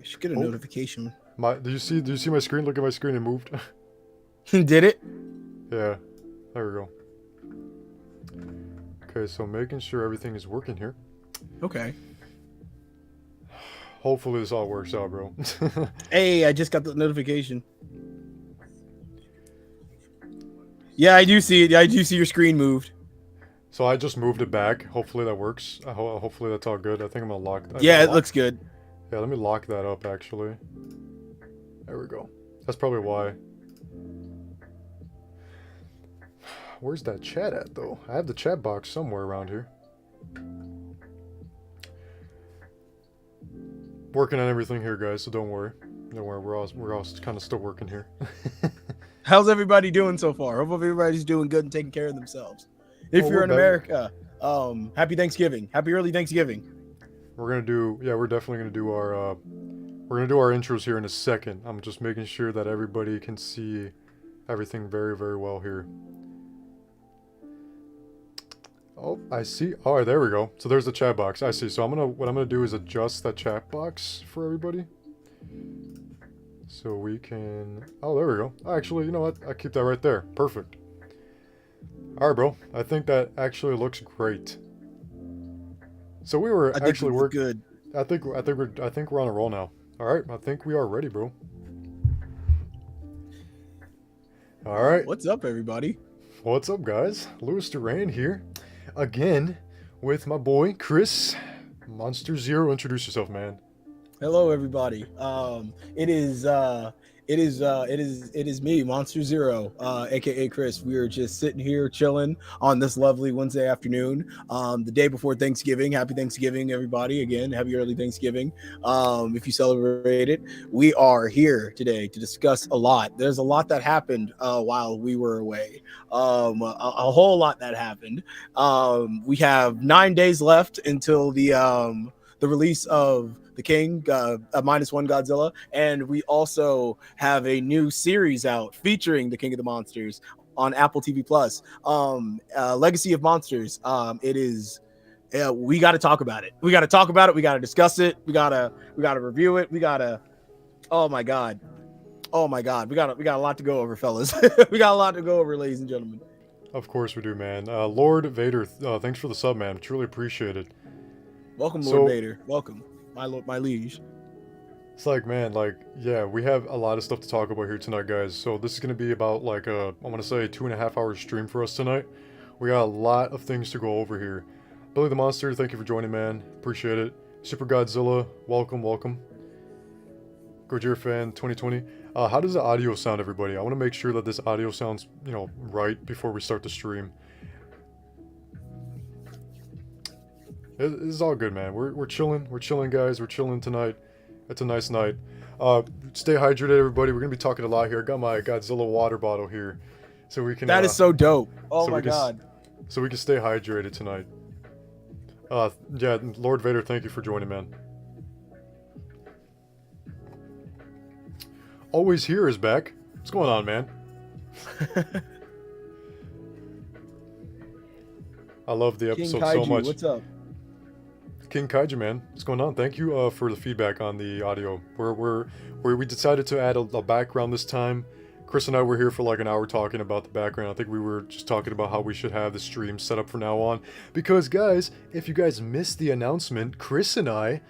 should get a Oh, notification. do you see my screen? Look at my screen. It moved. Did it? Yeah. There we go. Okay, so making sure everything is working here. Okay. Hopefully this all works out, bro. Hey, I just got the notification. Yeah, I do see it. I do see your screen moved. So I just moved it back. Hopefully that works. Hopefully that's all good. I think I'm gonna lock. Yeah, it looks good. Yeah, let me lock that up actually. There we go. That's probably why. Where's that chat at though? I have the chat box somewhere around here. Working on everything here, guys. So don't worry. Don't worry. We're all kind of still working here. How's everybody doing so far? Hope everybody's doing good and taking care of themselves. If you're in America, happy Thanksgiving. Happy early Thanksgiving. We're definitely gonna do our intros here in a second. I'm just making sure that everybody can see everything very, very well here. Oh, I see. All right, there we go. So there's the chat box. I see. So what I'm gonna do is adjust that chat box for everybody. So we can. Oh, there we go. Actually, you know what? I keep that right there. Perfect. All right, bro. I think that actually looks great. So we were actually working. Good. I think we're on a roll now. All right. I think we are ready, bro. All right. What's up, everybody? What's up, guys? Louis Duran here, again, with my boy Chris. Monster Zero. Introduce yourself, man. Hello, everybody. It is me, Monster Zero, aka Chris. We are just sitting here chilling on this lovely Wednesday afternoon, the day before Thanksgiving. Happy Thanksgiving, everybody! Again, happy early Thanksgiving. If you celebrate it, we are here today to discuss a lot. There's a lot that happened while we were away. A whole lot that happened. We have 9 days left until the release of the King, -1 Godzilla, and we also have a new series out featuring the King of the Monsters on Apple TV Plus. Legacy of Monsters. It is. We got to talk about it. We got to talk about it. We got to discuss it. We gotta review it. We gotta. Oh my god. Oh my god. We got a lot to go over, fellas. We got a lot to go over, ladies and gentlemen. Of course we do, man. Lord Vader, thanks for the sub, man. Truly appreciate it. Welcome, Lord Vader. Welcome, my liege. It's like, man, like, yeah, we have a lot of stuff to talk about here tonight, guys. So this is going to be about, like, I want to say 2.5 hour stream for us tonight. We got a lot of things to go over here. Billy the Monster, thank you for joining, man. Appreciate it. Super Godzilla, welcome, welcome. Gojira Fan 2020. How does the audio sound, everybody? I want to make sure that this audio sounds, you know, right before we start the stream. It's all good, man. We're chilling. We're chilling, guys. We're chilling tonight. It's a nice night. Stay hydrated, everybody. We're gonna be talking a lot here. I got my Godzilla water bottle here, so we can. That is so dope. Oh my god. So we can stay hydrated tonight. Yeah, Lord Vader, thank you for joining, man. Always Here is back. What's going on, man? I love the episode so much. What's up? King KAIJU, man, what's going on? Thank you for the feedback on the audio. We decided to add a background this time. Chris and I were here for like an hour talking about the background. I think we were just talking about how we should have the stream set up from now on. Because, guys, if you guys missed the announcement, Chris and I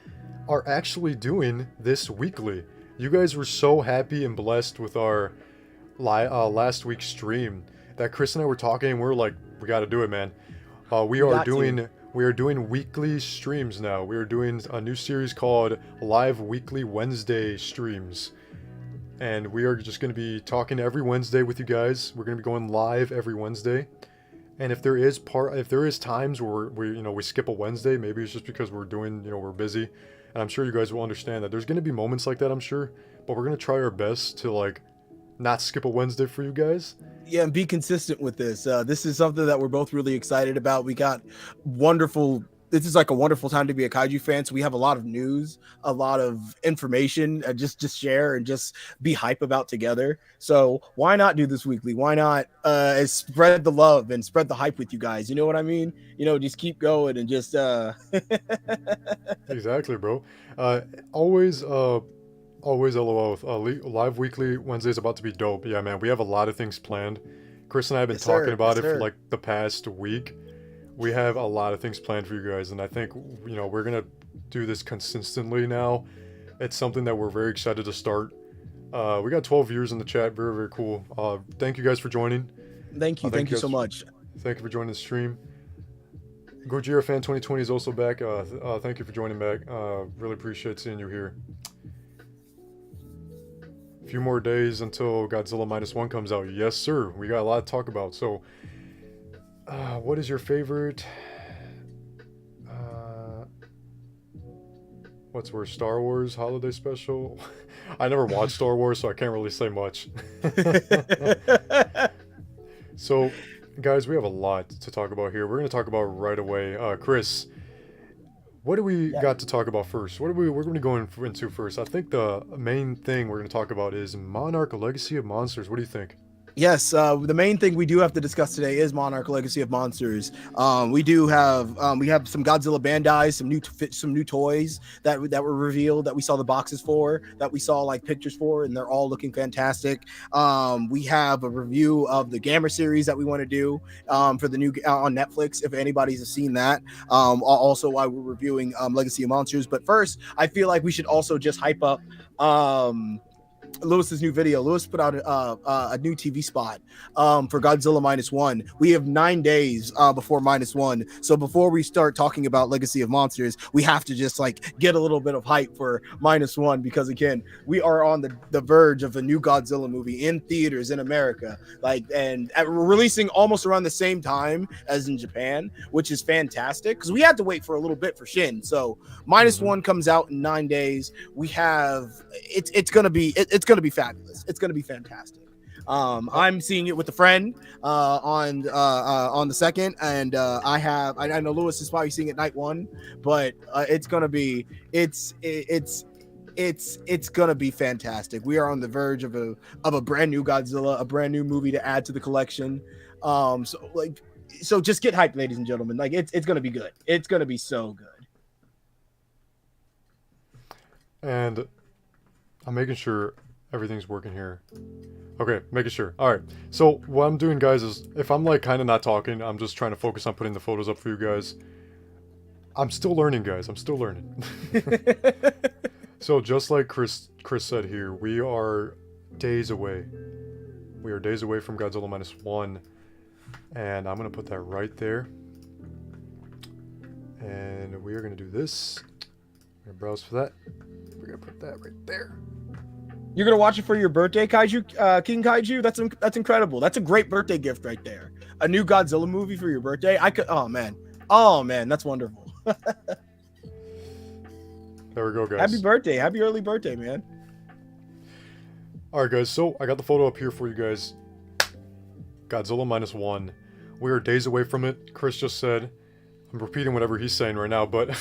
are actually doing this weekly. You guys were so happy and blessed with our last week's stream that Chris and I were talking and we were like, we got to do it, man. We are doing weekly streams now. We are doing a new series called Live Weekly Wednesday Streams. And we are just going to be talking every Wednesday with you guys. We're going to be going live every Wednesday. And if there is times where we skip a Wednesday, maybe it's just because we're busy. And I'm sure you guys will understand that there's going to be moments like that, I'm sure. But we're going to try our best to like not skip a Wednesday for you guys. Yeah, and be consistent with this. This is something that we're both really excited about. We got wonderful. This is like a wonderful time to be a kaiju fan. So we have a lot of news, a lot of information, just share and just be hype about together. So why not do this weekly? Why not spread the love and spread the hype with you guys? You know what I mean? You know, just keep going and just. Exactly, bro. Always Always LOL. Live weekly Wednesday's about to be dope. Yeah, man, we have a lot of things planned. Chris and I have been Yes, talking sir. Yes, about it for sir. like the past week. We have a lot of things planned for you guys, and I think we're gonna do this consistently now. It's something that we're very excited to start. We got 12 viewers in the chat. Very, very cool. Thank you guys for joining. Thank you. Thank Thank you you so guys. much. Thank you for joining the stream. Gojira Fan 2020 is also back. Thank you for joining back. Really appreciate seeing you here. A few more days until Godzilla -1 comes out. Yes, sir. We got a lot to talk about. So, what is your favorite? What's worse, Star Wars Holiday Special? I never watched Star Wars, so I can't really say much. So, guys, we have a lot to talk about here. We're going to talk about right away. Chris, what do we got to talk about first? We're going to go into first. I think the main thing we're going to talk about is Monarch: Legacy of Monsters. What do you think? Yes, the main thing we do have to discuss today is Monarch: Legacy of Monsters. We have some Godzilla Bandai, some new toys that were revealed, that we saw the boxes for, that we saw like pictures for, and they're all looking fantastic. We have a review of the Gamma series that we want to do for the new on Netflix. If anybody's seen that, also while we're reviewing Legacy of Monsters. But first, I feel like we should also just hype up Lewis's new video. Lewis put out a new TV spot for Godzilla -1. We have 9 days before -1. So before we start talking about Legacy of Monsters, we have to just like get a little bit of hype for -1, because again, we are on the verge of a new Godzilla movie in theaters in America, and releasing almost around the same time as in Japan, which is fantastic because we had to wait for a little bit for Shin. So -1 comes out in 9 days. We have it's gonna be fabulous. It's gonna be fantastic. I'm seeing it with a friend on the second, and I know Lewis is probably seeing it night one, but it's gonna be gonna be fantastic. We are on the verge of a brand new Godzilla, a brand new movie to add to the collection. So just get hyped, ladies and gentlemen. Like it's gonna be good. It's gonna be so good. And I'm making sure everything's working here. Okay, making sure. All right. So what I'm doing, guys, is if I'm like kind of not talking, I'm just trying to focus on putting the photos up for you guys. I'm still learning, guys. I'm still learning. So just like Chris said here, we are days away. We are days away from Godzilla -1, and I'm gonna put that right there. And we are gonna do this. I'm gonna browse for that. We're gonna put that right there. You're gonna watch it for your birthday, Kaiju, King Kaiju. That's incredible. That's a great birthday gift right there. A new Godzilla movie for your birthday. Oh man, that's wonderful. There we go, guys. Happy birthday! Happy early birthday, man. All right, guys. So I got the photo up here for you guys. Godzilla -1. We are days away from it. Chris just said. I'm repeating whatever he's saying right now, but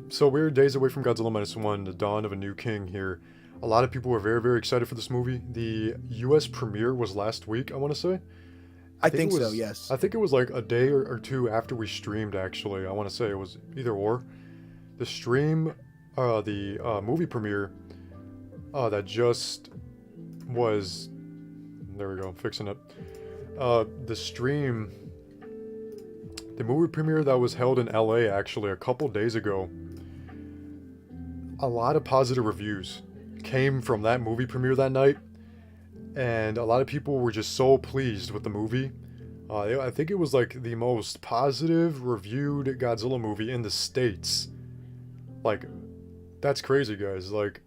so we're days away from Godzilla -1, the dawn of a new king here. A lot of people were very, very excited for this movie. The U.S. premiere was last week, I want to say. I think so, yes. I think it was like a day or two after we streamed, actually. I want to say it was either or. The stream, the movie premiere that just was... There we go, I'm fixing it. The movie premiere that was held in LA actually a couple days ago. A lot of positive reviews came from that movie premiere that night, and a lot of people were just so pleased with the movie. I think it was like the most positive reviewed Godzilla movie in the States. Like, that's crazy, guys. Like,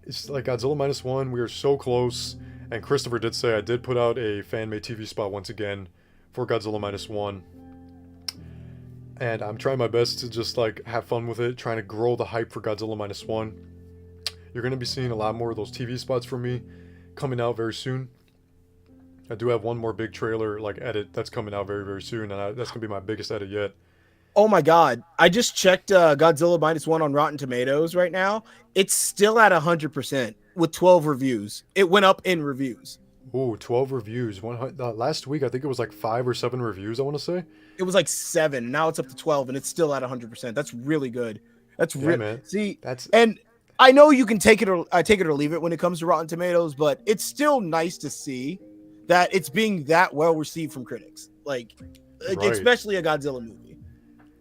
it's like Godzilla -1, we are so close. And Christopher did say I did put out a fan-made TV spot once again for Godzilla -1. And I'm trying my best to just like have fun with it, trying to grow the hype for Godzilla -1. You're going to be seeing a lot more of those TV spots from me coming out very soon. I do have one more big trailer like edit that's coming out very, very soon, and that's going to be my biggest edit yet. Oh my god. I just checked Godzilla -1 on Rotten Tomatoes right now. It's still at 100% with 12 reviews. It went up in reviews. Ooh, 12 reviews. Last week, I think it was like 5 or 7 reviews, I want to say. It was like 7. Now it's up to 12, and it's still at 100%. That's really good. That's man. See, That's... and I know you can take it or leave it when it comes to Rotten Tomatoes, but it's still nice to see that it's being that well received from critics. Like Right. especially a Godzilla movie.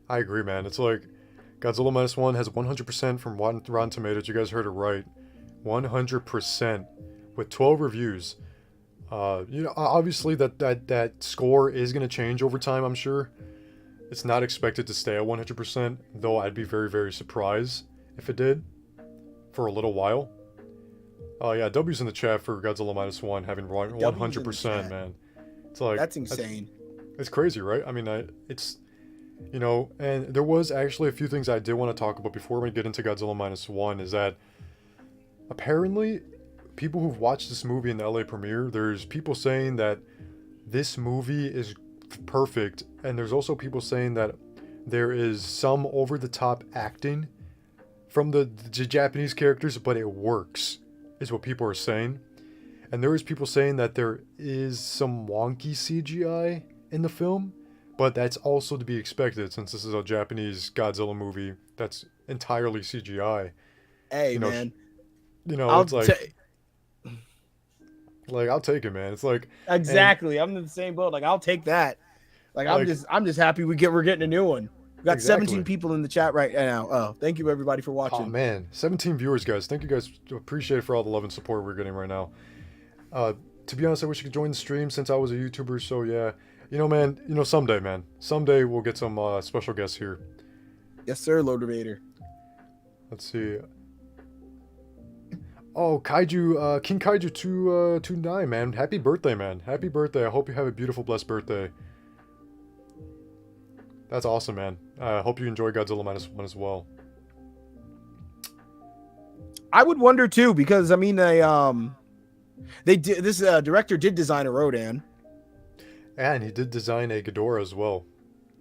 I agree, man. It's like Godzilla Minus One has 100% from Rotten Tomatoes. You guys heard it right, 100% with 12 reviews. Obviously that score is gonna change over time. I'm sure it's not expected to stay at 100%, though I'd be very, very surprised if it did for a little while. Oh yeah, W's in the chat for Godzilla Minus One having 100%, man. It's like that's insane. It's crazy, right? I mean, it's and there was actually a few things I did want to talk about before we get into Godzilla Minus One. Is that apparently people who've watched this movie in the LA premiere, there's people saying that this movie is perfect, and there's also people saying that there is some over-the-top acting from the Japanese characters, but it works, is what people are saying. And there is people saying that there is some wonky CGI in the film, but that's also to be expected since this is a Japanese Godzilla movie that's entirely CGI. Hey, man. It's like... Like, I'll take it, man. It's like... Exactly. I'm in the same boat. Like, I'll take that. Like I'm just happy we're getting a new one. We got 17 people in the chat right now. Oh, thank you everybody for watching. Oh man, 17 viewers, guys. Thank you guys. Appreciate it for all the love and support we're getting right now. To be honest, I wish you could join the stream since I was a YouTuber. So yeah, man. Someday, man. Someday we'll get some special guests here. Yes, sir, Lord Vader. Let's see. Oh, Kaiju, King Kaiju 229, man. Happy birthday, man. Happy birthday. I hope you have a beautiful, blessed birthday. That's awesome, man. I hope you enjoy Godzilla Minus One as well. I would wonder too, because I mean, this director did design a Rodan, and he did design a Ghidorah as well.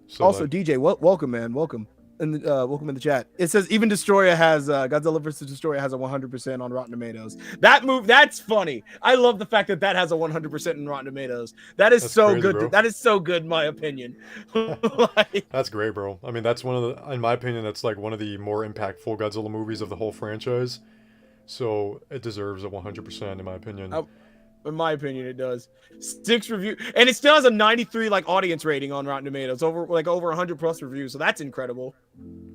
So also, DJ, welcome, man, welcome. Welcome in the chat. It says even Destroyer has Godzilla vs. Destroyer has a 100% on Rotten Tomatoes. That's funny. I love the fact that has a 100% in Rotten Tomatoes. That's so crazy, good. Bro. That is so good, in my opinion. That's great, bro. I mean, that's in my opinion, that's like one of the more impactful Godzilla movies of the whole franchise. So it deserves a 100% in my opinion. In my opinion, it does. 6 review, and it still has a 93 audience rating on Rotten Tomatoes, over 100 plus reviews. So that's incredible.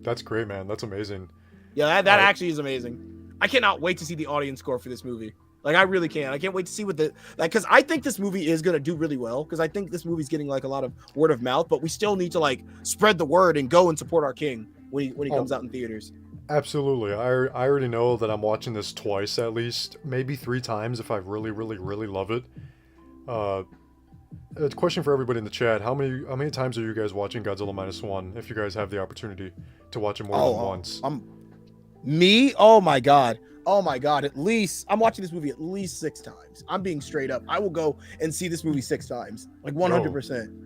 That's great, man. That's amazing. Yeah, that actually is amazing. I cannot wait to see the audience score for this movie. I really can. I can't wait to see what because I think this movie is gonna do really well. Because I think this movie's getting a lot of word of mouth, but we still need to spread the word and go and support our king when he comes out in theaters. Absolutely. I already know that I'm watching this twice at least, maybe 3 times if I really, really, really love it. A question for everybody in the chat: How many times are you guys watching Godzilla Minus One? If you guys have the opportunity to watch it more than once. Me? Oh my god! At least I'm watching this movie at least 6 times. I'm being straight up. I will go and see this movie 6 times, 100%.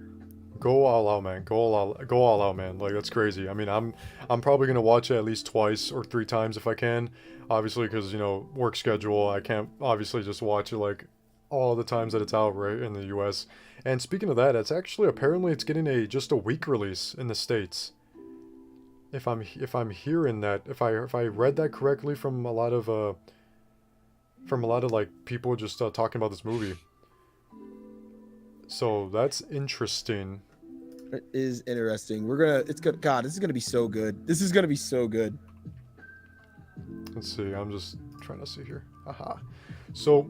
Go all out, man. Go all out, man. That's crazy. I mean, I'm probably gonna watch it at least 2 or 3 times if I can. Obviously, because work schedule, I can't obviously just watch it all the times that it's out right in the U.S. And speaking of that, apparently it's getting just a week release in the States. If I'm hearing that, if I read that correctly from a lot of people just talking about this movie. So that's interesting. It is interesting. It's good. God, this is gonna be so good. This is gonna be so good. Let's see. I'm just trying to see here. Aha. So,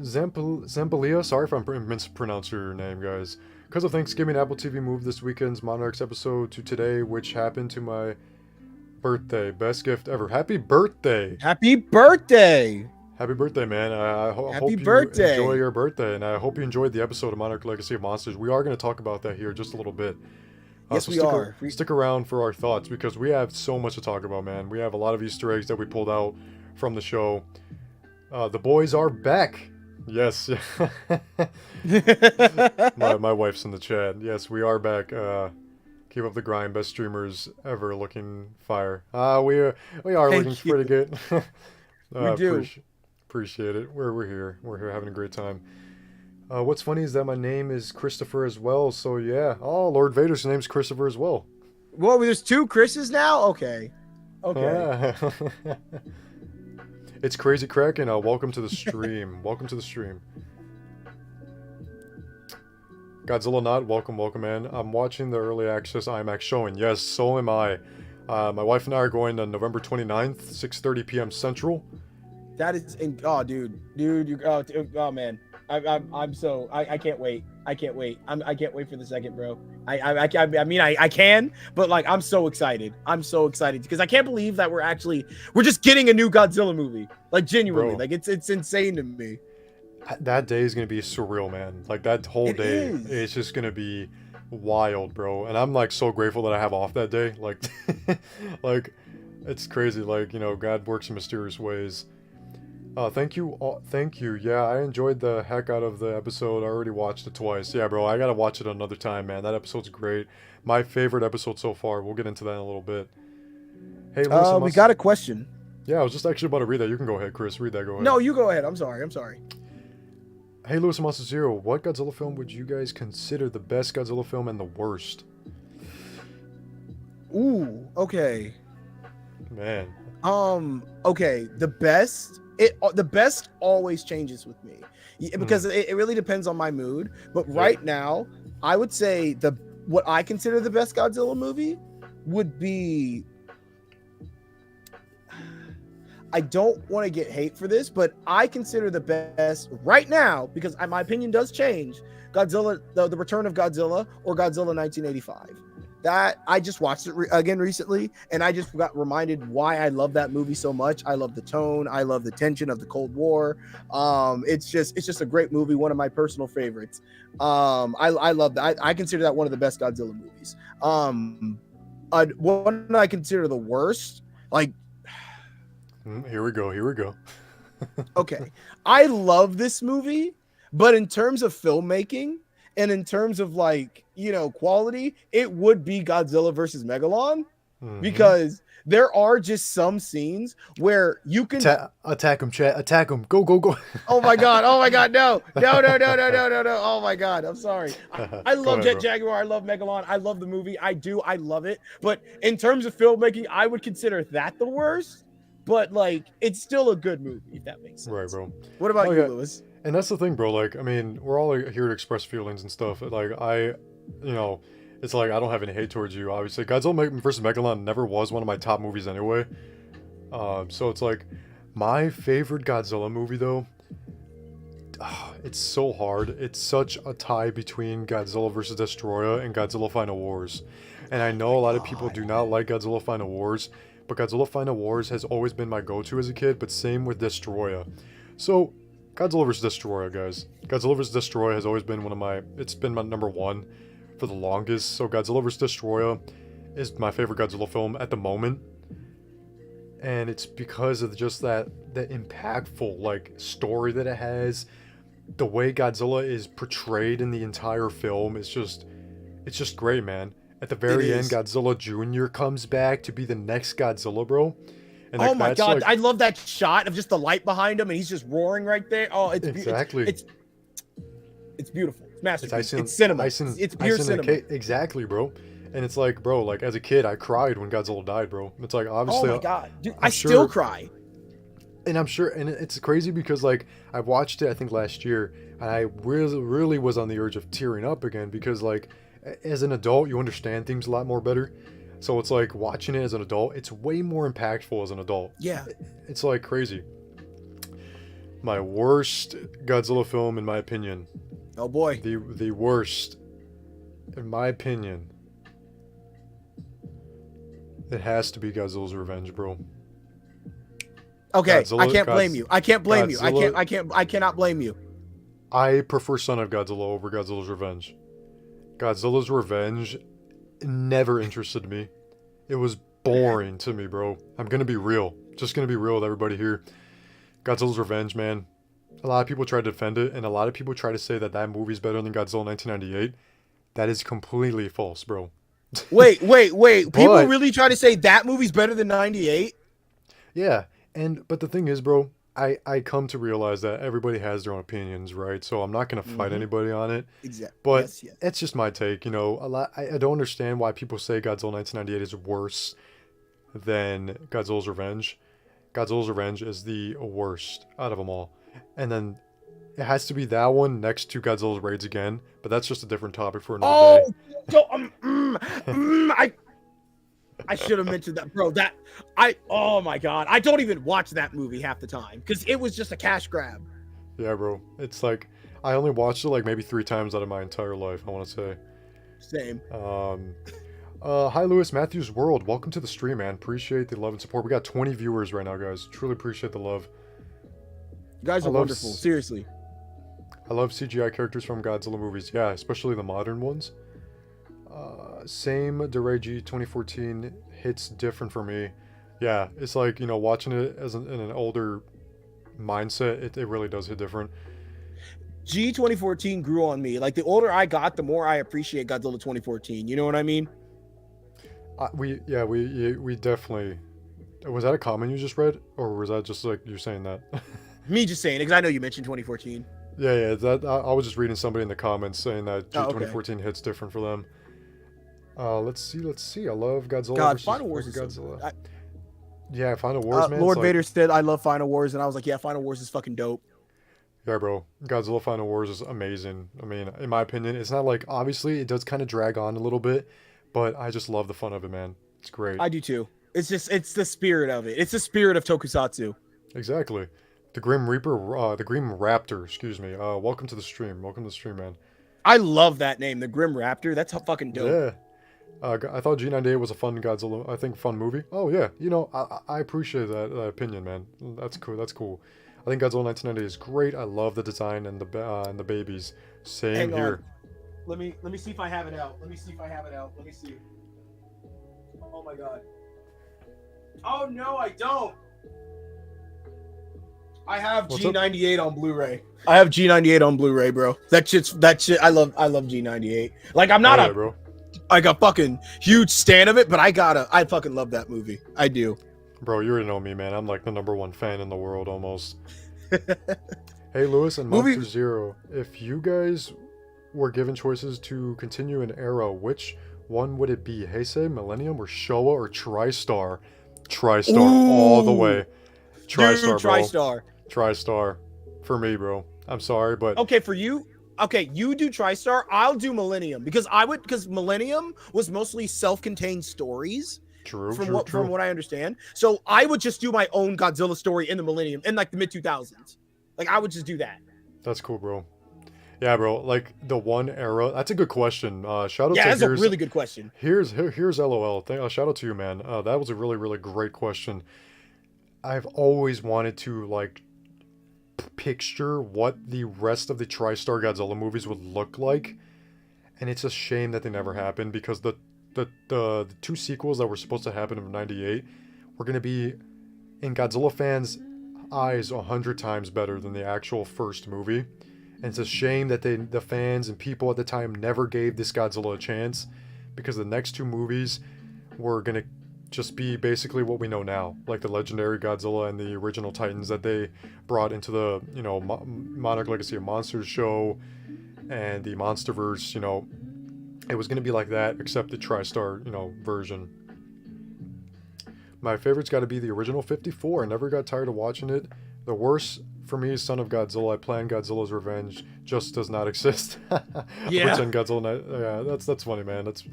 Zambalia. Sorry if I'm mispronouncing your name, guys. Because of Thanksgiving, Apple TV moved this weekend's Monarch's episode to today, which happened to my birthday. Best gift ever. Happy birthday! Happy birthday! Happy birthday, man. I hope you enjoy your birthday, and I hope you enjoyed the episode of Monarch Legacy of Monsters. We are going to talk about that here just a little bit. Yes, so we are. Stick around for our thoughts, because we have so much to talk about, man. We have a lot of Easter eggs that we pulled out from the show. The boys are back. Yes. my wife's in the chat. Yes, we are back. Keep up the grind. Best streamers ever, looking fire. We are looking pretty good. We do. Appreciate it. We're here. We're here having a great time. What's funny is that my name is Christopher as well. So yeah. Oh, Lord Vader's name's Christopher as well. Well, there's two Chris's now. Okay. Okay. It's Crazy Kraken. Welcome to the stream. Welcome to the stream. Godzilla Not, welcome, man. I'm watching the early access IMAX showing. Yes, so am I. My wife and I are going on November 29th, 6:30 p.m. Central. That is, oh, dude, you, oh man, I can't wait. I can't wait. I can't wait for the second, bro. I mean, I can, but like, I'm so excited. I'm so excited because I can't believe that we're just getting a new Godzilla movie. Like, genuinely, Bro, like it's insane to me. that day is gonna be surreal, man. Like that whole day, is. it's just gonna be wild, bro. And I'm like so grateful that I have off that day. Like, like, it's crazy. Like, you know, God works in mysterious ways. Thank you. Thank you. Yeah, I enjoyed the heck out of the episode. I already watched it twice. Yeah, bro, I gotta watch it another time, man. That episode's great. My favorite episode so far. We'll get into that in a little bit. Hey, Lewis, We got a question. Yeah, I was just actually about to read that. You can go ahead, Chris. Read that. Go ahead. No, you go ahead. I'm sorry. Hey, Lewis and Monster Zero. What Godzilla film would you guys consider the best Godzilla film and the worst? Ooh, okay. Man. Okay. The best always changes with me because it really depends on my mood. But right now, I would say what I consider the best Godzilla movie would be. I don't want to get hate for this, but I consider the best right now, because my opinion does change, Godzilla, the Return of Godzilla, or Godzilla 1985. That I just watched it again recently, and I just got reminded why I love that movie so much. I love the tone, I love the tension of the Cold War. It's just a great movie, one of my personal favorites. I love that. I consider that one of the best Godzilla movies. One I consider the worst, like. Here we go. Okay. I love this movie, but in terms of filmmaking and in terms of like, you know, quality, it would be Godzilla versus Megalon, because there are just some scenes where you can attack him, chat. Attack him. Go. Oh my god. No. Oh my god. I'm sorry. I love Jet Jaguar. I love Megalon. I love the movie. I love it. But in terms of filmmaking, I would consider that the worst. But like, it's still a good movie, if that makes sense. Right, bro. What about you, Lewis? And that's the thing, bro. Like, I mean, we're all here to express feelings and stuff. Like, it's like I don't have any hate towards you. Obviously, Godzilla vs. Megalon never was one of my top movies anyway. So it's like my favorite Godzilla movie though. It's so hard. It's such a tie between Godzilla vs. Destroyer and Godzilla Final Wars. And I know a lot of people do not like Godzilla Final Wars. But Godzilla Final Wars has always been my go-to as a kid, but same with Destroyer. So, Godzilla vs. Destroyer, guys. Godzilla vs. Destroyer has always been it's been my number one for the longest. So Godzilla vs. Destroyer is my favorite Godzilla film at the moment. And it's because of just that impactful, like, story that it has. The way Godzilla is portrayed in the entire film is just great, man. At the very end, Godzilla Jr. comes back to be the next Godzilla, bro. And oh my god, like, I love that shot of just the light behind him and he's just roaring right there. Oh, it's exactly. It's beautiful. It's masterpiece. It's cinema. It's pure cinema. Exactly, bro. And it's like, bro, like as a kid, I cried when Godzilla died, bro. It's like, obviously. Oh my god, dude, I still cry. And I'm sure, and it's crazy because like I watched it, I think last year, and I really was on the urge of tearing up again because like. As an adult, you understand things a lot more better. So it's like watching it as an adult, it's way more impactful as an adult. Yeah. It's like crazy. My worst Godzilla film, in my opinion. Oh boy. The worst, in my opinion. It has to be Godzilla's Revenge, bro. Okay, I can't blame you. I cannot blame you. I prefer Son of Godzilla over Godzilla's Revenge. Godzilla's Revenge never interested me. It was boring to me, bro. I'm gonna be real. Just gonna be real with everybody here. Godzilla's Revenge, man. A lot of people try to defend it, and a lot of people try to say that movie's better than Godzilla 1998. That is completely false, bro. Wait. People really try to say that movie's better than 98? Yeah, but the thing is, bro, I come to realize that everybody has their own opinions, right? So I'm not gonna fight Mm-hmm. anybody on it. Exactly. But Yes. Yes. it's just my take, you know. A lot. I don't understand why people say Godzilla 1998 is worse than Godzilla's Revenge. Godzilla's Revenge is the worst out of them all, and then it has to be that one next to Godzilla's Raids again. But that's just a different topic for another Oh, day. so, I should have mentioned that, bro. Oh my god, I don't even watch that movie half the time because it was just a cash grab. Yeah, bro. It's like I only watched it like maybe 3 times out of my entire life. I want to say. Same. Hi Lewis Matthews World. Welcome to the stream, man. Appreciate the love and support. We got 20 viewers right now, guys. Truly appreciate the love. You guys are wonderful. Seriously. I love CGI characters from Godzilla movies. Yeah, especially the modern ones. Same Dereji 2014 hits different for me. Yeah, it's like, you know, watching it as in an older mindset, it really does hit different. G 2014 grew on me. Like the older I got, the more I appreciate Godzilla 2014. You know what I mean? We definitely. Was that a comment you just read, or was that just like you saying that? Me just saying, because I know you mentioned 2014. Yeah. That I was just reading somebody in the comments saying that G Oh, okay. 2014 hits different for them. Let's see. I love Godzilla. God, Final Wars is Godzilla. So Yeah, Final Wars, man. Lord Vader said, "I love Final Wars," and I was like, "Yeah, Final Wars is fucking dope." Yeah, bro. Godzilla Final Wars is amazing. I mean, in my opinion, it's not like, obviously it does kind of drag on a little bit, but I just love the fun of it, man. It's great. I do too. It's the spirit of it. It's the spirit of Tokusatsu. Exactly. The Grim Reaper, the Grim Raptor, excuse me. Welcome to the stream. Welcome to the stream, man. I love that name, the Grim Raptor. That's fucking dope. Yeah. I thought G98 was a fun Godzilla, I think, fun movie. Oh, yeah. You know, I appreciate that opinion, man. That's cool. That's cool. I think Godzilla 1998 is great. I love the design and the babies. Same Hang here. On. Let me see if I have it out. Let me see. Oh my god. Oh no, I don't. I have G98 on Blu-ray. I have G98 on Blu-ray, bro. That shit. I love G98. Like I'm not a fucking huge stan of it, but I fucking love that movie. I do. Bro, you already know me, man. I'm like the #1 fan in the world almost. Hey, Lewis and Monster Zero. If you guys were given choices to continue an era, which one would it be? Heisei, Millennium, or Showa, or TriStar? TriStar all the way. TriStar, dude, TriStar. Bro. TriStar. For me, bro. I'm sorry, but... Okay, for you... Okay, you do TriStar, I'll do Millennium. Because Millennium was mostly self-contained stories. True. From what I understand. So I would just do my own Godzilla story in the Millennium, in like the mid-2000s. Like, I would just do that. That's cool, bro. Yeah, bro. Like, the one era... That's a good question. Shout out to... Yeah, that's a really good question. Here's LOL. Shout out to you, man. That was a really, really great question. I've always wanted to, like, picture what the rest of the TriStar Godzilla movies would look like. And it's a shame that they never happened, because the 2 sequels that were supposed to happen in 98 were going to be, in Godzilla fans' eyes, 100 times better than the actual first movie. And it's a shame that the fans and people at the time never gave this Godzilla a chance, because the next 2 movies were going to just be basically what we know now, like the legendary Godzilla and the original Titans that they brought into the, you know, Monarch Legacy of Monsters show and the Monsterverse, you know. It was going to be like that, except the TriStar, you know, version. My favorite's got to be the original 54. I never got tired of watching it. The worst for me is Son of Godzilla. I plan Godzilla's Revenge. Just does not exist. Yeah. Pretend Godzilla. Yeah, that's funny, man. That's...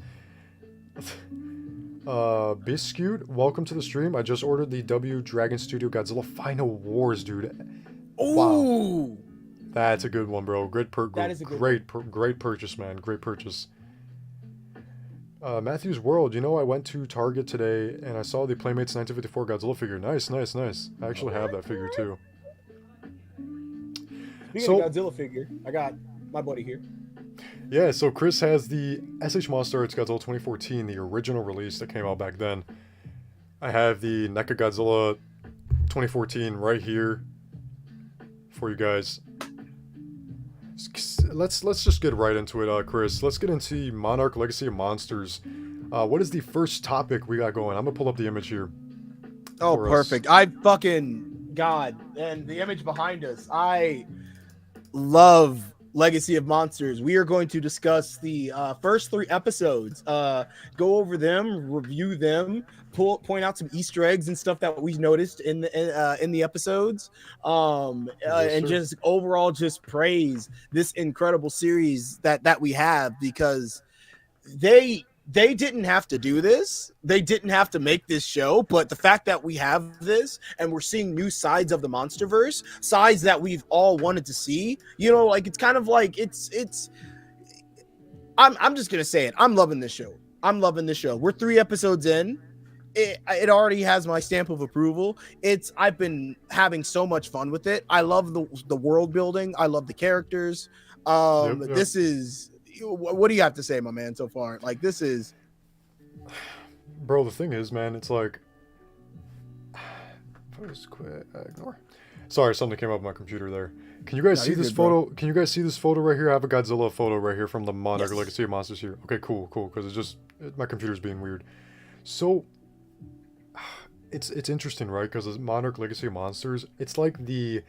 Biscuit, welcome to the stream. I just ordered the W Dragon Studio Godzilla Final Wars, dude. Ooh. Wow. That's a good one, bro. Great purchase, man. Great purchase. Matthew's World, you know, I went to Target today and I saw the Playmates 1954 Godzilla figure. Nice. I actually have that figure too. Speaking of Godzilla figure, I got my buddy here. Yeah, so Chris has the SH Monster Arts Godzilla 2014, the original release that came out back then. I have the NECA Godzilla 2014 right here for you guys. Let's just get right into it, Chris. Let's get into Monarch Legacy of Monsters. What is the first topic we got going? I'm gonna pull up the image here. Oh, perfect. I fucking God, and the image behind us. I love Legacy of Monsters. We are going to discuss the first 3 episodes, go over them, review them, point out some Easter eggs and stuff that we noticed in the episodes, Yes, and sir. just overall just praise this incredible series that we have, because they didn't have to do this. They didn't have to make this show, but the fact that we have this and we're seeing new sides of the MonsterVerse, sides that we've all wanted to see, like it's kind of like it's I'm just going to say it. I'm loving this show. I'm loving this show. We're 3 episodes in. It already has my stamp of approval. I've been having so much fun with it. I love the world building. I love the characters. Yep, yep. This is, what do you have to say, my man, so far? Like, this is, Bro, the thing is, man, it's like... First, quit, ignore. Sorry, something came up on my computer there. Can you guys no, see you're this good, bro. photo? Can you guys see this photo right here? I have a Godzilla photo right here from the Monarch Yes. Legacy of Monsters here. Okay, cool, because my computer's being weird. So, it's interesting, right? Because Monarch Legacy of Monsters, it's like the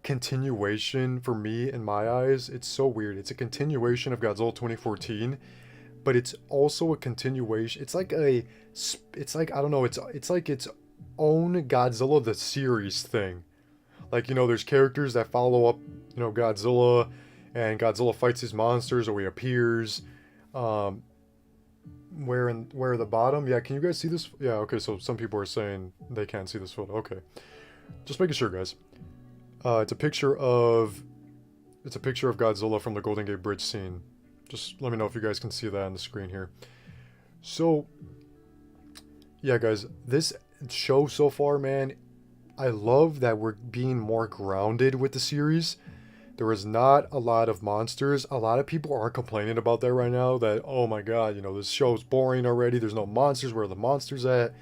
continuation for me in my eyes. It's so weird. It's a continuation of Godzilla 2014, but it's also a continuation. It's like I don't know. It's like its own Godzilla the series thing. Like, there's characters that follow up, Godzilla, and Godzilla fights his monsters or he appears. Where at the bottom? Yeah, can you guys see this? Yeah, okay, so some people are saying they can't see this photo. Okay. Just making sure, guys. It's a picture of Godzilla from the Golden Gate Bridge scene. Just let me know if you guys can see that on the screen here. So, yeah, guys, this show so far, man, I love that we're being more grounded with the series. There is not a lot of monsters. A lot of people are complaining about that right now, that, oh my god, this show's boring already. There's no monsters. Where are the monsters at?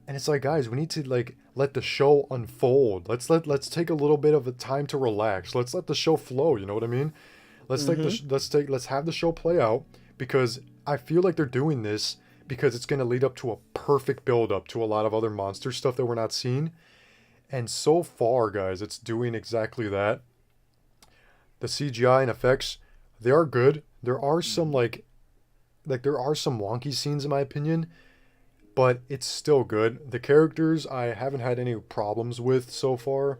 And it's like, guys, we need to, like, let the show unfold. Let's take a little bit of a time to relax. Let's let the show flow, you know what I mean? Let's have the show play out, because I feel like they're doing this because it's going to lead up to a perfect build up to a lot of other monster stuff that we're not seeing. And so far, guys, it's doing exactly that. The CGI and effects, they are good. There are some there are some wonky scenes in my opinion, but it's still good. The characters I haven't had any problems with so far.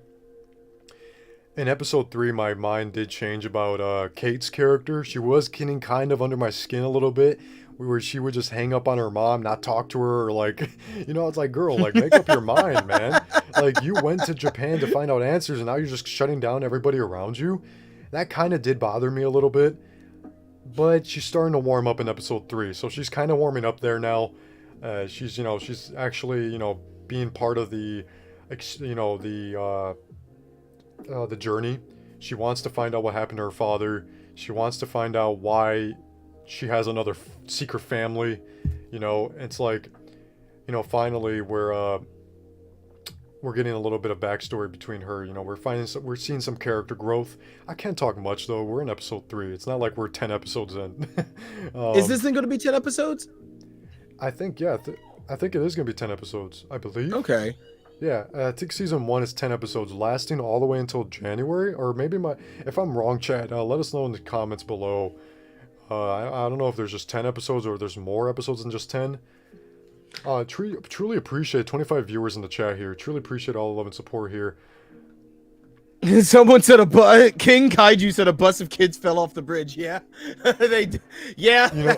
In episode 3, my mind did change about Kate's character. She was getting kind of under my skin a little bit, where she would just hang up on her mom, not talk to her, or like, it's like, girl, like, make up your mind, man. Like, you went to Japan to find out answers, and now you're just shutting down everybody around you. That kind of did bother me a little bit, but she's starting to warm up in episode 3, so she's kind of warming up there now. She's actually, being part of the journey. She wants to find out what happened to her father. She wants to find out why she has another secret family. It's like, finally we're getting a little bit of backstory between her. We're seeing some character growth. I can't talk much though. We're in episode 3. It's not like we're 10 episodes in. Is this thing going to be 10 episodes? I think, yeah. I think it is going to be 10 episodes, I believe. Okay. Yeah, I think season 1 is 10 episodes, lasting all the way until January, or maybe if I'm wrong, chat, let us know in the comments below. I don't know if there's just 10 episodes or there's more episodes than just 10. Truly appreciate 25 viewers in the chat here. Truly appreciate all the love and support here. Someone said King Kaiju said a bus of kids fell off the bridge. Yeah, yeah.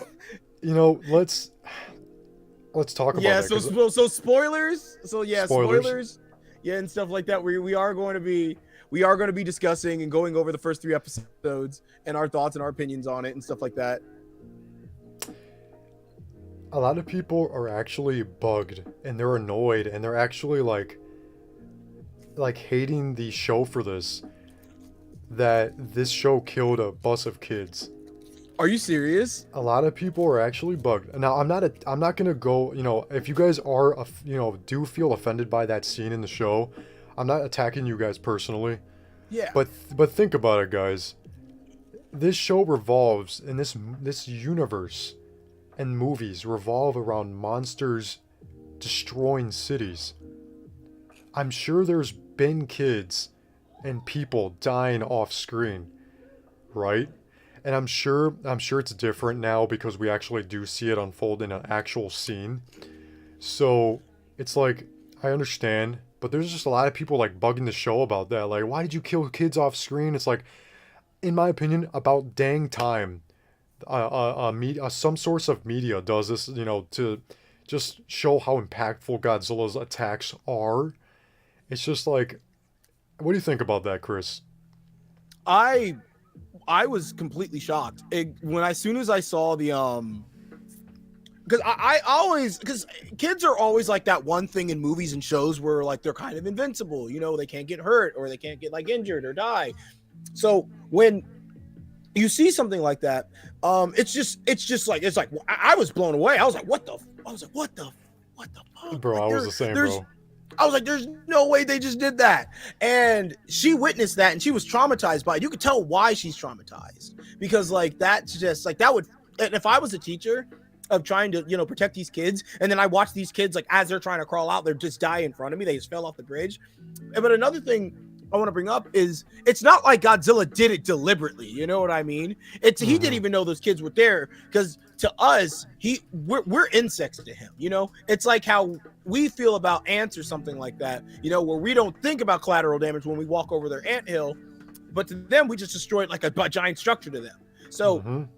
Let's talk about yeah. that. So spoilers. So yeah, Spoilers. Yeah, and stuff like that. We are going to be discussing and going over the first 3 episodes and our thoughts and our opinions on it and stuff like that. A lot of people are actually bugged and they're annoyed and they're actually like hating the show for this. That this show killed a bus of kids. Are you serious? A lot of people are actually bugged. Now, I'm not gonna go, if you guys are, do feel offended by that scene in the show, I'm not attacking you guys personally. Yeah. But think about it, guys. This show revolves, in this universe and movies revolve around monsters destroying cities. I'm sure there's been kids and people dying off screen, right? And I'm sure it's different now because we actually do see it unfold in an actual scene. So it's like I understand, but there's just a lot of people like bugging the show about that. Like, why did you kill kids off screen? It's like, in my opinion, about dang time. Some source of media does this, to just show how impactful Godzilla's attacks are. It's just like, what do you think about that, Chris? I I was completely shocked when as soon as I saw the because I always because kids are always like that one thing in movies and shows where like they're kind of invincible, they can't get hurt or they can't get like injured or die. So when you see something like that, it's like I was blown away. I was like, what the fuck? Bro, Like I was the same, bro. I was like, there's no way they just did that. And she witnessed that and she was traumatized by it. You could tell why she's traumatized because like that's just like that would. And if I was a teacher of trying to protect these kids, and then I watch these kids like as they're trying to crawl out, they're just die in front of me. They just fell off the bridge. But another thing I want to bring up is it's not like Godzilla did it deliberately. You know what I mean? He didn't even know those kids were there because to us, we're insects to him. It's like how we feel about ants or something like that. Where we don't think about collateral damage when we walk over their anthill, but to them we just destroyed like a giant structure to them. So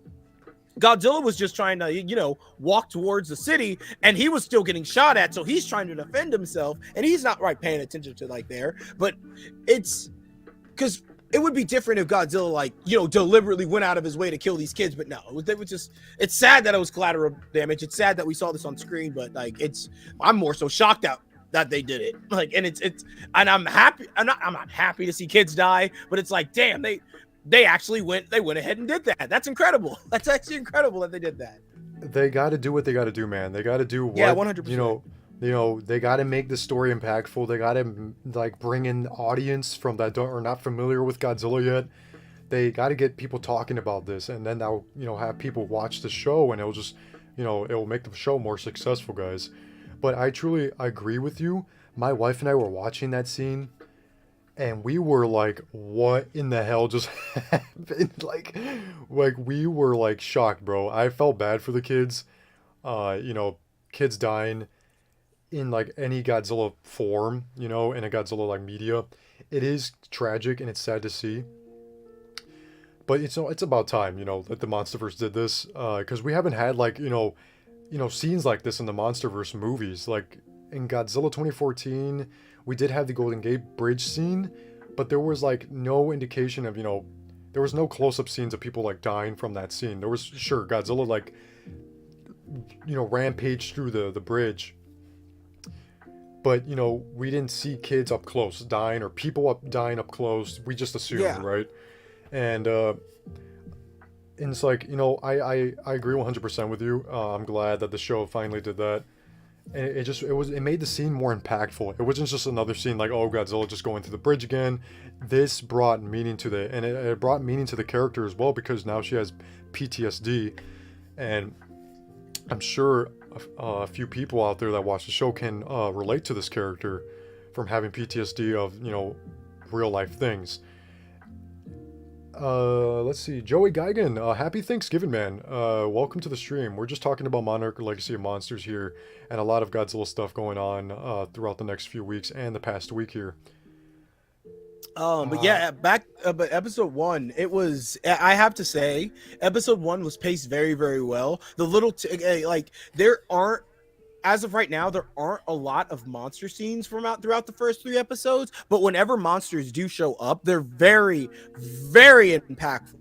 Godzilla was just trying to, walk towards the city, and he was still getting shot at. So he's trying to defend himself, and he's not paying attention to like there. But it's because it would be different if Godzilla deliberately went out of his way to kill these kids. But no, it was just. It's sad that it was collateral damage. It's sad that we saw this on screen, but I'm more so shocked that they did it. And I'm happy. I'm not happy to see kids die, but it's like, damn, they actually went ahead and did that. That's incredible. That's actually incredible that they did that. They got to do what they got to do, man. They got to do what, 100%. They got to make the story impactful. They got to like bring in audience from that are not familiar with Godzilla yet. They got to get people talking about this, and then that'll, have people watch the show, and it'll just, it'll make the show more successful, guys. But I truly agree with you. My wife and I were watching that scene, and we were like, what in the hell just happened? Like we were like shocked, bro. I felt bad for the kids. Kids dying in like any Godzilla form, in a Godzilla like media. It is tragic and it's sad to see. But it's about time, that the MonsterVerse did this. Because we haven't had like, scenes like this in the MonsterVerse movies. Like in Godzilla 2014, we did have the Golden Gate Bridge scene, but there was like no indication of, there was no close-up scenes of people like dying from that scene. There was, sure, Godzilla like, rampaged through the bridge, but we didn't see kids up close dying or people dying up close. We just assumed, right? And it's like, I agree 100% with you. I'm glad that the show finally did that. And it made the scene more impactful. It wasn't just another scene like, oh, Godzilla just going through the bridge again. This brought meaning to it brought meaning to the character as well, because now she has PTSD, and I'm sure a few people out there that watch the show can relate to this character from having PTSD of real life things. Let's see. Joey Geigen, happy Thanksgiving, man. Welcome to the stream. We're just talking about Monarch Legacy of Monsters here, and a lot of Godzilla stuff going on throughout the next few weeks and the past week here. But yeah, but episode 1, it was, I have to say, episode 1 was paced very, very well. The little, there aren't, as of right now, there aren't a lot of monster scenes throughout the first 3 episodes, but whenever monsters do show up, they're very, very impactful.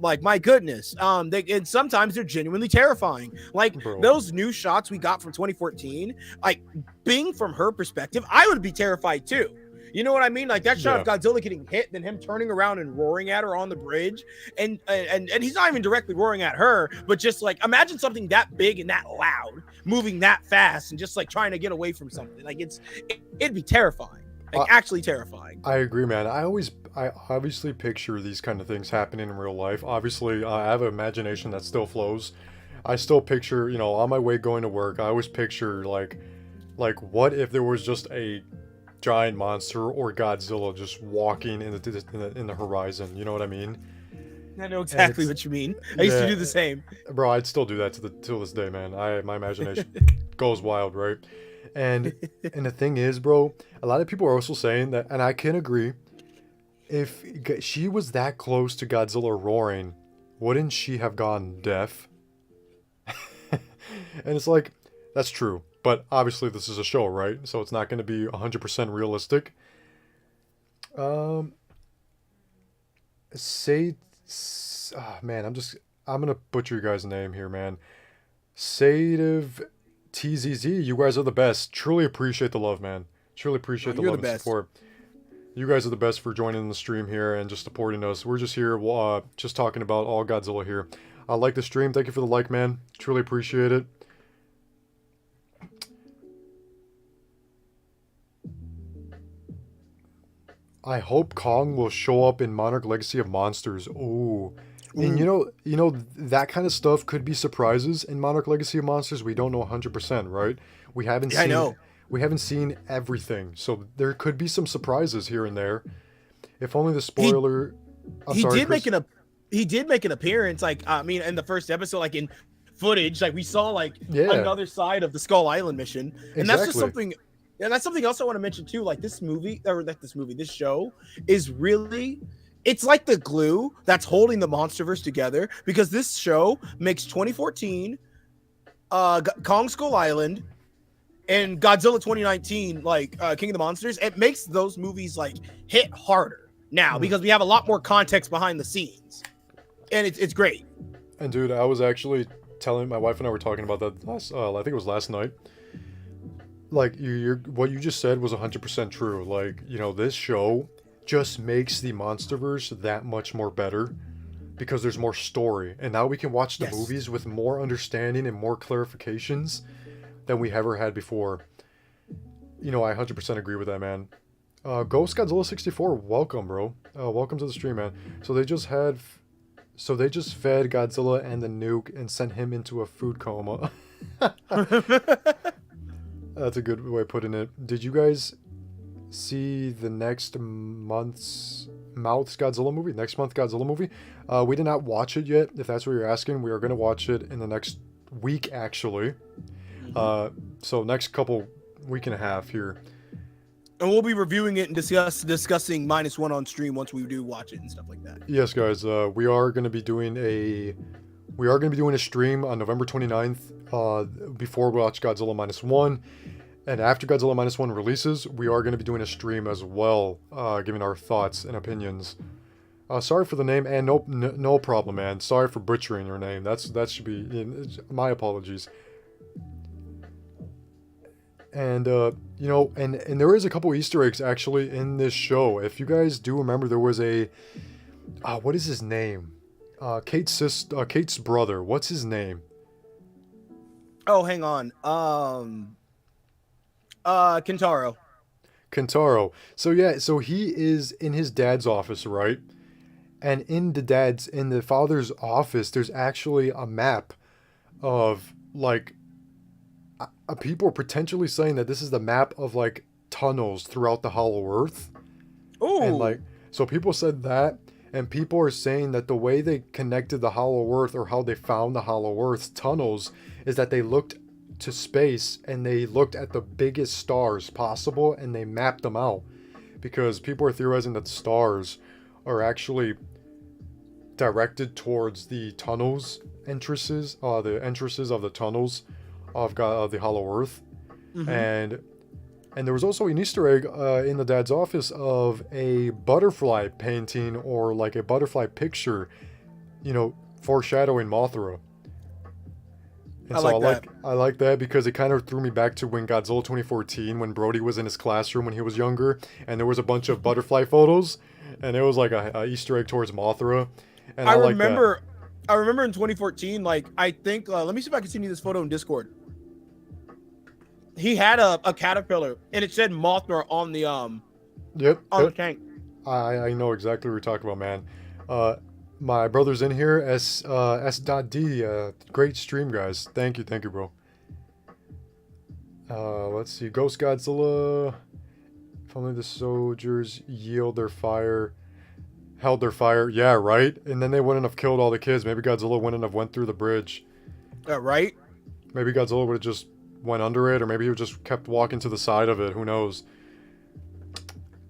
Like, my goodness, and sometimes they're genuinely terrifying. Like, those new shots we got from 2014, like, being from her perspective, I would be terrified too. You know what I mean? Like that shot of Godzilla getting hit, then him turning around and roaring at her on the bridge, and he's not even directly roaring at her, but just like imagine something that big and that loud, moving that fast, and just like trying to get away from something. Like it'd be terrifying, like actually terrifying. I agree, man. I obviously picture these kind of things happening in real life. Obviously, I have an imagination that still flows. I still picture, on my way going to work, I always picture like Like, what if there was just a giant monster or Godzilla just walking in the horizon? You know what I mean? I know And exactly it's what you mean. I used to yeah, do the same. bro. I'd still do that till this day, man. My imagination goes wild, right? And and the thing is, bro, a lot of people are also saying that, and I can agree. If she was that close to Godzilla roaring, wouldn't she have gone deaf? And it's like, that's true. But obviously, this is a show, right? So it's not going to be 100% realistic. Um, say, man, I'm gonna butcher your guys' name here, man. Sative TZZ, you guys are the best. Truly appreciate the love, man. Truly Oh, appreciate the you're love the and best. support. You guys are the best for joining the stream here and just supporting us. We're just here, just talking about all Godzilla here. I like the stream. Thank you for the like, man. Truly appreciate it. I hope Kong will show up in Monarch Legacy of Monsters. Ooh. And Ooh, that kind of stuff could be surprises in Monarch Legacy of Monsters. We don't know 100%, right? We haven't yeah, I seen know. we haven't seen everything. So there could be some surprises here and there. If only the He spoiler. I'm he sorry, did make Chris. he did make an appearance. Like I mean, in the first episode, like in footage, like we saw like Yeah, another side of the Skull Island mission, and that's just exactly. something. And that's something else I want to mention too. Like this movie, or not this movie, this show is really. It's like the glue that's holding the MonsterVerse together because this show makes 2014, Kong Skull Island, and Godzilla 2019, like King of the Monsters. It makes those movies like hit harder now Mm. because we have a lot more context behind the scenes, and it's great. And dude, I was actually telling my wife and I were talking about that last. I think it was last night. Like what you just said was 100% true. Like this show just makes the MonsterVerse that much more better because there's more story, and now we can watch the Yes. movies with more understanding and more clarifications than we ever had before. I 100% agree with that, man. Ghost Godzilla 64, welcome, bro. Welcome to the stream, man. So they just fed Godzilla and the nuke and sent him into a food coma. That's a good way of putting it. Did you guys see the next month's Godzilla movie? Next month Godzilla movie? We did not watch it yet. If that's what you're asking, we are gonna watch it in the next week, actually. So next couple week and a half here. And we'll be reviewing it and discussing -1 on stream once we do watch it and stuff like that. Yes, guys. We are gonna be doing a stream on November 29th. Before we watch Godzilla -1. And after Godzilla -1 releases, we are going to be doing a stream as well, giving our thoughts and opinions. Sorry for the name, and no problem, man. Sorry for butchering your name. That should be my apologies. And and there is a couple Easter eggs actually in this show. If you guys do remember, there was a what is his name? Kate's brother. What's his name? Oh, hang on. Kentaro. Kentaro. So he is in his dad's office, right? And in the father's office, there's actually a map of like people are potentially saying that this is the map of like tunnels throughout the Hollow Earth. Oh, And like so people said that, and people are saying that the way they connected the Hollow Earth or how they found the Hollow Earth's tunnels is that they looked to space and they looked at the biggest stars possible and they mapped them out, because people are theorizing that the stars are actually directed towards the tunnels entrances, the entrances of the tunnels of the Hollow Earth. And there was also an Easter egg in the dad's office of a butterfly painting or like a butterfly picture, foreshadowing Mothra. And I like that. I like that because it kind of threw me back to when Godzilla 2014, when Brody was in his classroom when he was younger, and there was a bunch of butterfly photos, and it was like a Easter egg towards Mothra, and I like that. I remember in 2014, like I think, let me see if I can send you this photo in Discord. He had a caterpillar, and it said Mothra on the Yep. the tank. I know exactly what you're talking about, man. My brother's in here, S.D. Great stream, guys. Thank you, bro. Let's see. Ghost Godzilla. If only the soldiers held their fire. Yeah, right. And then they wouldn't have killed all the kids. Maybe Godzilla wouldn't have went through the bridge. Right? Maybe Godzilla would have just went under it, or maybe he just kept walking to the side of it. Who knows?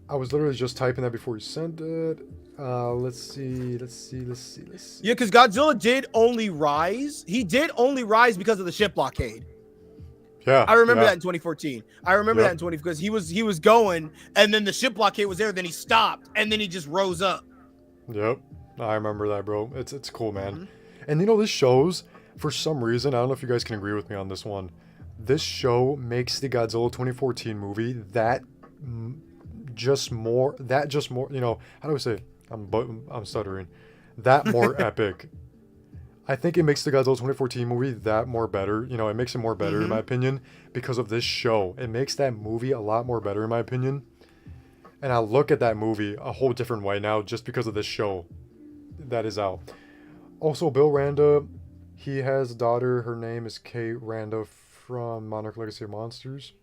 I was literally just typing that before you sent it. Let's see. Yeah, because Godzilla did only rise. He did only rise because of the ship blockade. Yeah, I remember yeah. that in 2014. I remember that in 20 because he was going, and then the ship blockade was there. Then he stopped, and then he just rose up. Yep, I remember that, bro. It's cool, man. And you know, this shows, for some reason, I don't know if you guys can agree with me on this one. This show makes the Godzilla 2014 movie just more. You know, how do I say it? I'm stuttering. That more epic. I think it makes the Godzilla 2014 movie that more better. You know, it makes it more better in my opinion because of this show. It makes that movie a lot more better in my opinion. And I look at that movie a whole different way now just because of this show that is out. Also, Bill Randa, he has a daughter. Her name is Kate Randa from Monarch Legacy of Monsters.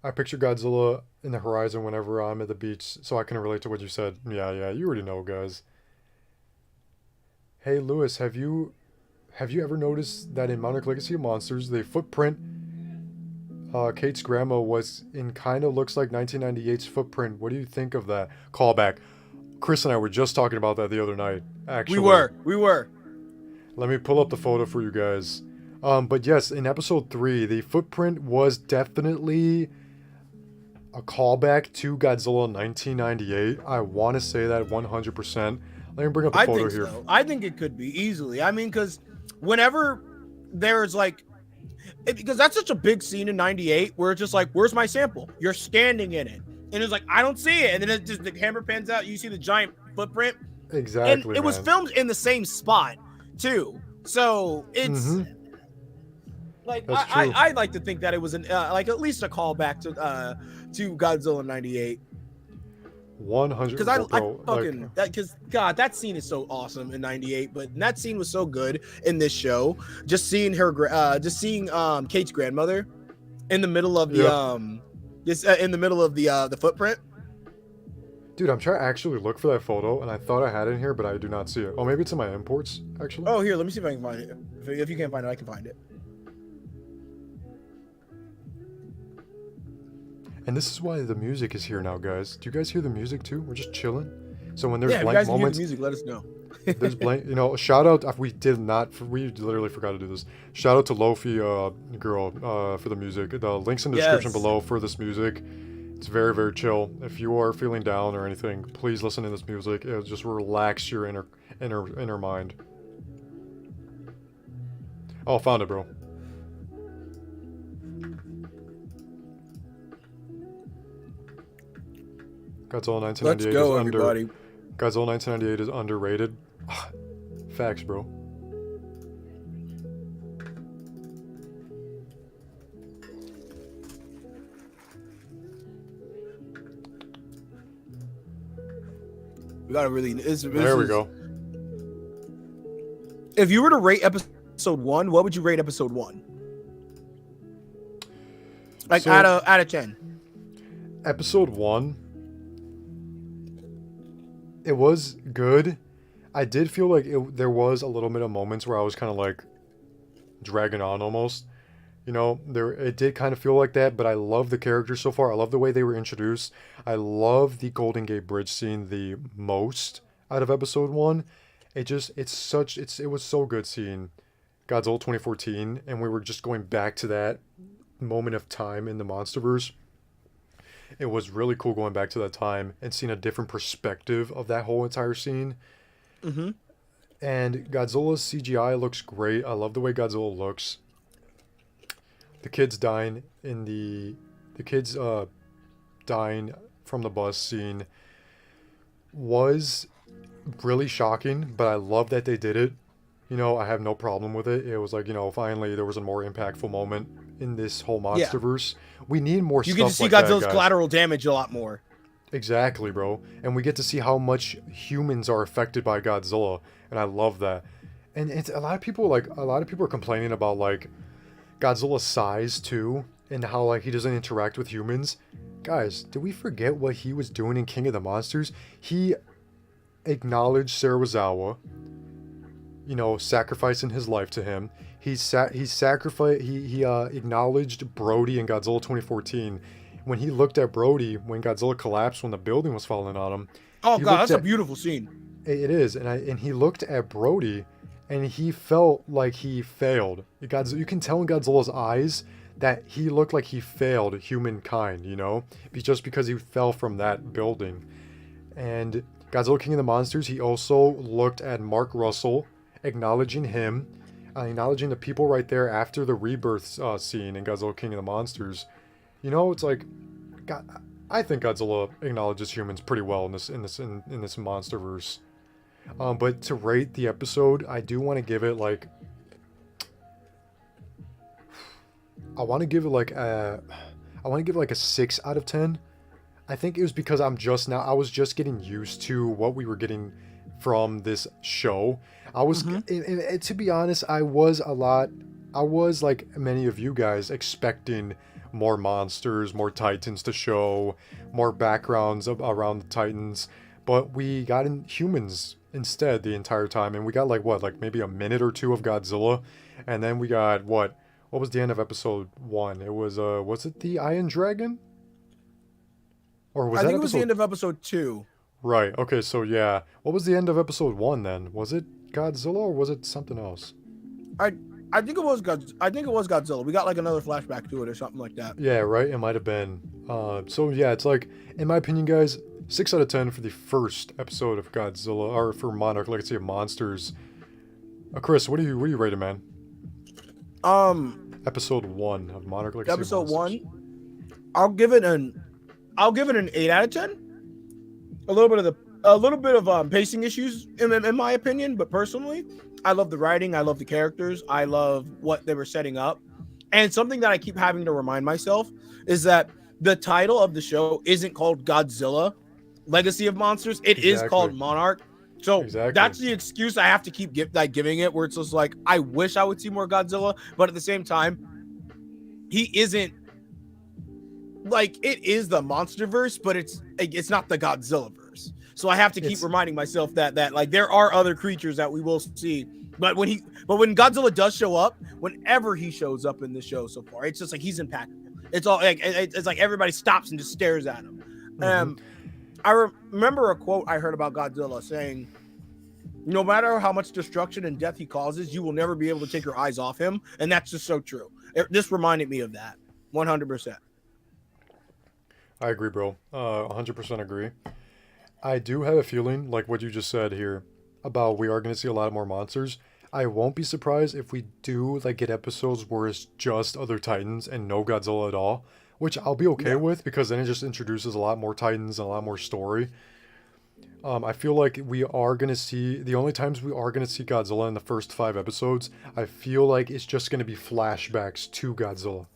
I picture Godzilla in the horizon whenever I'm at the beach, so I can relate to what you said. Yeah, you already know, guys. Hey, Lewis, have you ever noticed that in Monarch Legacy of Monsters, the footprint Kate's grandma was in kind of looks like 1998's footprint? What do you think of that? Callback. Chris and I were just talking about that the other night, actually. We were. Let me pull up the photo for you guys. But yes, in episode 3, the footprint was definitely a callback to Godzilla 1998. I want to say that 100%. Let me bring up the photo here. So. I think it could be easily. I mean, because whenever there's like, because that's such a big scene in 98 where it's just like, where's my sample? You're standing in it. And it's like, I don't see it. And then it just, the camera pans out. You see the giant footprint. Exactly. And it was filmed in the same spot too. So it's like, I'd like to think that it was an like at least a callback to Godzilla 98. 100%. Because I fucking because God, that scene is so awesome in 98, but that scene was so good in this show. Just seeing her, Kate's grandmother in the middle of the in the middle of the footprint. Dude, I'm trying to actually look for that photo, and I thought I had it in here, but I do not see it. Oh, maybe it's in my imports, actually. Oh, here, let me see if I can find it. If you can't find it, I can find it. And this is why the music is here now, guys. Do you guys hear the music too? We're just chilling. So when there's blank moments, can hear the music, let us know. There's blank, you know, shout out. We literally forgot to do this. Shout out to Lofi, girl, for the music. The link's in the description below for this music. It's very, very chill. If you are feeling down or anything, please listen to this music. It'll just relax your inner mind. Oh, found it, bro. Godzilla 1998 Let's go, everybody. Godzilla 1998 is underrated. Facts, bro. We gotta really. There we go. If you were to rate episode 1, what would you rate episode 1? Like out of 10. Episode 1. It was good. I did feel like there was a little bit of moments where I was kind of like dragging on almost. You know, it did kind of feel like that, but I love the characters so far. I love the way they were introduced. I love the Golden Gate Bridge scene the most out of episode 1. It was so good seeing Godzilla 2014, and we were just going back to that moment of time in the Monsterverse. It was really cool going back to that time and seeing a different perspective of that whole entire scene. And Godzilla's CGI looks great. I love the way Godzilla looks. The kids dying dying from the bus scene was really shocking, but I love that they did it. You know, I have no problem with it. It was like, you know, finally there was a more impactful moment in this whole Monsterverse. We need more stuff like that, you get to see Godzilla's collateral damage a lot more. Exactly, bro. And we get to see how much humans are affected by Godzilla, and I love that. And it's a lot of people are complaining about like Godzilla's size too, and how like he doesn't interact with humans. Guys, did we forget what he was doing in King of the Monsters? He acknowledged Serizawa, you know, sacrificing his life to him. He acknowledged Brody in Godzilla 2014. When he looked at Brody when Godzilla collapsed when the building was falling on him. Oh god, that's a beautiful scene. It is, and he looked at Brody, and he felt like he failed. You can tell in Godzilla's eyes that he looked like he failed humankind, you know, just because he fell from that building. And Godzilla King of the Monsters, he also looked at Mark Russell, acknowledging him, acknowledging the people right there after the rebirth scene in Godzilla King of the Monsters. You know, it's like, God, I think Godzilla acknowledges humans pretty well in this MonsterVerse. But to rate the episode, I do want to give it like, I want to give it like a 6 out of 10. I think it was because I was just getting used to what we were getting from this show. I was, to be honest, I was like many of you guys expecting more monsters, more titans to show, more backgrounds around the titans, but we got in humans instead the entire time, and we got like maybe a minute or two of Godzilla, and then we got what was the end of episode 1? It was it the Iron Dragon? Or was I think it was the end of episode 2. Right. Okay. So yeah, what was the end of episode 1 then? Was it Godzilla or was it something else? I think it was Godzilla. We got like another flashback to it or something like that. Yeah. Right. It might have been. So yeah, it's like, in my opinion, guys, 6 out of 10 for the first episode of Godzilla, or for Monarch Legacy of Monsters. Chris, what do you rate it, man? Episode 1 of Monarch Legacy episode of Monsters. 1, I'll give it an 8 out of 10. A little bit of pacing issues in my opinion, but personally, I love the writing, I love the characters, I love what they were setting up. And something that I keep having to remind myself is that the title of the show isn't called Godzilla Legacy of Monsters. It is called Monarch. So that's the excuse I have to keep giving it, where it's just like, I wish I would see more Godzilla, but at the same time, he isn't like, it is the MonsterVerse, but it's not the Godzilla verse. So I have to keep reminding myself that like there are other creatures that we will see. But when Godzilla does show up, whenever he shows up in the show so far, it's just like he's impeccable. It's all like it's like everybody stops and just stares at him. I remember a quote I heard about Godzilla saying, "No matter how much destruction and death he causes, you will never be able to take your eyes off him," and that's just so true. This reminded me of that, 100%. I agree, bro. 100% agree. I do have a feeling, like what you just said here, about we are going to see a lot more monsters. I won't be surprised if we do like get episodes where it's just other Titans and no Godzilla at all, which I'll be okay with, because then it just introduces a lot more Titans and a lot more story. I feel like we are going to see, the only times we are going to see Godzilla in the first 5 episodes, I feel like it's just going to be flashbacks to Godzilla.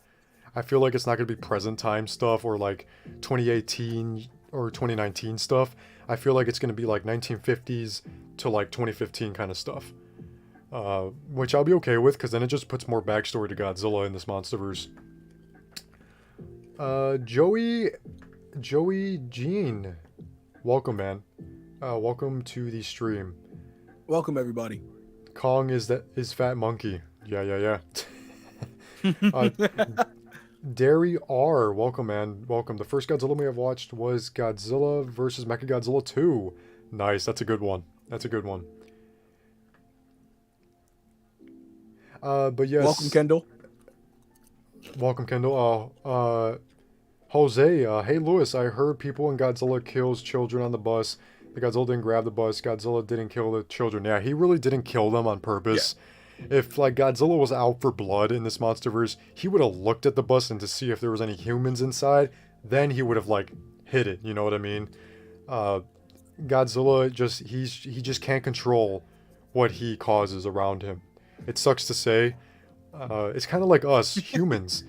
I feel like it's not going to be present time stuff or like 2018 or 2019 stuff. I feel like it's going to be like 1950s to like 2015 kind of stuff. Which I'll be okay with, because then it just puts more backstory to Godzilla in this MonsterVerse. Joey Jean, welcome, man. Welcome to the stream. Welcome, everybody. Kong is Fat Monkey. Yeah. Derry R, welcome, man. Welcome. The first Godzilla movie I've watched was Godzilla vs. Mechagodzilla 2. Nice. That's a good one. But yes. Welcome, Kendall. Jose, hey, Lewis, I heard people in Godzilla kills children on the bus. The Godzilla didn't grab the bus. Godzilla didn't kill the children. Yeah, he really didn't kill them on purpose. Yeah. If, like, Godzilla was out for blood in this MonsterVerse, he would have looked at the bus and to see if there was any humans inside. Then he would have, like, hit it. You know what I mean? Godzilla he just can't control what he causes around him. It sucks to say. It's kind of like us humans.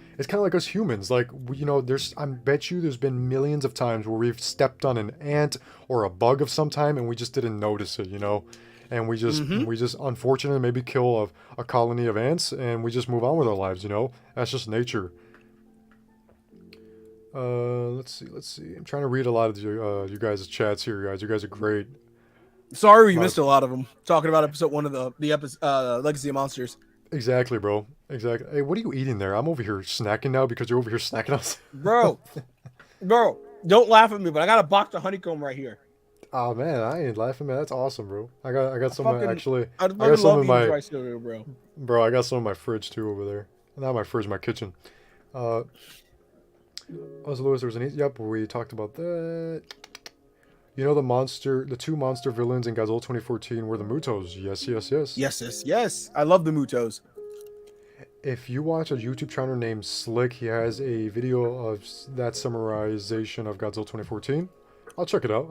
Like, you know, I bet you there's been millions of times where we've stepped on an ant or a bug of some time and we just didn't notice it, you know? and we just Mm-hmm. unfortunately maybe kill a colony of ants, and we just move on with our lives. You know, that's just nature. Let's see. I'm trying to read a lot of you guys' chats here, guys. You guys are great. Sorry, we A lot missed of, a lot of them. Talking about episode 1 of the episode, Legacy of Monsters. exactly, bro. Exactly. Hey, what are you eating there? I'm over here snacking now because you're over here snacking us. Bro, don't laugh at me, but I got a box of honeycomb right here. Oh man, I ain't laughing, man. That's awesome, bro. I got some actually. I I got fucking some love in eating my dry cereal, bro. bro. I got some in my fridge too over there. Not my fridge, my kitchen. Uh, Lewis, there was an yep. We talked about that. You know the two monster villains in Godzilla 2014 were the Mutos. Yes, yes, yes. Yes. I love the Mutos. If you watch a YouTube channel named Slick, he has a video of that summarization of Godzilla 2014. I'll check it out.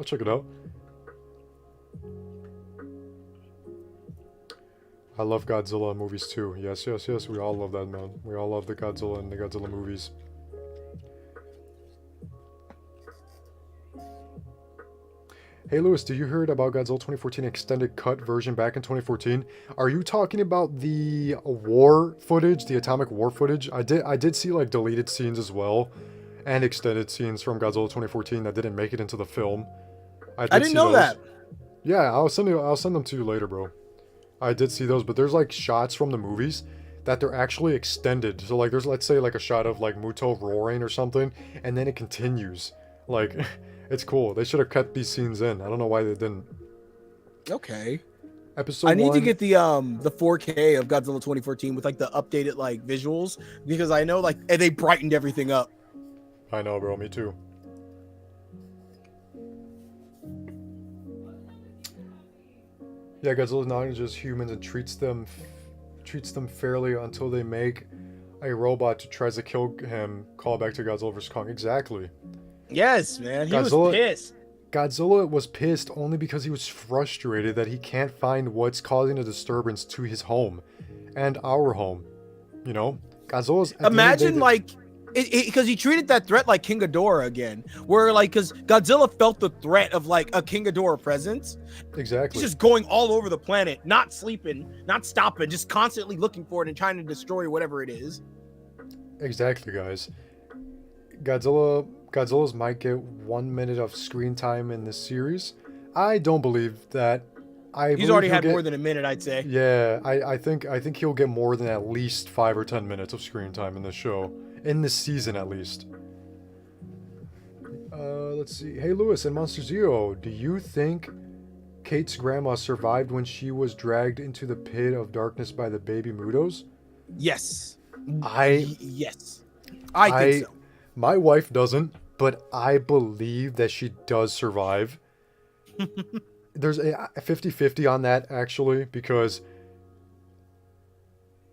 I love Godzilla movies too. Yes. We all love that, man. We all love the Godzilla and the Godzilla movies. Hey Lewis, did you heard about Godzilla 2014 extended cut version back in 2014? Are you talking about the war footage, the atomic war footage? I did see like deleted scenes as well, and extended scenes from Godzilla 2014 that didn't make it into the film. I didn't know that. Yeah, I'll send them to you later, bro. I did see those, but there's like shots from the movies that they're actually extended. So like there's, let's say, like a shot of like Muto roaring or something, and then it continues. Like it's cool. They should have cut these scenes in. I don't know why they didn't. Okay. Episode I need 1, to get the 4K of Godzilla 2014 with like the updated like visuals, because I know like they brightened everything up. I know, bro. Me too. Yeah, Godzilla acknowledges humans and treats them fairly until they make a robot who tries to kill him. Call back to Godzilla vs Kong. Exactly. Yes, man. He was pissed. Godzilla was pissed only because he was frustrated that he can't find what's causing a disturbance to his home and our home. You know, Godzilla's. Imagine like, because he treated that threat like King Ghidorah again, where like, because Godzilla felt the threat of like a King Ghidorah presence. Exactly. He's just going all over the planet, not sleeping, not stopping, just constantly looking for it and trying to destroy whatever it is. Exactly, guys. Godzilla's might get 1 minute of screen time in this series. I don't believe that. He's already had more than a minute, I'd say. Yeah, I think he'll get more than at least 5 or 10 minutes of screen time in this show, in this season at least. Let's see. Hey Lewis and Monster Zero, do you think Kate's grandma survived when she was dragged into the pit of darkness by the baby Mutos? Yes. Yes. I think so. My wife doesn't, but I believe that she does survive. There's a 50-50 on that, actually, because,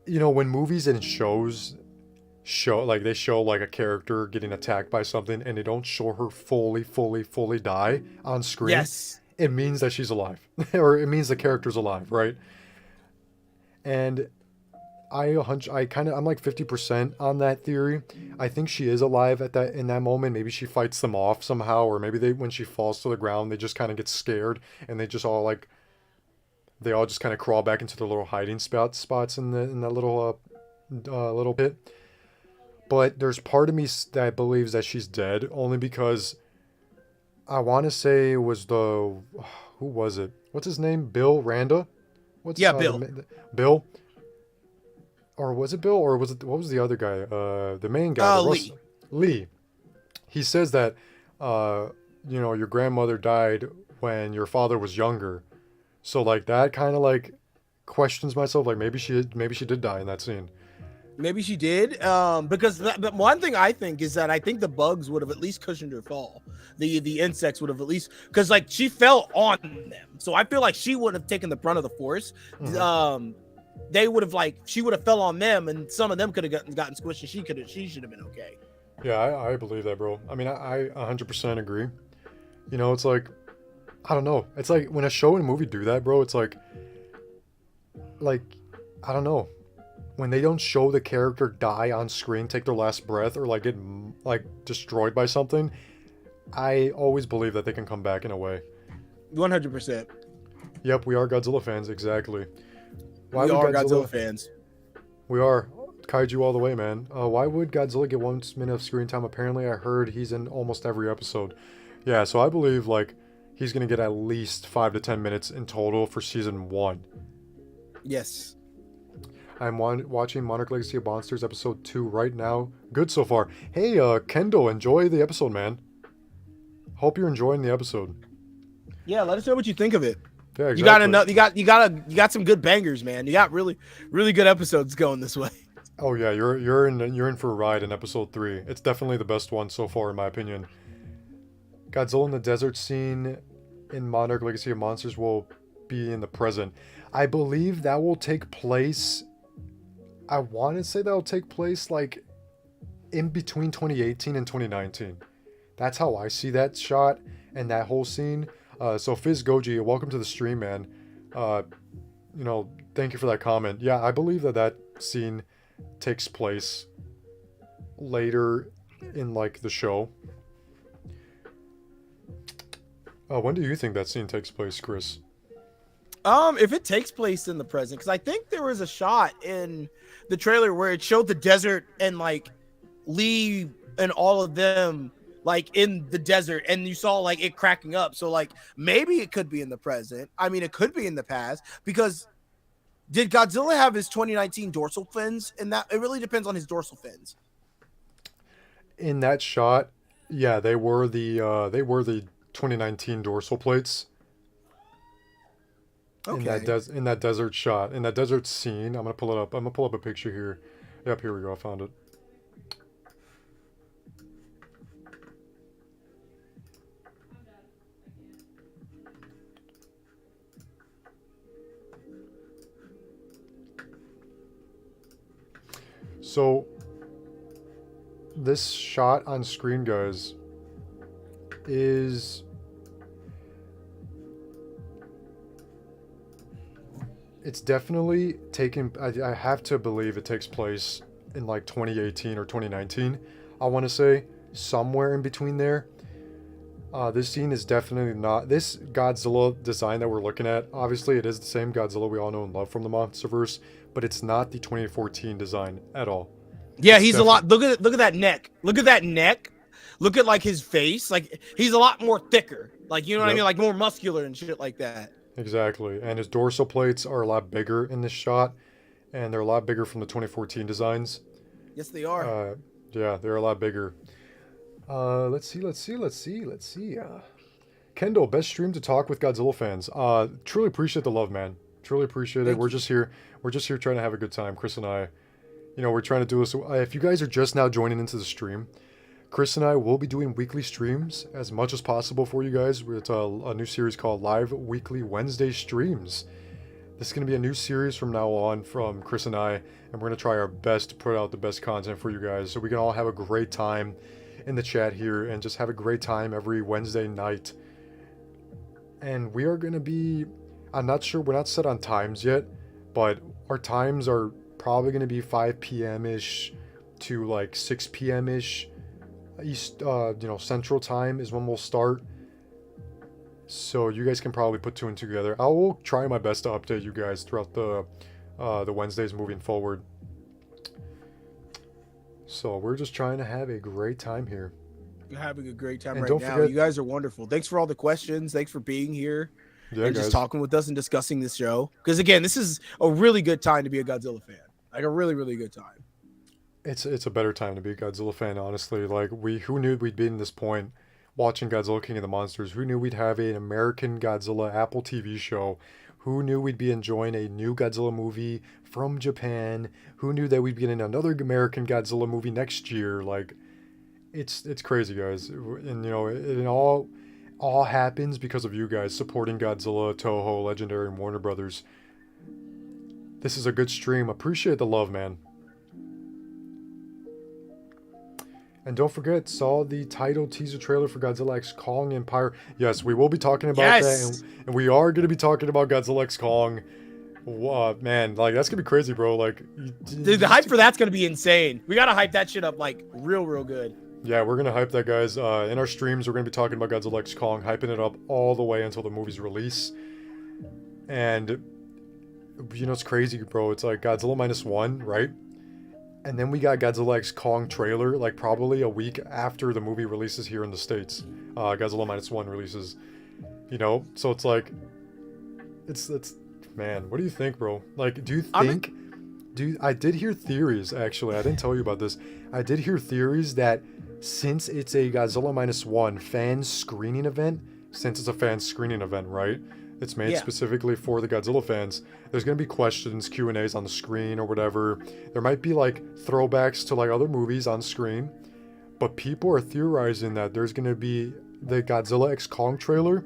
you know, when movies and shows show like a character getting attacked by something and they don't show her fully die on screen, yes, it means that she's alive. Or it means the character's alive, right? And I'm like 50% on that theory. I think she is alive in that moment. Maybe she fights them off somehow, or maybe when she falls to the ground, they just kind of get scared and they all just kind of crawl back into their little hiding spots in that little pit. But there's part of me that believes that she's dead, only because I want to say it was who was it? What's his name? Bill Randa? Bill. Bill. Or was it Bill? Or what was the other guy? The main guy. Lee. Lee. He says that, your grandmother died when your father was younger. So like that kind of like questions myself. Like maybe she did die in that scene. Maybe she did. Because the one thing I think is that I think the bugs would have at least cushioned her fall. The insects would have at least, because like she fell on them. So I feel like she would have taken the brunt of the force. Mm-hmm. They would have she would have fell on them, and some of them could have gotten squished, and she should have been okay. Yeah, I believe that, bro. I mean, I 100% agree. You know, it's like, I don't know. It's like when a show and a movie do that, bro, it's like, I don't know. When they don't show the character die on screen, take their last breath, or like get like destroyed by something, I always believe that they can come back in a way. 100%. Yep, we are Godzilla fans, exactly. Why We would are Godzilla fans. We are. Kaiju all the way, man. Why would Godzilla get 1 minute of screen time? Apparently, I heard he's in almost every episode. Yeah, so I believe, like, he's going to get at least 5 to 10 minutes in total for season 1. Yes. I'm watching Monarch Legacy of Monsters episode 2 right now. Good so far. Hey, Kendall, enjoy the episode, man. Hope you're enjoying the episode. Yeah, let us know what you think of it. Yeah, exactly. You got some good bangers, man. You got really good episodes going this way. Oh yeah, you're in for a ride in episode 3. It's definitely the best one so far in my opinion. Godzilla in the desert scene in Monarch Legacy of Monsters will be in the present. I believe that will take place, I want to say that will take place like in between 2018 and 2019. That's how I see that shot and that whole scene. So Fizz Goji, welcome to the stream, man. Thank you for that comment. Yeah, I believe that scene takes place later in like the show. When do you think that scene takes place, Chris? If it takes place in the present, because I think there was a shot in the trailer where it showed the desert and like Lee and all of them like in the desert, and you saw like it cracking up. So like maybe it could be in the present. I mean, it could be in the past, because did Godzilla have his 2019 dorsal fins? And that it really depends on his dorsal fins. In that shot, yeah, they were the 2019 dorsal plates. Okay. In that desert shot, in that desert scene, I'm gonna pull it up. I'm gonna pull up a picture here. Yep, here we go. I found it. So this shot on screen, guys, is it's definitely taken. I have to believe it takes place in like 2018 or 2019. I want to say somewhere in between there. This scene is definitely not this Godzilla design that we're looking at. Obviously, it is the same Godzilla we all know and love from the MonsterVerse, but it's not the 2014 design at all. Yeah, he's a lot. Look at that neck. Look at that neck. Look at like his face. Like he's a lot more thicker. Like, you know what I mean? Like more muscular and shit like that. Exactly. And his dorsal plates are a lot bigger in this shot, and they're a lot bigger from the 2014 designs. Yes, they are. Yeah, they're a lot bigger. Let's see. Kendall, best stream to talk with Godzilla fans. Truly appreciate the love, man. Truly appreciate it. We're just here trying to have a good time. Chris and I, we're trying to do this. If you guys are just now joining into the stream, Chris and I will be doing weekly streams as much as possible for you guys. It's a new series called Live Weekly Wednesday Streams. This is going to be a new series from now on from Chris and I, and we're going to try our best to put out the best content for you guys so we can all have a great time in the chat here and just have a great time every Wednesday night. And we are going to be, I'm not sure, we're not set on times yet, but our times are probably going to be 5 p.m.-ish to like 6 p.m.-ish. East, Central Time is when we'll start. So you guys can probably put 2 and 2 together. I will try my best to update you guys throughout the Wednesdays moving forward. So we're just trying to have a great time here. You're having a great time right now. You guys are wonderful. Thanks for all the questions. Thanks for being here. Yeah, and just talking with us and discussing this show. Because again, this is a really good time to be a Godzilla fan. Like a really, really good time. It's a better time to be a Godzilla fan, honestly. Like, who knew we'd be in this point watching Godzilla King of the Monsters? Who knew we'd have an American Godzilla Apple TV show? Who knew we'd be enjoying a new Godzilla movie from Japan? Who knew that we'd be getting another American Godzilla movie next year? Like, it's crazy, guys. And it all happens because of you guys supporting Godzilla, Toho, Legendary, and Warner Brothers. This is a good stream. Appreciate the love, man. And don't forget, saw the title teaser trailer for Godzilla X Kong Empire. Yes, we will be talking about that, and we are going to be talking about Godzilla X Kong. Man, like, that's going to be crazy, bro. Like, dude, the hype for that's going to be insane. We got to hype that shit up, like, real good. Yeah, we're going to hype that, guys. In our streams, we're going to be talking about Godzilla X Kong, hyping it up all the way until the movie's release. And you know it's crazy, bro. It's like Godzilla -1, right? And then we got Godzilla X Kong trailer, like probably a week after the movie releases here in the States. Godzilla -1 releases, you know? So it's like, it's man, what do you think, bro? Like, do you think, I did hear theories, actually, I didn't tell you about this. I did hear theories that since it's a Godzilla -1 fan screening event, right? It's made specifically for the Godzilla fans. There's going to be questions, Q&As on the screen or whatever. There might be like throwbacks to like other movies on screen. But people are theorizing that there's going to be the Godzilla X Kong trailer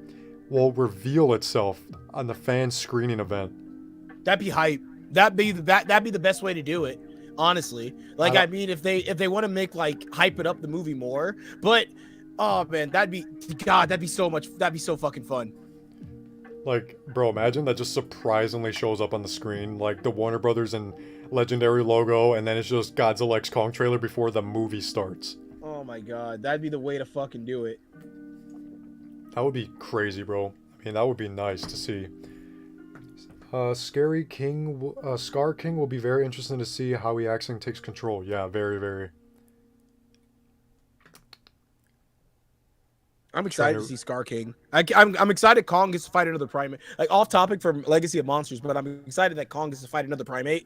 will reveal itself on the fan screening event. That'd be hype. That'd be the best way to do it, honestly. Like, I mean, if they want to make like hype it up the movie more, but oh man, that'd be so fucking fun. Like, bro, imagine that just surprisingly shows up on the screen, like the Warner Brothers and Legendary logo, and then it's just Godzilla X Kong trailer before the movie starts. Oh my god, that'd be the way to fucking do it. That would be crazy, bro. I mean, that would be nice to see. Scar King will be very interesting to see how he actually takes control. Yeah, very, very. I'm excited to see Scar King. I'm excited Kong gets to fight another primate. Like, off topic from Legacy of Monsters, but I'm excited that Kong gets to fight another primate.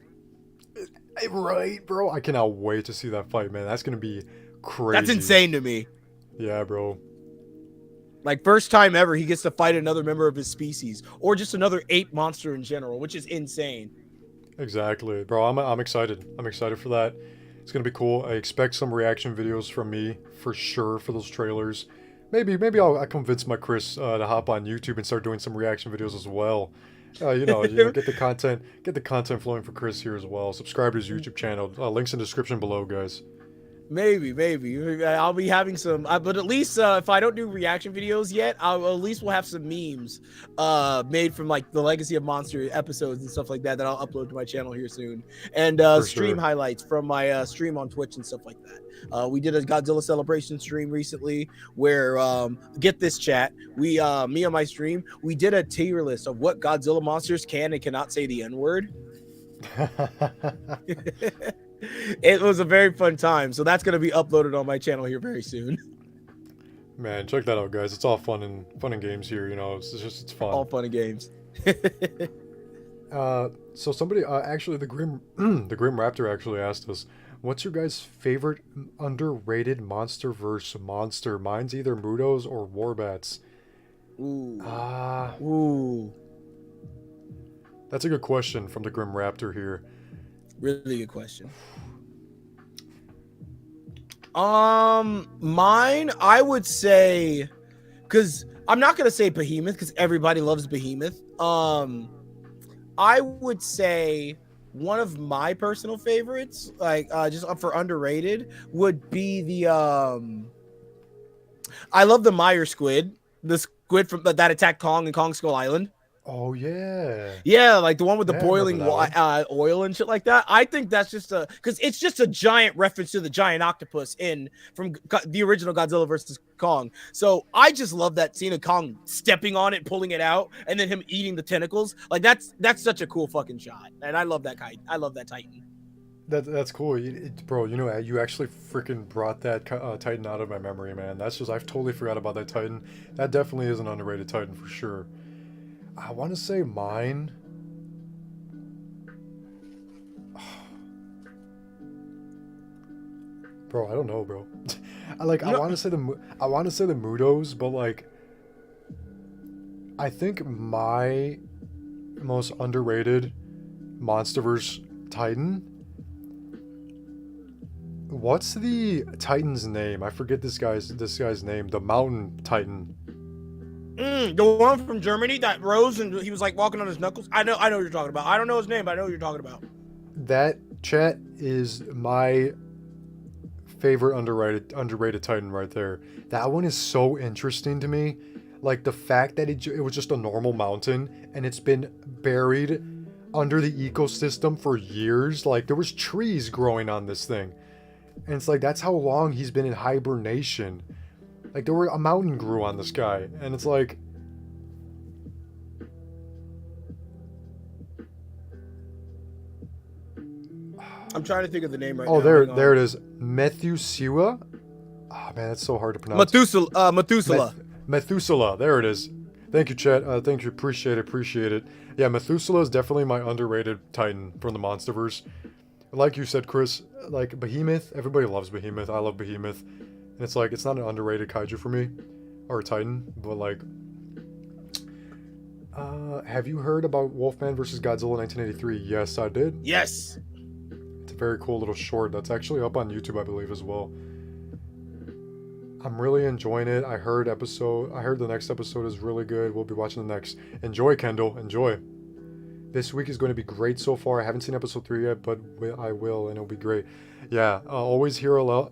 Right, bro. I cannot wait to see that fight, man. That's gonna be crazy. That's insane to me. Yeah, bro. Like, first time ever he gets to fight another member of his species, or just another ape monster in general, which is insane. Exactly, bro. I'm excited. I'm excited for that. It's gonna be cool. I expect some reaction videos from me for sure for those trailers. Maybe I'll convince my Chris to hop on YouTube and start doing some reaction videos as well. You know, get the content flowing for Chris here as well. Subscribe to his YouTube channel. Links in the description below, guys. Maybe I'll be having some, but at least if I don't do reaction videos yet, at least we'll have some memes made from like the Legacy of Monster episodes and stuff like that I'll upload to my channel here soon, and stream highlights from my stream on Twitch and stuff like that. We did a Godzilla celebration stream recently where get this, chat, we me on my stream, we did a tier list of what Godzilla monsters can and cannot say the N-word. It was a very fun time, so that's going to be uploaded on my channel here very soon. Man, check that out, guys. It's all fun and games here, you know. It's fun. All fun and games. So somebody actually the Grim Raptor actually asked us, what's your guys' favorite underrated MonsterVerse monster? Mine's either Mudos or Warbats. Ooh. That's a good question from the Grim Raptor here. Really good question. Mine, I would say, because I'm not gonna say Behemoth because everybody loves Behemoth. I would say one of my personal favorites, like just up for underrated, would be the I love the Meyer squid, the squid from that attacked Kong and Kong Skull Island. Oh yeah, like the one with the boiling oil and shit like that. I think that's just because it's just a giant reference to the giant octopus from the original Godzilla versus Kong. So I just love that scene of Kong stepping on it, pulling it out, and then him eating the tentacles. Like that's such a cool fucking shot, and I love that guy. I love that Titan. That's cool, bro. You know, you actually freaking brought that Titan out of my memory, man. I've totally forgot about that Titan. That definitely is an underrated Titan for sure. I want to say mine. Bro, I don't know, bro. I want to say the Mudos, but like, I think my most underrated MonsterVerse Titan. What's the Titan's name? I forget this guy's name. The Mountain Titan. The one from Germany that rose and he was like walking on his knuckles. I know what you're talking about. I don't know his name, but I know what you're talking about. That, chat, is my favorite underrated Titan right there. That one is so interesting to me. Like the fact that it was just a normal mountain and it's been buried under the ecosystem for years. Like there was trees growing on this thing. And it's like that's how long he's been in hibernation. Like a mountain grew on this guy, and it's like, I'm trying to think of the name right Oh, now. there Hang on. it is. Methuselah. Oh man, that's so hard to pronounce. Methuselah. Methuselah. There it is. Thank you, chat. Thank you. Appreciate it. Yeah, Methuselah is definitely my underrated Titan from the Monsterverse. Like you said, Chris, like Behemoth. Everybody loves Behemoth. I love Behemoth, and it's like it's not an underrated kaiju for me, or a Titan, but like. Have you heard about Wolfman vs. Godzilla 1983? Yes, I did. Yes. It's a very cool little short that's actually up on YouTube, I believe, as well. I'm really enjoying it. I heard the next episode is really good. We'll be watching the next. Enjoy, Kendall. Enjoy. This week is going to be great so far. I haven't seen episode 3 yet, but I will, and it'll be great. Yeah, always hear LOL.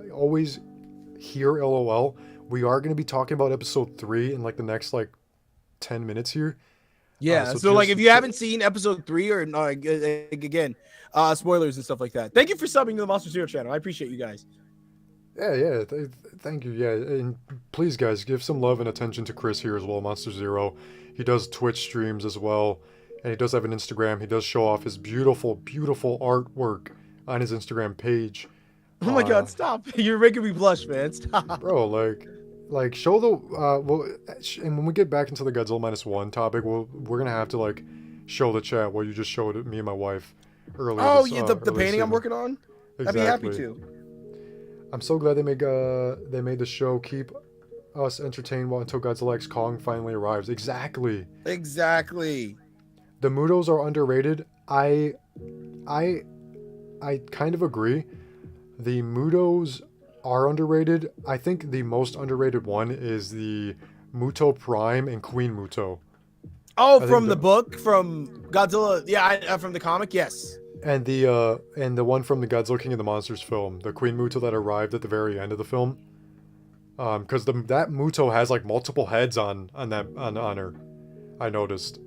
We are going to be talking about episode 3 in like the next like 10 minutes here. Yeah, so like if you haven't seen episode 3 or again, spoilers and stuff like that. Thank you for subbing to the Monster Zero channel. I appreciate you guys. Yeah, thank you. Yeah, and please, guys, give some love and attention to Chris here as well, Monster Zero. He does Twitch streams as well, and he does have an Instagram. He does show off his beautiful, beautiful artwork on his Instagram page. Oh my God, stop. You're making me blush, man. Stop. Bro, like show the, and when we get back into the Godzilla -1 topic, we're going to have to, like, show the chat what you just showed me and my wife earlier. Oh, yeah, the painting I'm working on? Exactly. I'd be happy to. I'm so glad they made the show keep us entertained until Godzilla X Kong finally arrives. Exactly. The Mutos are underrated. I kind of agree. The Mutos are underrated. I think the most underrated one is the Muto Prime and Queen Muto. Oh, from the book, from Godzilla, yeah, from the comic, yes. And the one from the Godzilla King of the Monsters film, the Queen Muto that arrived at the very end of the film. Because that Muto has like multiple heads on her. I noticed.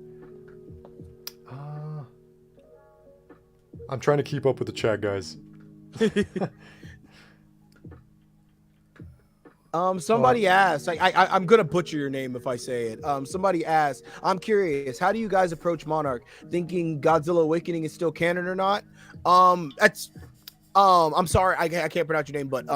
I'm trying to keep up with the chat, guys. Somebody asked, I'm gonna butcher your name if I say it. Somebody asked, I'm curious, how do you guys approach Monarch? Thinking Godzilla Awakening is still canon or not? I'm sorry, I can't pronounce your name, but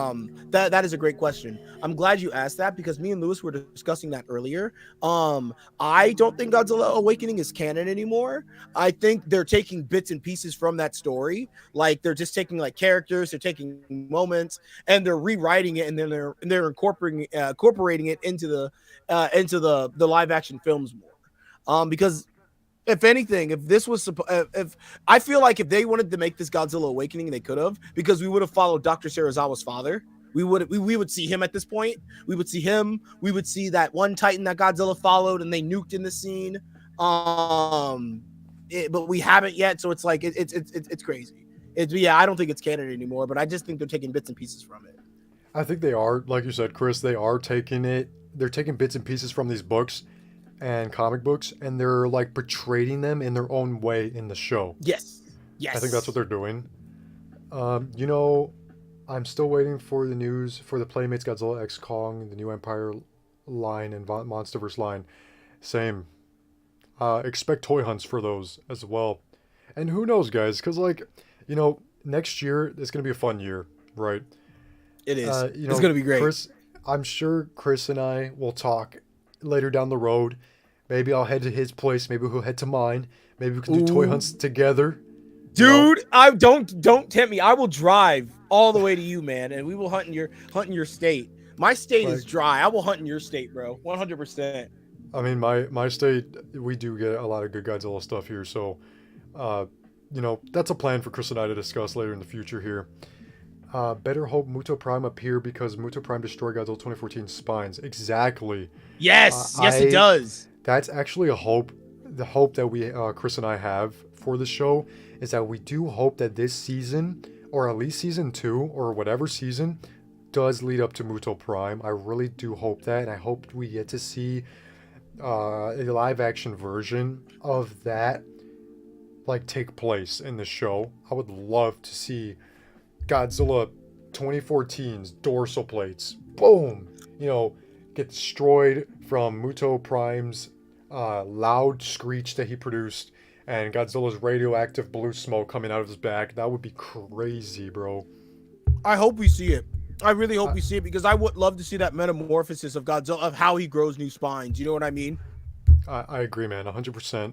that is a great question. I'm glad you asked that because me and Lewis were discussing that earlier. I don't think Godzilla Awakening is canon anymore. I think they're taking bits and pieces from that story. Like they're just taking like characters, they're taking moments, and they're rewriting it, and then they're incorporating it into the live action films more. Because if anything, if I feel like if they wanted to make this Godzilla Awakening, they could have, because we would have followed Dr. Serizawa's father. We would see him at this point. We would see him. We would see that one Titan that Godzilla followed and they nuked in the scene. But we haven't yet, so it's like it's crazy. I don't think it's canon anymore, but I just think they're taking bits and pieces from it. I think they are, like you said, Chris. They are taking it. They're taking bits and pieces from these books and comic books, and they're like portraying them in their own way in the show. Yes. I think that's what they're doing. I'm still waiting for the news for the Playmates Godzilla X Kong, the new Empire line and Monsterverse line. Same. Expect toy hunts for those as well. And who knows, guys, because next year is going to be a fun year, right? It is. It's going to be great. I'm sure Chris and I will talk later down the road. Maybe I'll head to his place. Maybe he'll head to mine. Maybe we can do toy hunts together. Dude, I don't tempt me. I will drive all the way to you, man, and we will hunt in your state. My state is dry. I will hunt in your state, bro. 100%. I mean, my state, we do get a lot of good Godzilla stuff here, so that's a plan for Chris and I to discuss later in the future here. Better hope Muto Prime appear because Muto Prime destroyed Godzilla 2014 spines. Exactly. Yes, it does. That's actually a hope. The hope that we, Chris and I have for the show is that we do hope that this season, or at least season 2, or whatever season, does lead up to Muto Prime. I really do hope that, and I hope we get to see a live action version of that take place in the show. I would love to see Godzilla 2014's dorsal plates, boom, get destroyed from Muto Prime's loud screech that he produced, and Godzilla's radioactive blue smoke coming out of his back. That would be crazy, bro. I hope we see it. I really hope I, we see it because I would love to see that metamorphosis of Godzilla, of how he grows new spines. You know what I mean? I agree, man, 100%.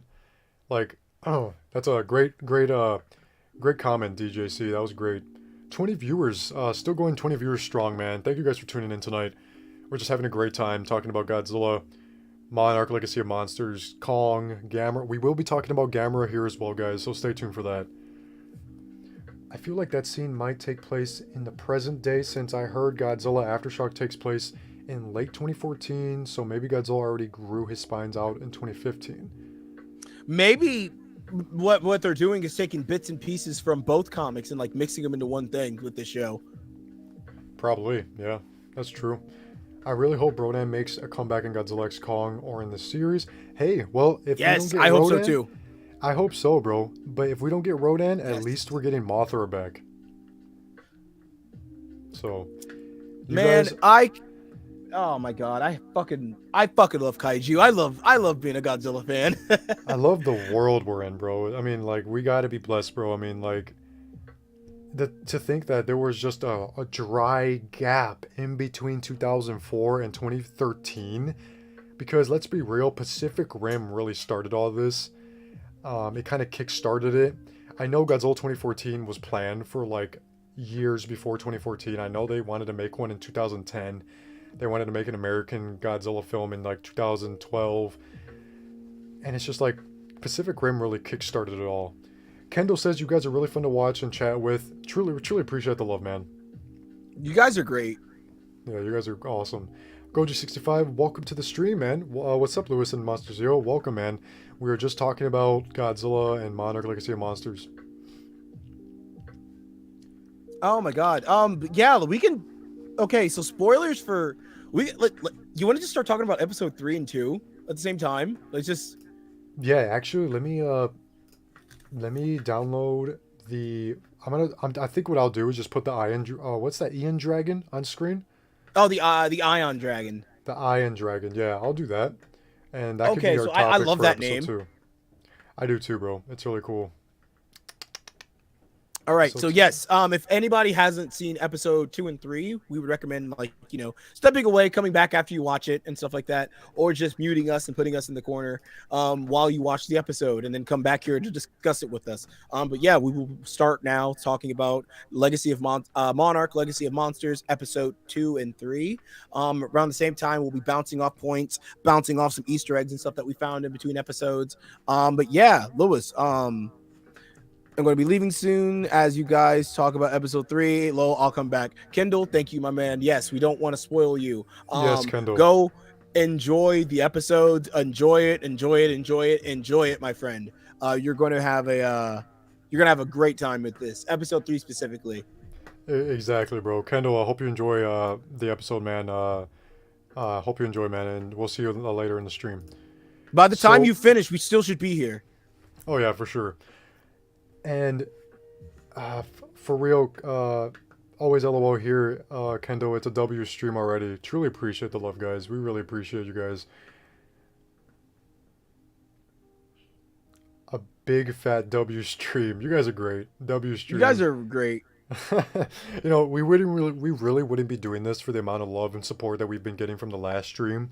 Like, oh, that's a great comment, DJC. That was great. 20 viewers, still going 20 viewers strong, man. Thank you guys for tuning in tonight. We're just having a great time talking about Godzilla, Monarch, Legacy of Monsters, Kong, Gamera. We will be talking about Gamera here as well, guys, so stay tuned for that. I feel like that scene might take place in the present day since I heard Godzilla Aftershock takes place in late 2014, so maybe Godzilla already grew his spines out in 2015. Maybe what they're doing is taking bits and pieces from both comics and like mixing them into one thing with this show. Probably, yeah, that's true. I really hope Rodan makes a comeback in Godzilla X Kong or in the series. Hey, well, if we don't get I hope Rodan, so too. I hope so, bro. But if we don't get Rodan, at Yes. least we're getting Mothra back. So, Man, guys, oh my god, I fucking love kaiju. I love being a Godzilla fan. I love the world we're in, bro. I mean, like, we gotta be blessed, bro. I mean, like, to think that there was just a dry gap in between 2004 and 2013, because let's be real, Pacific Rim really started all this. It kind of kick-started it. I know Godzilla 2014 was planned for like years before 2014. I know they wanted to make one in 2010. They wanted to make an American Godzilla film in like 2012. And it's just like Pacific Rim really kick-started it all. Kendall says you guys are really fun to watch and chat with. Truly appreciate the love, man. You guys are great. Yeah, you guys are awesome. Goji65, welcome to the stream, man. What's up, Lewis and Monster Zero? Welcome, man. We were just talking about Godzilla and Monarch Legacy of Monsters. Oh my god. Yeah, we can. Okay, so spoilers for you want to just start talking about episode 3 and 2 at the same time? Let's just. Yeah, actually, let me download the. I think what I'll do is just put the Ion. What's that Ion Dragon on screen? Oh, the Ion Dragon. The Ion Dragon. Yeah, I'll do that, and that could Okay, be our so topic I love for that episode name. 2. I do too, bro. It's really cool. All right, so yes, if anybody hasn't seen episode 2 and 3, we would recommend stepping away, coming back after you watch it and stuff like that, or just muting us and putting us in the corner while you watch the episode, and then come back here to discuss it with us. But yeah, we will start now talking about Legacy of Monarch, Legacy of Monsters, episode 2 and 3. Around the same time, we'll be bouncing off points, bouncing off some Easter eggs and stuff that we found in between episodes. But yeah, Lewis, I'm going to be leaving soon as you guys talk about episode 3. I'll come back. Kendall, thank you, my man. Yes, we don't want to spoil you. Yes, Kendall. Go enjoy the episodes. Enjoy it, my friend. You're going to have a great time with this. Episode 3 specifically. Exactly, bro. Kendall, I hope you enjoy the episode, man. Hope you enjoy, man, and we'll see you later in the stream. By the time you finish, we still should be here. Oh, yeah, for sure. And for real, always LOL here, Kendo. It's a W stream already. Truly appreciate the love, guys. We really appreciate you guys. A big fat W stream. You guys are great. W stream. You guys are great. You know, we really wouldn't be doing this for the amount of love and support that we've been getting from the last stream.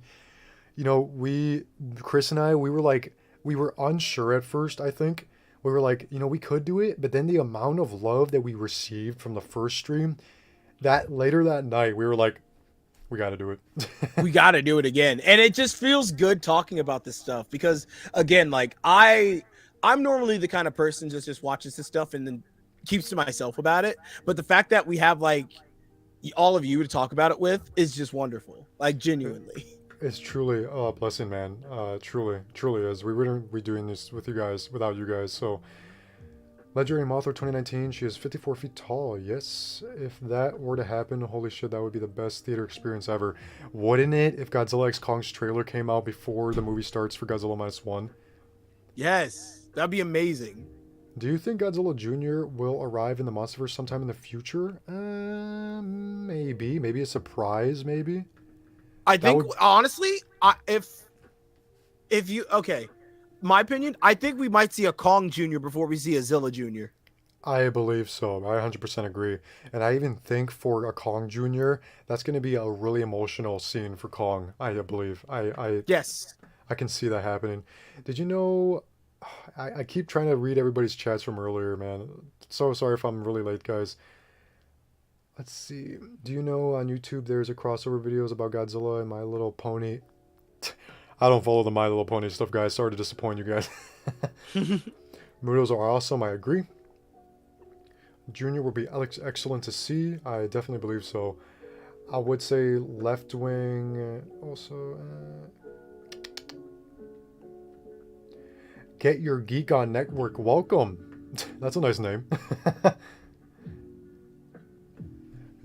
You know, Chris and I, we were unsure at first, I think. We were like, you know, we could do it, but then the amount of love that we received from the first stream, that later that night, we were like, we got to do it. We got to do it again. And it just feels good talking about this stuff because, again, like I'm normally the kind of person that just watches this stuff and then keeps to myself about it. But the fact that we have like all of you to talk about it with is just wonderful, like genuinely. It's truly a blessing, man. Truly is. We wouldn't be doing this with you guys without you guys. So, Legendary Mothra 2019. She is 54 feet tall. Yes, if that were to happen, holy shit, that would be the best theater experience ever. Wouldn't it? If Godzilla X Kong's trailer came out before the movie starts for Godzilla -1. Yes, that'd be amazing. Do you think Godzilla Jr. will arrive in the Monsterverse sometime in the future? Maybe a surprise, maybe. I think honestly, if you my opinion, I think we might see a Kong Jr. before we see a Zilla Jr. I believe so. I 100% agree. And I even think for a Kong Jr., that's going to be a really emotional scene for Kong, I believe. Yes. I can see that happening. Did you know? I keep trying to read everybody's chats from earlier, man. So sorry if I'm really late, guys. Let's see. Do you know on YouTube there's a crossover videos about Godzilla and My Little Pony? I don't follow the My Little Pony stuff, guys. Sorry to disappoint you guys. Mudos are awesome. I agree. Junior will be excellent to see. I definitely believe so. I would say left wing also. Get your geek on network. Welcome. That's a nice name.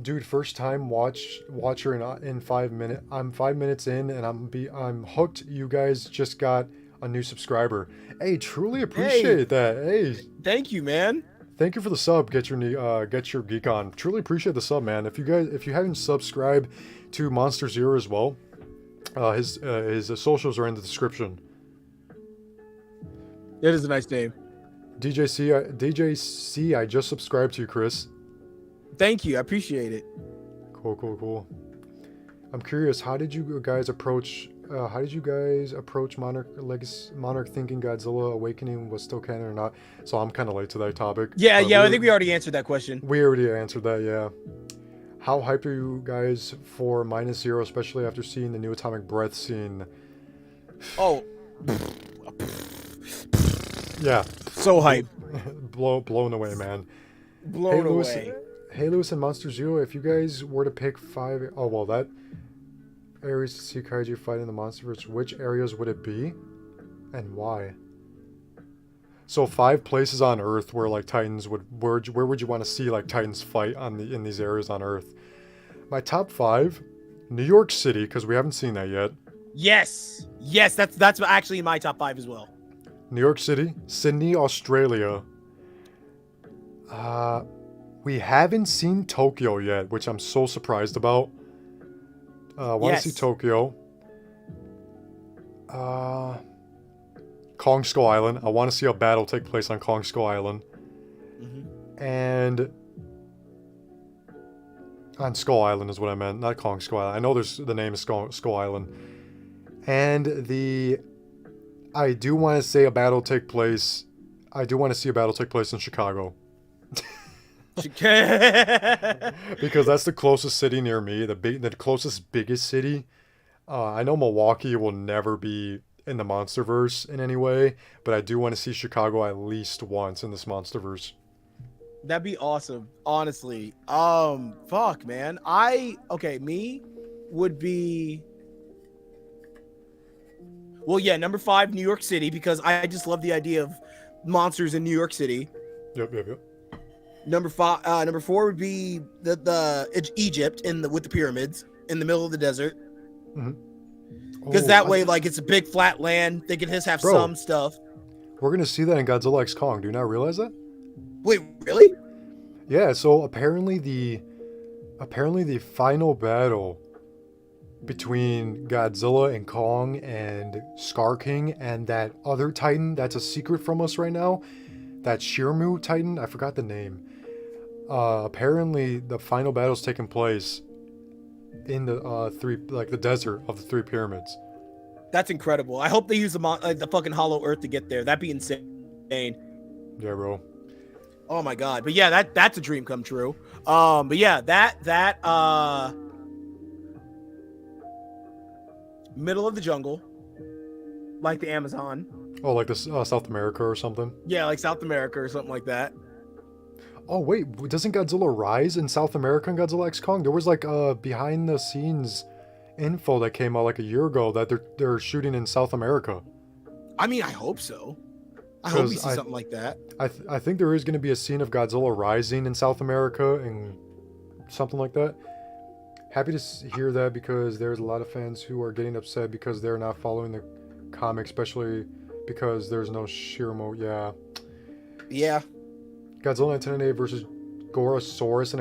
Dude, first time watcher in 5 minutes. I'm 5 minutes in and I'm hooked. You guys just got a new subscriber. Hey, truly appreciate that. Hey, thank you, man. Thank you for the sub. Get your geek on. Truly appreciate the sub, man. If you haven't subscribed to Monster Zero as well, his socials are in the description. That is a nice name. DJC, I just subscribed to you, Chris. Thank you. I appreciate it. Cool. I'm curious, how did you guys approach Monarch thinking Godzilla Awakening was still canon or not? So I'm kind of late to that topic. Yeah, I think we already answered that question. We already answered that, yeah. How hyped are you guys for -0, especially after seeing the new Atomic Breath scene? Oh. Yeah. So hyped. Blown away, man. Blown away. Hey, Lewis and Monster Zero, if you guys were to pick 5... Oh, well, that... areas to see kaiju fight in the monsterverse, which areas would it be? And why? So 5 places on Earth where, like, Titans would... Where would you want to see, like, Titans fight in these areas on Earth? My top 5... New York City, because we haven't seen that yet. Yes! Yes, that's actually my top 5 as well. New York City. Sydney, Australia. We haven't seen Tokyo yet, which I'm so surprised about. Want to see Tokyo. Kong Skull Island. I want to see a battle take place on Kong Skull Island. Mm-hmm. And... on Skull Island is what I meant, not Kong Skull Island. I know the name is Skull Island. And I do want to see a battle take place in Chicago. Because that's the closest city near me, the closest biggest city. I know Milwaukee will never be in the Monsterverse in any way, but I do want to see Chicago at least once in this Monsterverse. That'd be awesome, honestly. Fuck, man. Me would be... Well, yeah, number 5, New York City, because I just love the idea of monsters in New York City. Yep. Number 4 would be the Egypt with the pyramids in the middle of the desert. Because way, like, it's a big flat land. They can just have some stuff. We're gonna see that in Godzilla X Kong. Do you not realize that? Wait, really? Yeah. So apparently the final battle between Godzilla and Kong and Scar King and that other Titan that's a secret from us right now, that Shirmu Titan, I forgot the name. Apparently the final battle's taking place in the desert of the 3 pyramids. That's incredible. I hope they use the fucking Hollow Earth to get there. That'd be insane. Yeah, bro. Oh my god. But yeah, that's a dream come true. But yeah, that middle of the jungle, like the Amazon. Oh, like the South America or something? Yeah, like South America or something like that. Oh wait, doesn't Godzilla rise in South America in Godzilla X Kong? There was like behind the scenes info that came out like a year ago that they're shooting in South America. I mean, I hope so. I hope we see something like that. I think there is going to be a scene of Godzilla rising in South America and something like that. Happy to hear that, because there's a lot of fans who are getting upset because they're not following the comic, especially because there's no Shirmo. Yeah. Godzilla 1998 versus Gorosaurus in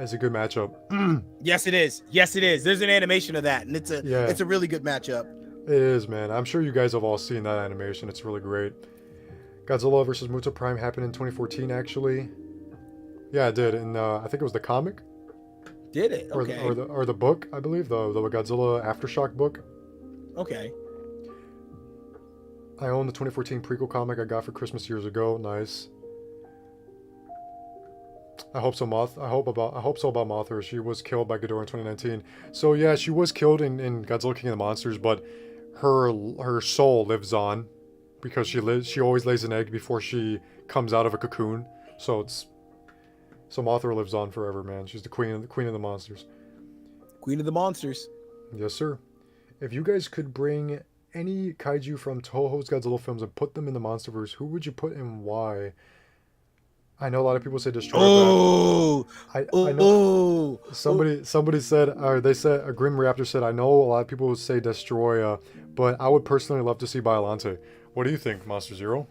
is a good matchup. Yes, it is. There's an animation of that, and it's a really good matchup. It is, man. I'm sure you guys have all seen that animation. It's really great. Godzilla vs. Muto Prime happened in 2014, actually. Yeah, it did. And I think it was the comic. Did it? Okay. Or the book, I believe. The Godzilla Aftershock book. Okay. I own the 2014 prequel comic I got for Christmas years ago. Nice. I hope so, I hope so about Mothra. She was killed by Ghidorah in 2019. So yeah, she was killed in Godzilla King of the Monsters, but her soul lives on because she always lays an egg before she comes out of a cocoon. So Mothra lives on forever, man. She's the queen of the monsters. Queen of the monsters. Yes, sir. If you guys could bring any kaiju from Toho's Godzilla films and put them in the MonsterVerse, who would you put and why? I know a lot of people say Destroyer. Oh, I know. Somebody said, or they said, a Grim Raptor said, I know a lot of people would say Destroyer, but I would personally love to see Biollante. What do you think, Monster Zero?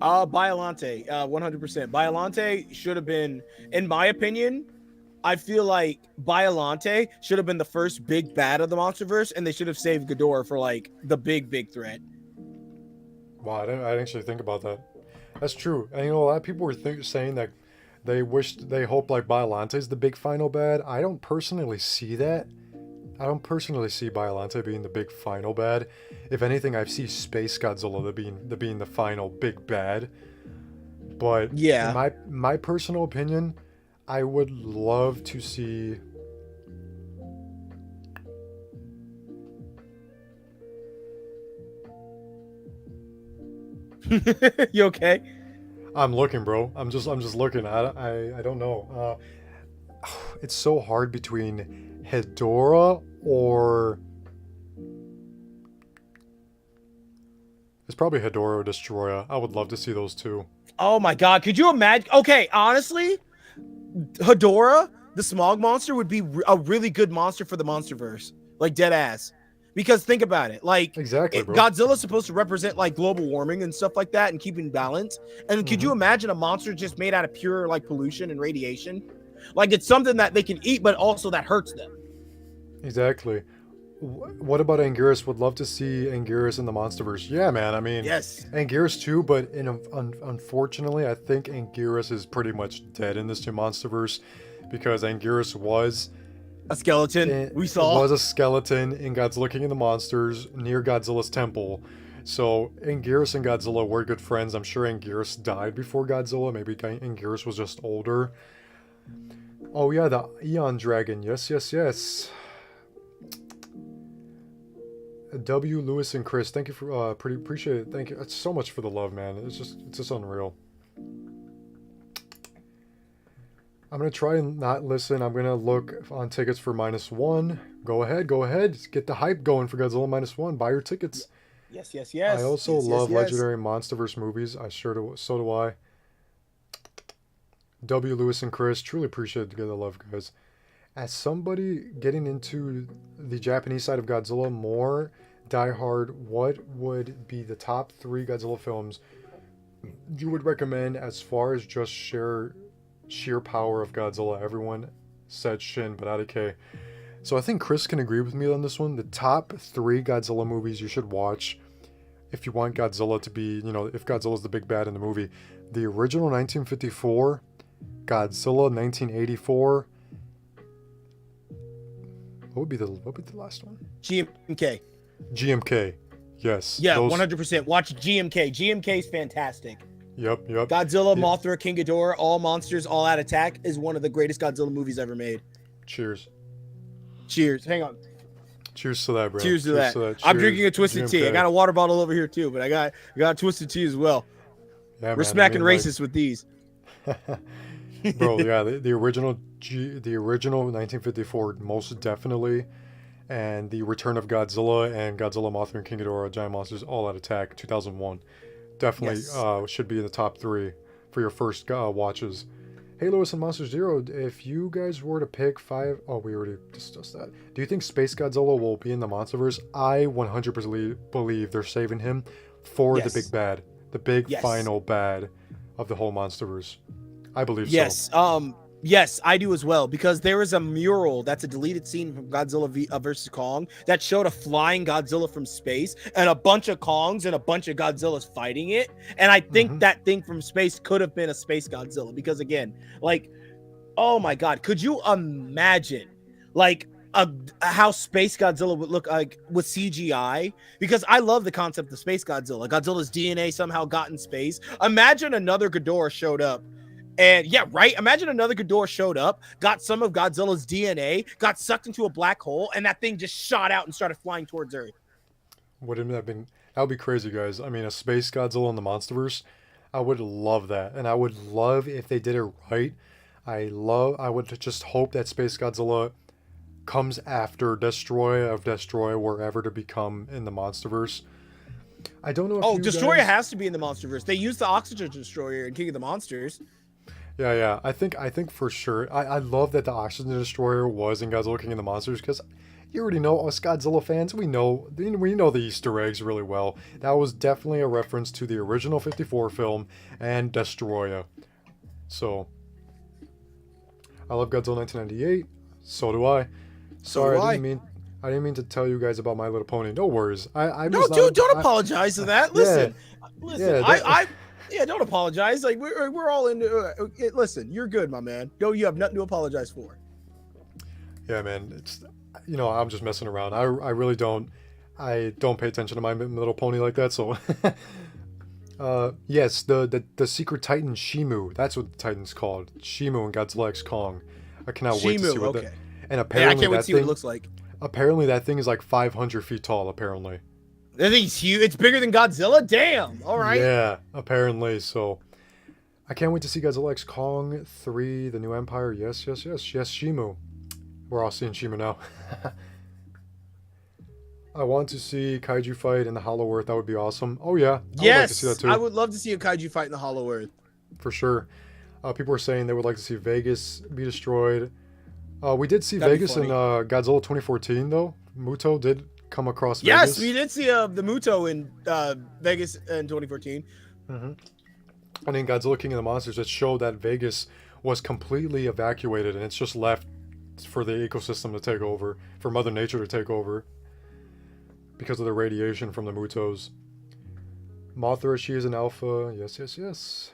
Biollante, 100%. Biollante should have been, in my opinion, I feel like Biollante should have been the first big bad of the MonsterVerse, and they should have saved Ghidorah for like the big threat. Wow, I didn't actually think about that. That's true. And a lot of people were saying that they hope like Biollante is the big final bad. I don't personally see that. I don't personally see Biollante being the big final bad. If anything, I see Space Godzilla being the final big bad. But yeah, in my personal opinion, I would love to see. You okay? I'm looking, bro. I'm just looking. I don't know. It's so hard between Hedorah or it's probably Hedorah or Destroyer. I would love to see those two. Oh my god, could you imagine? Okay, honestly, Hedorah, the smog monster, would be a really good monster for the MonsterVerse. Like dead ass. Because think about it, like exactly, bro. Godzilla's supposed to represent like global warming and stuff like that and keeping balance. And could you imagine a monster just made out of pure like pollution and radiation? Like it's something that they can eat, but also that hurts them. Exactly. What about Anguirus? Would love to see Anguirus in the MonsterVerse. Yeah, man. I mean, yes, Anguirus too, but unfortunately, I think Anguirus is pretty much dead in this new MonsterVerse because Anguirus was a skeleton. Was a skeleton in Godzilla King of the Monsters near Godzilla's temple. So Anguirus and Godzilla were good friends. I'm sure Anguirus died before Godzilla. Maybe Anguirus was just older. Oh yeah, the Eon Dragon. Yes. W. Lewis and Chris, thank you for appreciate it. Thank you. It's so much for the love, man. It's just unreal. I'm gonna try and not listen. I'm gonna look on tickets for -1. Go ahead. Get the hype going for Godzilla -1. Buy your tickets. Yes. I also love legendary MonsterVerse movies. So do I. W. Lewis and Chris, truly appreciate the love, guys. As somebody getting into the Japanese side of Godzilla more diehard, what would be the top 3 Godzilla films you would recommend as far as just sheer power of Godzilla? Everyone said Shin, but Adike. So I think Chris can agree with me on this one. The top 3 Godzilla movies you should watch if you want Godzilla to be, if Godzilla's the big bad in the movie. The original 1954, Godzilla 1984. What would be the last one? GMK. Yes. Yeah, 100%. Watch GMK. GMK is fantastic. Yep. Godzilla, Mothra, King Ghidorah, all monsters, all out attack is one of the greatest Godzilla movies ever made. Cheers. Hang on. Cheers to that, bro. Cheers to that. I'm drinking a twisted tea. I got a water bottle over here too, but I got a twisted tea as well. Yeah, we're smacking racist with these. Bro, yeah, the original 1954 most definitely, and the Return of Godzilla and Godzilla, Mothra, and King Ghidorah, Giant Monsters, All Out Attack, 2001, definitely should be in the top 3 for your first watches. Hey, Lewis and Monster Zero, if you guys were to pick 5, we already discussed that. Do you think Space Godzilla will be in the MonsterVerse? I 100% believe they're saving him for the big bad, the big final bad of the whole MonsterVerse. I believe so. Yes. Yes, I do as well, because there is a mural that's a deleted scene from Godzilla versus Kong that showed a flying Godzilla from space and a bunch of Kongs and a bunch of Godzillas fighting it. And I think that thing from space could have been a space Godzilla, because again, like, oh my God, could you imagine like how Space Godzilla would look like with CGI? Because I love the concept of Space Godzilla. Godzilla's DNA somehow got in space. Imagine another Ghidorah showed up. And yeah, right. Imagine another Ghidorah showed up, got some of Godzilla's DNA, got sucked into a black hole, and that thing just shot out and started flying towards Earth. Wouldn't that have been? That would be crazy, guys. I mean, a space Godzilla in the MonsterVerse. I would love that, and I would love if they did it right. I would just hope that Space Godzilla comes after Destroyer of Destroyer, wherever to become in the MonsterVerse. I don't know if Oh, Destroyer has to be in the MonsterVerse. They used the Oxygen Destroyer in King of the Monsters. Yeah. I think for sure. I love that the Oxygen Destroyer was in Godzilla King of the Monsters, because you already know, us Godzilla fans, we know the Easter eggs really well. That was definitely a reference to the original 54 film and Destroyer. So I love Godzilla 1998. So do I. Sorry, I didn't mean to tell you guys about My Little Pony. No worries. Don't apologize to that. Listen, Yeah, don't apologize. Like we're all in. Listen, you're good, my man. You have nothing to apologize for. Yeah, man. It's, I'm just messing around. I really don't. I don't pay attention to My Little Pony like that. So, yes, the Secret Titan Shimu. That's what the Titan's called. Shimu and Godzilla X Kong. I cannot wait to see what that. And apparently, I can't wait to see what it looks like. Apparently, that thing is like 500 feet tall. Apparently. That thing's huge. It's bigger than Godzilla. Damn. All right. Yeah, apparently. So, I can't wait to see Godzilla X Kong 3, The New Empire. Yes, Shimu. We're all seeing Shimu now. I want to see Kaiju fight in the Hollow Earth. That would be awesome. Oh yeah. Yes, I would like to see that too. I would love to see a Kaiju fight in the Hollow Earth. For sure. People are saying they would like to see Vegas be destroyed. We did see Vegas in Godzilla 2014 though. Muto did come across Vegas. Yes, we did see the Muto in Vegas in 2014. And in Godzilla King of the Monsters, it showed that Vegas was completely evacuated and it's just left for the ecosystem to take over, for Mother Nature to take over, because of the radiation from the Mutos. Mothra, she is an alpha. Yes.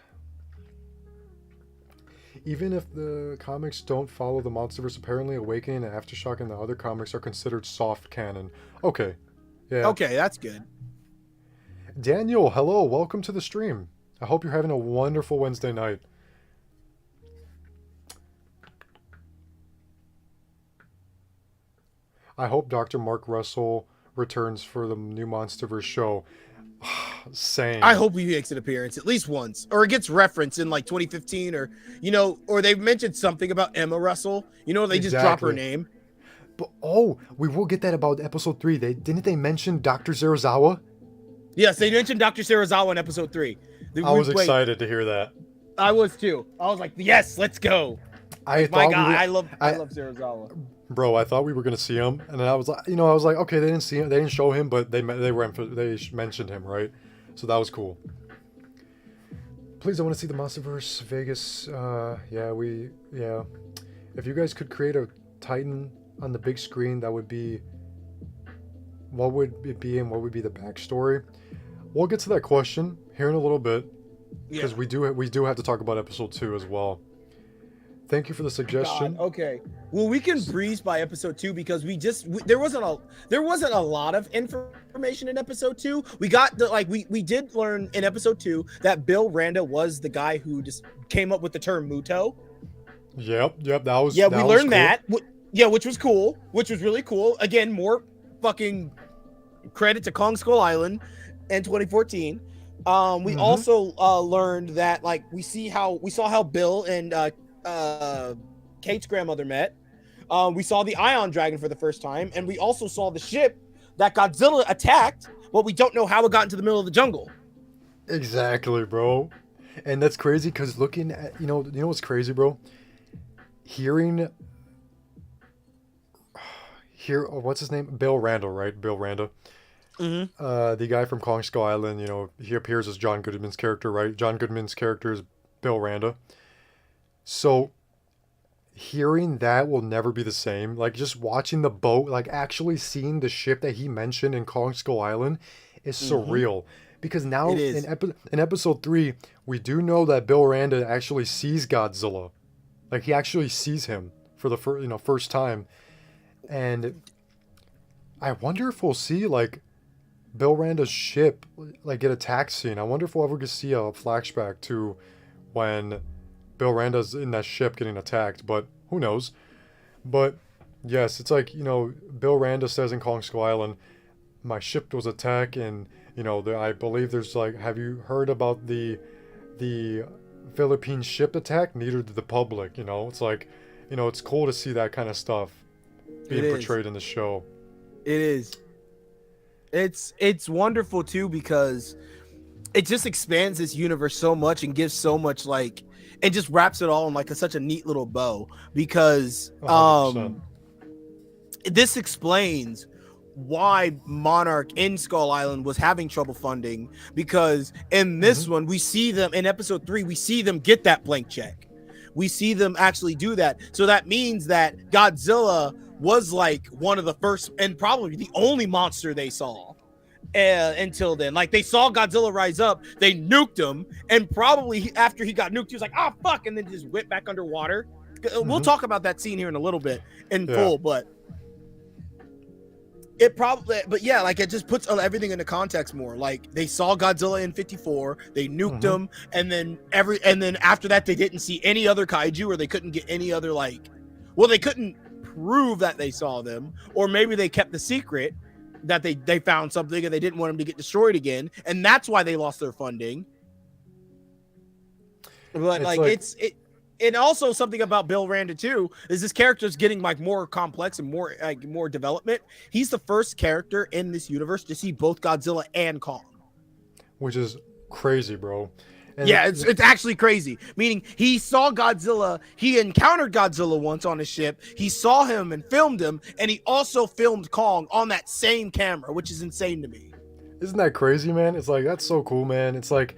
Even if the comics don't follow the MonsterVerse, apparently Awakening and Aftershock and the other comics are considered soft canon. Okay. Yeah. Okay, that's good. Daniel, hello. Welcome to the stream. I hope you're having a wonderful Wednesday night. I hope Dr. Mark Russell returns for the new MonsterVerse show. Same. I hope he makes an appearance at least once, or it gets referenced in like 2015, or or they've mentioned something about Emma Russell. They just drop her name. But we will get that about episode 3. Didn't they mention Dr. Serizawa? Yes, they mentioned Dr. Serizawa in episode 3. I was excited to hear that. I was too. I was like, yes, let's go. I love Serizawa. Bro, I thought we were gonna see him, and then I was like, okay, they didn't see him, they didn't show him, but they mentioned him, right? So that was cool. Please, I want to see the MonsterVerse Vegas. Yeah. If you guys could create a Titan on the big screen, that would be. What would it be, and what would be the backstory? We'll get to that question here in a little bit, because we do have to talk about episode 2 as well. Thank you for the suggestion. God, okay. Well, we can breeze by episode 2 because there wasn't a lot of information in episode 2. We got we did learn in episode 2 that Bill Randa was the guy who just came up with the term Muto. Yep. That was we learned that. Yeah, which was cool. Which was really cool. Again, more fucking credit to Kong Skull Island in 2014. We also learned that we saw how Bill and Kate's grandmother met. We saw the Ion Dragon for the first time, and we also saw the ship that Godzilla attacked, but we don't know how it got into the middle of the jungle. Exactly, bro. And that's crazy because looking at you know what's crazy, bro? What's his name? Bill Randall, right? Bill Randa. The guy from Kong Skull Island. He appears as John Goodman's character, right? John Goodman's character is Bill Randa. So, hearing that will never be the same. Like just watching the boat, like actually seeing the ship that he mentioned in Kong Skull Island is surreal. Because now It is. in episode 3, we do know that Bill Randa actually sees Godzilla. Like he actually sees him for the first time. And I wonder if we'll see like Bill Randa's ship like get attack scene. I wonder if we'll ever get to see a flashback to when Bill Randa's in that ship getting attacked, but who knows? But yes, it's like, Bill Randa says in Kong Skull Island, my ship was attacked, and I believe there's like, have you heard about the Philippine ship attack? Neither did the public. It's like, it's cool to see that kind of stuff being portrayed in the show. It is. It's wonderful too, because it just expands this universe so much and gives so much, like, and just wraps it all in like such a neat little bow, because 100%. This explains why Monarch in Skull Island was having trouble funding, because in this one we see them in episode 3, we see them get that blank check. We see them actually do that. So that means that Godzilla was like one of the first and probably the only monster they saw until then. Like they saw Godzilla rise up, they nuked him, and probably after he got nuked, he was like, "Ah, fuck," and then just went back underwater. We'll talk about that scene here in a little bit in full, but it probably, but yeah, like it just puts everything into context more. Like they saw Godzilla in 54, they nuked him, and then after that they didn't see any other kaiju, or they couldn't get any other they couldn't prove that they saw them, or maybe they kept the secret that they found something and they didn't want them to get destroyed again, and that's why they lost their funding. But and also something about Bill Randa too is this character's getting like more complex and more development. He's the first character in this universe to see both Godzilla and Kong, which is crazy, bro. And it's actually crazy. Meaning he saw Godzilla, he encountered Godzilla once on his ship, he saw him and filmed him, and he also filmed Kong on that same camera, which is insane to me. Isn't that crazy, man? It's like, that's so cool, man. It's like,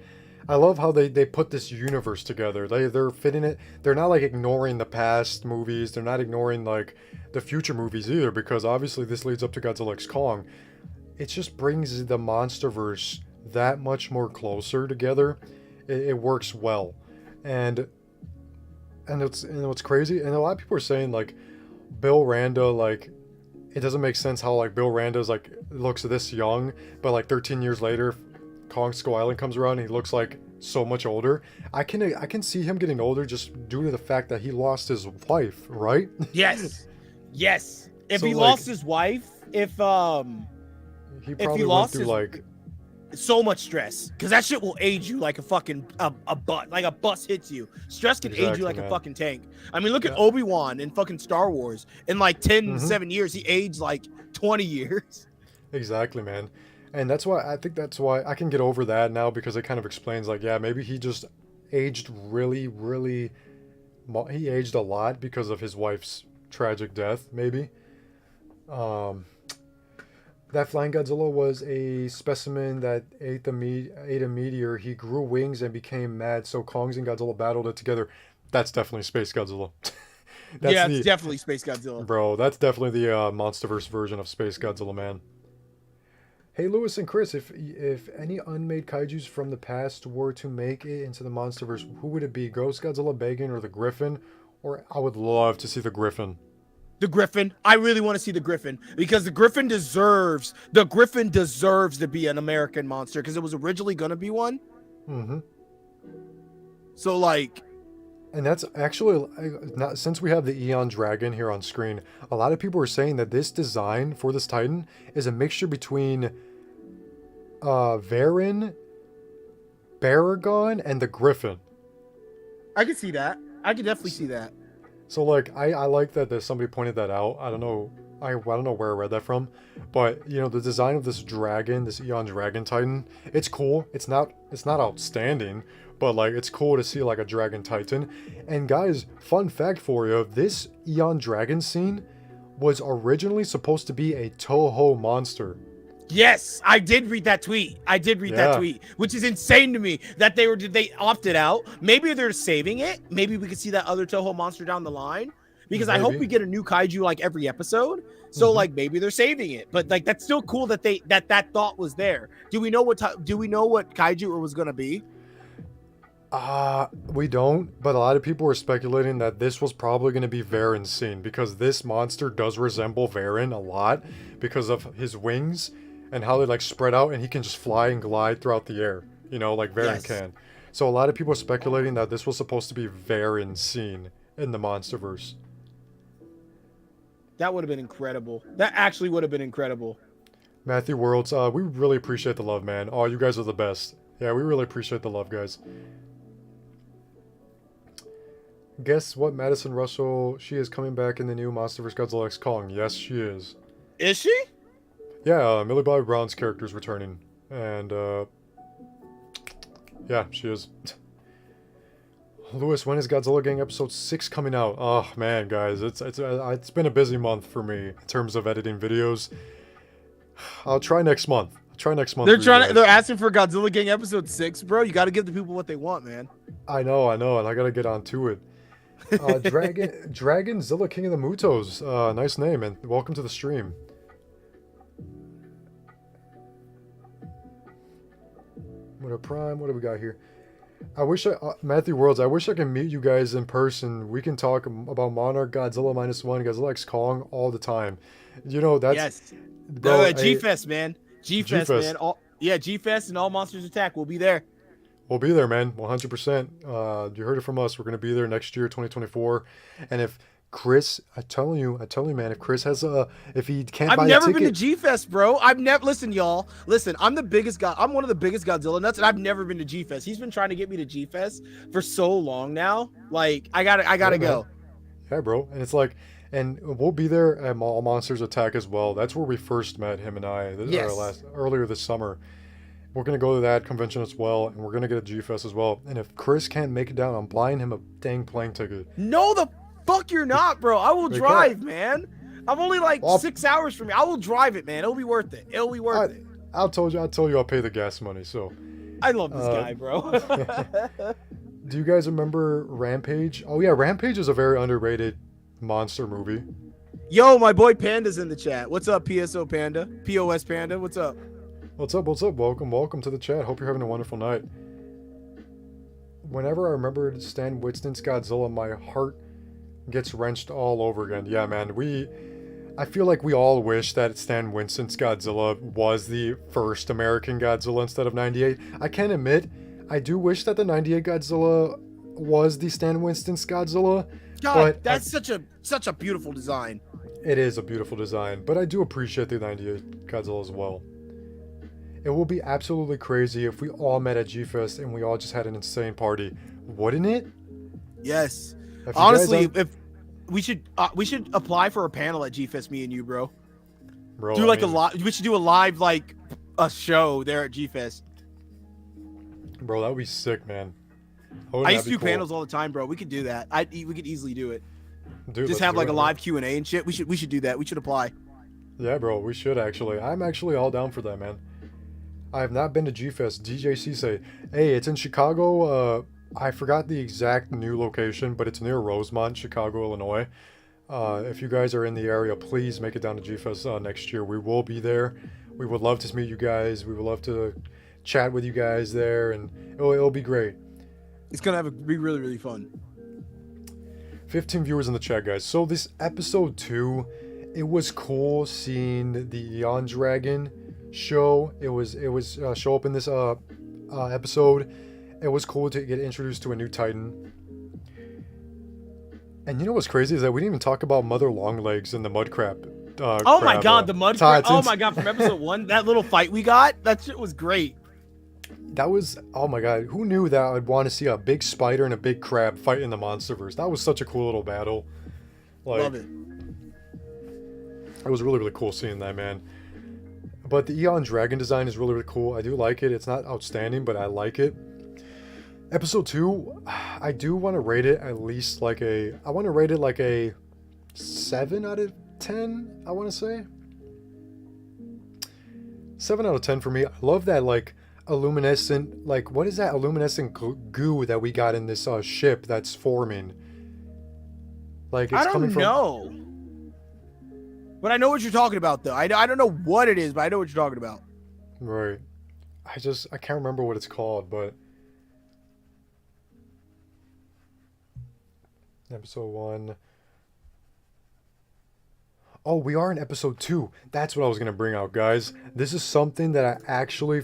I love how they put this universe together. They're fitting it. They're not like ignoring the past movies. They're not ignoring like the future movies either, because obviously this leads up to Godzilla x Kong. It just brings the monsterverse that much more closer together. It works well, and what's crazy, and a lot of people are saying like Bill Randa, like it doesn't make sense how like Bill Randa's like looks this young, but like 13 years later, Kong Skull Island comes around and he looks like so much older. I can see him getting older just due to the fact that he lost his wife, right? Yes. If So, he like, lost his wife, he probably went through like so much stress, because that shit will age you like a fucking like a bus hits you. Stress can age you like a fucking tank. I mean, look at Obi-Wan in fucking Star Wars. In like 7 years, he aged like 20 years. Exactly, man. And that's why I can get over that now, because it kind of explains like, yeah, maybe he just aged he aged a lot because of his wife's tragic death, maybe. That flying Godzilla was a specimen that ate a meteor. He grew wings and became mad, so Kongs and Godzilla battled it together. That's definitely Space Godzilla. It's definitely Space Godzilla. Bro, that's definitely the Monsterverse version of Space Godzilla, man. Hey, Lewis and Chris, if any unmade kaijus from the past were to make it into the Monsterverse, who would it be? Ghost Godzilla, Bagan, or the Griffin? Or I would love to see the Griffin. The Griffin. I really want to see the Griffin, because the Griffin deserves to be an American monster, because it was originally going to be one. So like, and that's actually not, since we have the Eon Dragon here on screen, a lot of people are saying that this design for this Titan is a mixture between Varan, Baragon, and the Griffin. I could see that. I could definitely see that. So like, I like that somebody pointed that out. I don't know where I read that from, but the design of this dragon, this Eon Dragon Titan, it's cool. It's not outstanding, but like it's cool to see like a Dragon Titan. And guys, fun fact for you, this Eon Dragon scene was originally supposed to be a Toho monster. Yes, I did read that tweet. That tweet, which is insane to me that they opted out. Maybe they're saving it. Maybe we could see that other Toho monster down the line. because I hope Maybe. we get a new kaiju like every episode. So Mhm. like maybe they're saving it, but like that's still cool that that thought was there. Do we know what kaiju it was gonna be? We don't, but a lot of people were speculating that this was probably going to be Varen's scene because this monster does resemble Varen a lot because of his wings and how they like spread out and he can just fly and glide throughout the air, like Varen Yes. can. So a lot of people are speculating that this was supposed to be Varen's scene in the Monsterverse. That would have been incredible. That actually would have been incredible. Matthew Worlds, we really appreciate the love, man. Oh, you guys are the best. Yeah, we really appreciate the love, guys. Guess what, Madison Russell? She is coming back in the new Monsterverse Godzilla X Kong. Yes, she is. Is she? Yeah, Millie Bobby Brown's character is returning. And, yeah, she is. Lewis, when is Godzilla Gang episode 6 coming out? Oh, man, guys, it's been a busy month for me in terms of editing videos. I'll try next month. They're asking for Godzilla Gang episode 6, bro. You got to give the people what they want, man. I know, and I gotta get on to it. Dragonzilla King of the Mutos. Nice name, and welcome to the stream. What a prime. What do we got here? Matthew Worlds, I wish I could meet you guys in person. We can talk about Monarch, Godzilla -1, Godzilla X Kong all the time. That's... Yes. Bro, G-Fest, man. G-Fest, man. G-Fest and All Monsters Attack. We'll be there. We'll be there, man. 100%. You heard it from us. We're going to be there next year, 2024. And if Chris, I tell you, man, if Chris has if he can't buy a ticket. I've never been to G-Fest, bro. Listen, y'all. Listen, I'm one of the biggest Godzilla nuts, and I've never been to G-Fest. He's been trying to get me to G-Fest for so long now. Like, I gotta go. Yeah, bro. And it's like, and we'll be there at All Monsters Attack as well. That's where we first met, him and I, earlier this summer. We're going to go to that convention as well, and we're going to get a G-Fest as well. And if Chris can't make it down, I'm buying him a dang plane ticket. No, the fuck you're not, bro. I will drive, man. I'm only like 6 hours from me. I will drive it, man. It'll be worth it. I'll tell you I'll pay the gas money, so. I love this guy, bro. Do you guys remember Rampage? Oh, yeah, Rampage is a very underrated monster movie. Yo, my boy Panda's in the chat. What's up, PSO Panda? POS Panda, what's up? What's up? Welcome to the chat. Hope you're having a wonderful night. Whenever I remember Stan Winston's Godzilla, my heart gets wrenched all over again. Yeah, man, I feel like we all wish that Stan Winston's Godzilla was the first American Godzilla instead of 98. I can admit, I do wish that the 98 Godzilla was the Stan Winston's Godzilla. God, that's such a beautiful design. It is a beautiful design, but I do appreciate the 98 Godzilla as well. It will be absolutely crazy if we all met at G-Fest and we all just had an insane party, wouldn't it? Yes. Honestly, if we should apply for a panel at G-Fest, me and you, bro. Bro, we should do a live a show there at G-Fest. Bro, that would be sick, man. I used to do panels all the time, bro. We could do that. We could easily do it. Dude, just have like a live Q&A and shit. We should do that. We should apply. Yeah, bro, we should actually. I'm actually all down for that, man. I have not been to G-Fest. DJC say, hey, it's in Chicago. I forgot the exact new location, but it's near Rosemont, Chicago, Illinois. If you guys are in the area, please make it down to G-Fest next year. We will be there. We would love to meet you guys. We would love to chat with you guys there, and it'll be great. It's gonna be really, really fun. 15 viewers in the chat, guys. So this episode 2, it was cool seeing the Eon Dragon show. It was show up in this episode. It was cool to get introduced to a new Titan. And you know what's crazy is that we didn't even talk about Mother Longlegs and the mud crab. Oh my god, the mud crab! Oh my god, from episode 1, that little fight we got, that shit was great. That was, oh my god, who knew that I'd want to see a big spider and a big crab fight in the Monsterverse? That was such a cool little battle. Love it. It was really, really cool seeing that, man. But the Eon Dragon design is really, really cool. I do like it. It's not outstanding, but I like it. Episode 2, I do want to rate it at least like a 7 out of 10, I want to say. 7 out of 10 for me. I love that, like, luminescent, like, what is that luminescent goo that we got in this ship that's forming? Like I it's don't coming from. know. But I know what you're talking about, though. I don't know what it is, but I know what you're talking about. Right. I can't remember what it's called, but episode 1. Oh, we are in episode 2. That's what I was gonna bring out, guys. This is something that I actually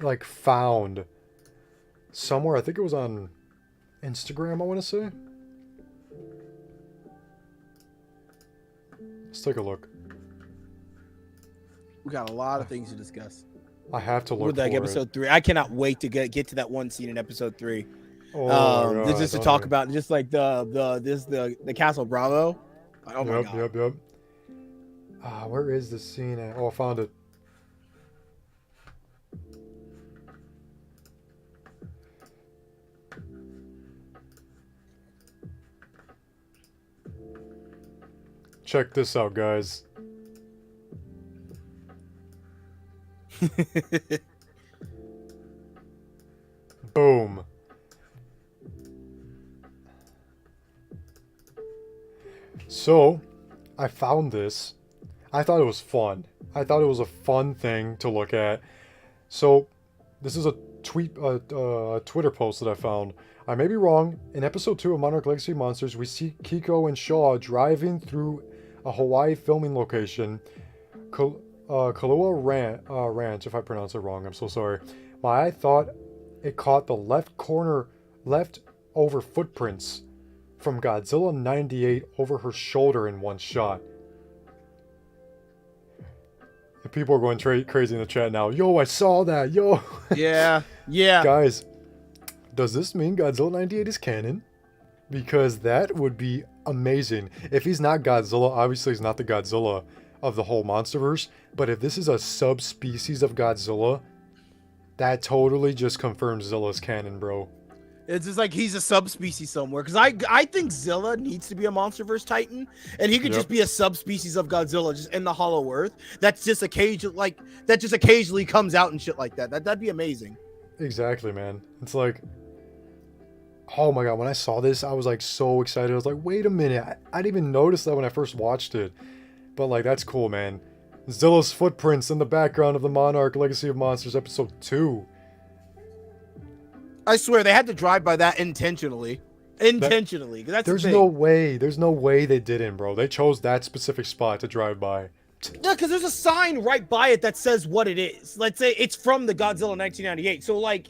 like found somewhere. I think it was on Instagram, I want to say. Let's take a look. We got a lot of things to discuss. I have to look With like for episode 3. I cannot wait to get to that one scene in episode 3. Oh my God, just to talk about just like the Castle Bravo. Oh my God. Yep. Where is the scene at? Oh, I found it. Check this out, guys. Boom. So, I found this. I thought it was fun. I thought it was a fun thing to look at. So, this is a Twitter post that I found. I may be wrong. In episode 2 of Monarch Legacy of Monsters, we see Kiko and Shaw driving through a Hawaii filming location. Kailua Ranch, if I pronounce it wrong, I'm so sorry. My eye thought it caught the left over footprints from Godzilla 98 over her shoulder in one shot. And people are going crazy in the chat now. Yo, I saw that. Yo. Yeah. Guys, does this mean Godzilla 98 is canon? Because that would be amazing. If he's not Godzilla, obviously he's not the Godzilla of the whole monsterverse. But if this is a subspecies of Godzilla, that totally just confirms Zilla's canon, bro. It's just like he's a subspecies somewhere. Because I think Zilla needs to be a Monsterverse Titan, and he could just be a subspecies of Godzilla, just in the Hollow Earth. That's just occasionally comes out and shit like that. That'd be amazing. Exactly, man. It's like, oh my God, when I saw this, I was like so excited. I was like, wait a minute, I didn't even notice that when I first watched it. But like, that's cool, man. Zilla's footprints in the background of the Monarch Legacy of Monsters episode 2. I swear they had to drive by that intentionally. That's there's no way they didn't, bro. They chose that specific spot to drive by. Yeah, because there's a sign right by it that says what it is. Let's say it's from the Godzilla 1998. So like,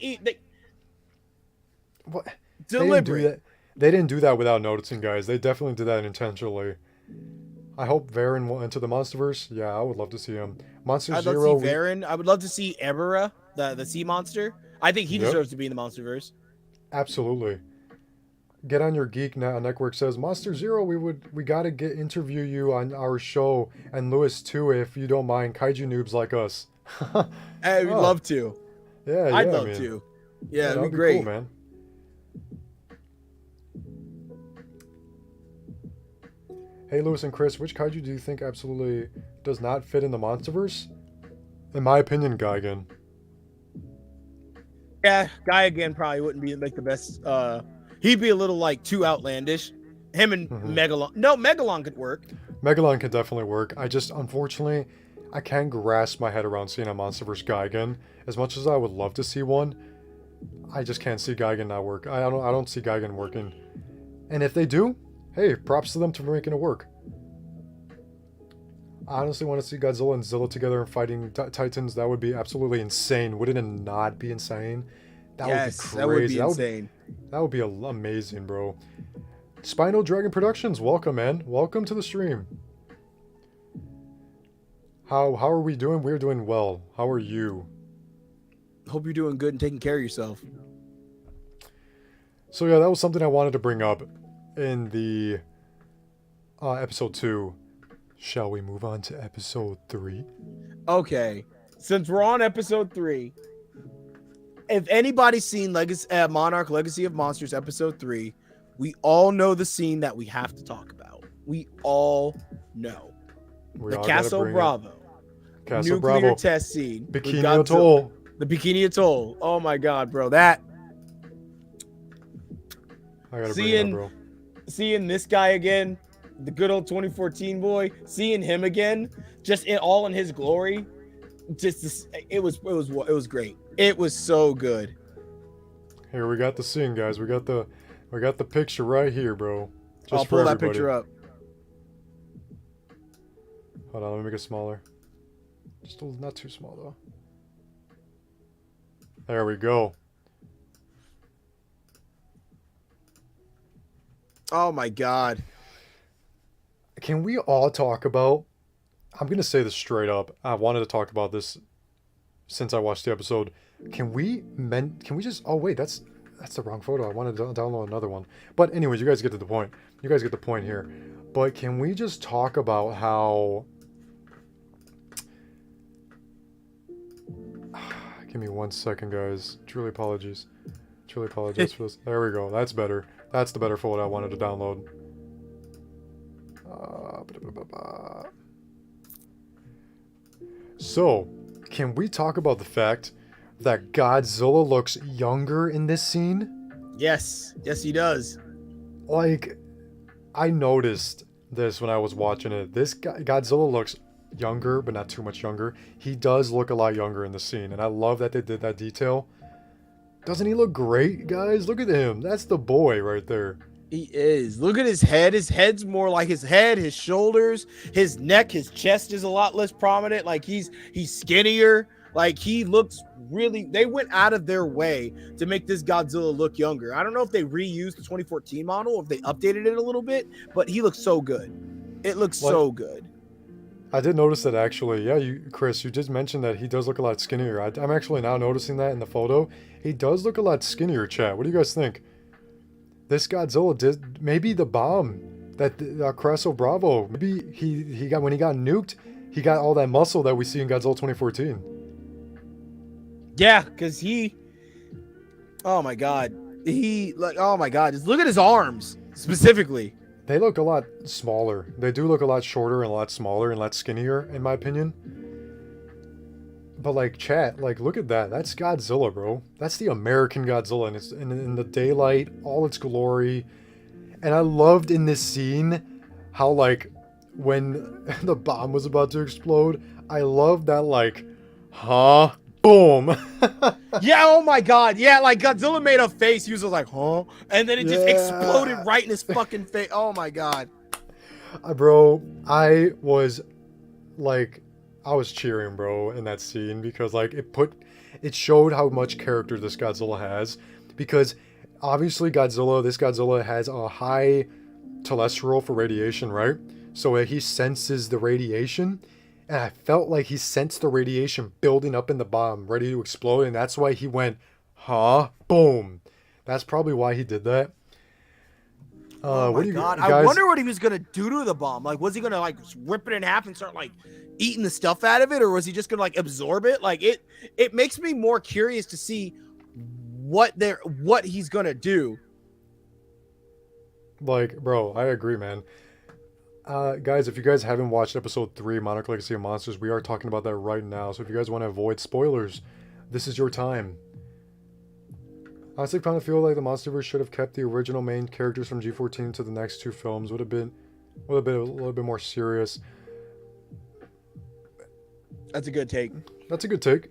what? Deliberate. They didn't do that without noticing, guys. They definitely did that intentionally. I hope Varen will enter the Monsterverse. Yeah, I would love to see him. Monster I'd Zero. love to see Varen. I would love to see Ebera, the sea monster. I think he deserves to be in the Monsterverse. Absolutely. Get on your geek now. Network says Monster Zero. We gotta interview you on our show, and Lewis too, if you don't mind. Kaiju noobs like us. Hey, we'd love to. Yeah, I'd love to. Yeah, it'd be great, cool, man. Hey, Lewis and Chris, which kaiju do you think absolutely does not fit in the Monsterverse? In my opinion, Gigan. Yeah, Guy again probably wouldn't be like the best. He'd be a little like too outlandish. Him and Megalon. No, Megalon could work. Megalon could definitely work. I just, unfortunately, I can't grasp my head around seeing a Monsterverse Gigan. As much as I would love to see one, I just can't see Gigan not work. I don't see Gigan working. And if they do, hey, props to them for making it work. I honestly want to see Godzilla and Zilla together and fighting Titans. That would be absolutely insane. Wouldn't it not be insane? That would be crazy. That would be insane. That would be amazing, bro. Spino Dragon Productions, welcome, man. Welcome to the stream. How are we doing? We're doing well. How are you? Hope you're doing good and taking care of yourself. So yeah, that was something I wanted to bring up in the episode 2. Shall we move on to episode 3? Okay. Since we're on episode 3, if anybody's seen Monarch Legacy of Monsters episode 3, we all know the scene that we have to talk about. We all know. The Castle Bravo. Nuclear test scene. Bikini Atoll. The Bikini Atoll. Oh my God, bro. That. I gotta bring it up, bro. Seeing this guy again, the good old 2014 boy, seeing him again, just all in his glory, it was great. It was so good. Here we got the scene, guys. We got the picture right here, bro. Just I'll for pull that everybody. picture up. Hold on, let me make it smaller. Still not too small though. There we go. Oh my god. Can we all talk about, I'm going to say this straight up. I wanted to talk about this since I watched the episode. Can we just, oh wait, that's the wrong photo. I wanted to download another one. But anyways, you guys get to the point. You guys get the point here. But can we just talk about how, give me 1 second, guys. Truly apologies. Truly apologize for this. There we go. That's better. That's the better photo I wanted to download. So, can we talk about the fact that Godzilla looks younger in this scene? Yes. Yes, he does. Like, I noticed this when I was watching it. This Godzilla looks younger, but not too much younger. He does look a lot younger in the scene, and I love that they did that detail. Doesn't he look great, guys? Look at him. That's the boy right there. He is. Look at his head. His head's more like his head, his shoulders, his neck, his chest is a lot less prominent. Like he's skinnier. Like he looks really, they went out of their way to make this Godzilla look younger. I don't know if they reused the 2014 model or if they updated it a little bit, but he looks so good. It looks so good. I did notice that actually. Yeah, Chris, you did mention that he does look a lot skinnier. I'm actually now noticing that in the photo. He does look a lot skinnier, chat. What do you guys think? This Godzilla did, maybe the bomb that Crasso Bravo, maybe he got, when he got nuked, he got all that muscle that we see in Godzilla 2014. Yeah, because oh my god. Oh my god. Just look at his arms specifically. They look a lot smaller. They do look a lot shorter and a lot smaller and a lot skinnier, in my opinion. But like, chat, like, look at that. That's Godzilla, bro. That's the American Godzilla, and it's in the daylight, all its glory. And I loved in this scene how, like, when the bomb was about to explode, I loved that, like, huh? Boom. Yeah, oh my god. Yeah, like Godzilla made a face. He was like, huh? And then it just exploded right in his fucking face. Oh my god. Bro, I was cheering, bro, in that scene because, like, it showed how much character this Godzilla has. Because obviously this Godzilla has a high cholesterol for radiation, right? So he senses the radiation. And I felt like he sensed the radiation building up in the bomb, ready to explode. And that's why he went, huh? Boom. That's probably why he did that. Oh my god. I wonder what he was going to do to the bomb. Like, was he going to, like, rip it in half and start, like, eating the stuff out of it? Or was he just going to, like, absorb it? Like, it makes me more curious to see what he's going to do. Like, bro, I agree, man. Guys, if you guys haven't watched episode 3, Monarch Legacy of Monsters, we are talking about that right now. So if you guys want to avoid spoilers, this is your time. I honestly kind of feel like the Monsterverse should have kept the original main characters from G14 to the next 2 films. Would have been a little bit more serious. That's a good take. That's a good take.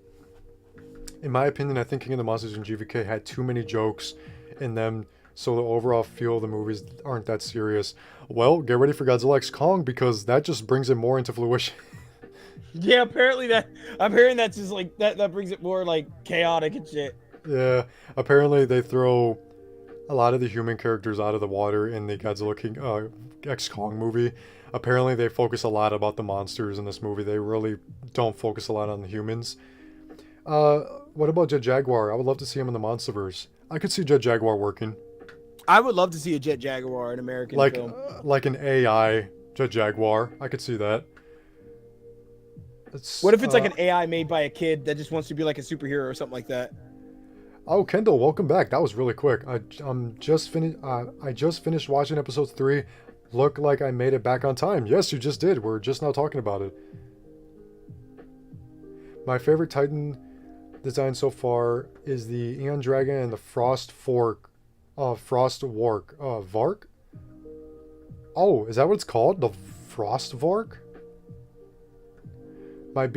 In my opinion, I think King of the Monsters and GVK had too many jokes in them, so the overall feel of the movies aren't that serious. Well, get ready for Godzilla X Kong, because that just brings it more into fruition. Yeah, apparently I'm hearing that's just like that brings it more like chaotic and shit. Yeah, apparently they throw a lot of the human characters out of the water in the Godzilla King X Kong movie. Apparently they focus a lot about the monsters in this movie. They really don't focus a lot on the humans. What about Jet Jaguar? I would love to see him in the Monsterverse. I could see Jet Jaguar working. I would love to see a Jet Jaguar in American film. Like an AI Jet Jaguar. I could see that. What if it's like an AI made by a kid that just wants to be like a superhero or something like that? Oh, Kendall, welcome back. That was really quick. I just finished watching episode 3. Look like I made it back on time. Yes, you just did. We're just now talking about it. My favorite Titan design so far is the Eon Dragon and the Frost Vark. Oh, is that what it's called? The Frostvark? My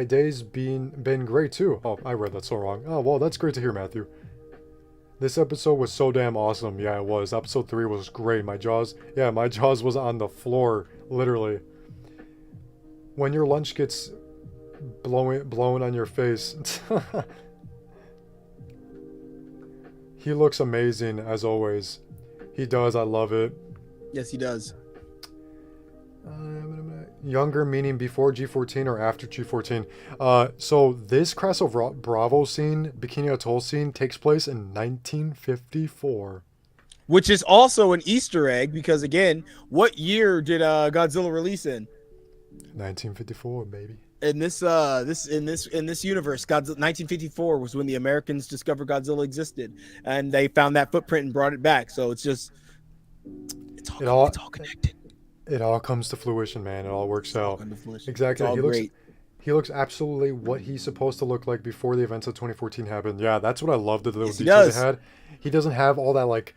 days been great too. Oh, I read that so wrong. Oh, well, that's great to hear, Matthew. This episode was so damn awesome. Yeah, it was. Episode 3 was great. My jaws was on the floor, literally. When your lunch gets blown on your face. He looks amazing as always. He does. I love it. Yes, he does. Younger meaning before G14 or after G14. So this Castle Bravo scene, Bikini Atoll scene, takes place in 1954. Which is also an Easter egg because, again, what year did Godzilla release in? 1954, baby. In this universe, 1954 was when the Americans discovered Godzilla existed, and they found that footprint and brought it back. So it's all connected. It all comes to fruition, man. It all works out. Exactly. He looks absolutely what he's supposed to look like before the events of 2014 happened. Yeah, that's what I loved. The little details he had. He doesn't have all that like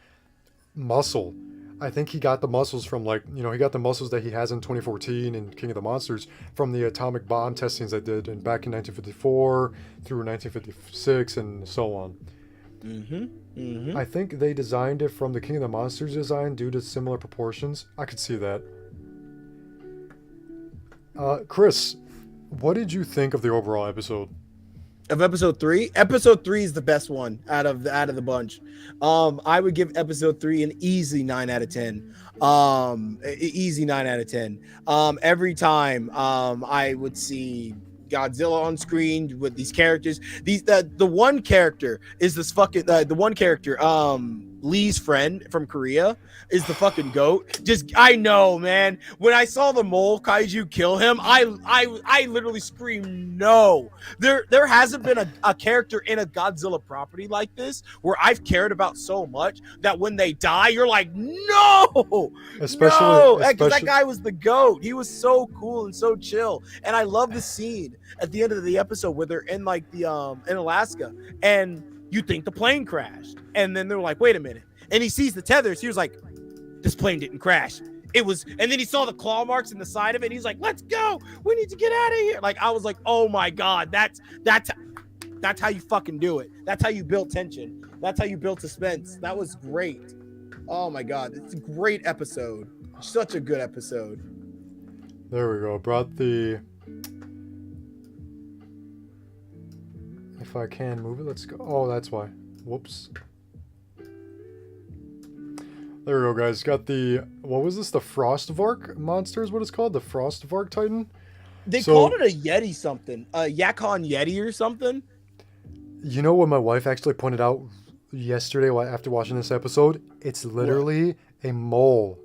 muscle. I think he got the muscles from he got the muscles that he has in 2014 and King of the Monsters from the atomic bomb testings they did back in 1954 through 1956 and so on. I think they designed it from the King of the Monsters design due to similar proportions. I could see that. Chris, what did you think of the overall episode? Of episode 3? Episode 3 is the best one out of the bunch. I would give episode 3 an easy 9 out of 10. Easy 9 out of 10. Every time I would see Godzilla on screen with these characters. The one character is this fucking the one character Lee's friend from Korea is the fucking goat. I know, man. When I saw the mole kaiju kill him, I literally screamed no. There hasn't been a character in a Godzilla property like this where I've cared about so much that when they die, you're like, no, especially because that guy was the goat. He was so cool and so chill, and I love the scene at the end of the episode where they're in in Alaska and you think the plane crashed, and then they're like, wait a minute, and he sees the tethers. He was like, this plane didn't crash. It was, and then he saw the claw marks in the side of it. And he's like, let's go. We need to get out of here. Like, I was like, oh my God, that's how you fucking do it. That's how you build tension. That's how you build suspense. That was great. Oh my God, it's a great episode. Such a good episode. There we go. Brought the. If I can move it, let's go. Oh, that's why. Whoops. There we go, guys. Got the, what was this? The Frostvark monster is what it's called? The Frostvark Titan? They called it a Yeti something. A Yakon Yeti or something. You know what my wife actually pointed out yesterday after watching this episode? It's literally a mole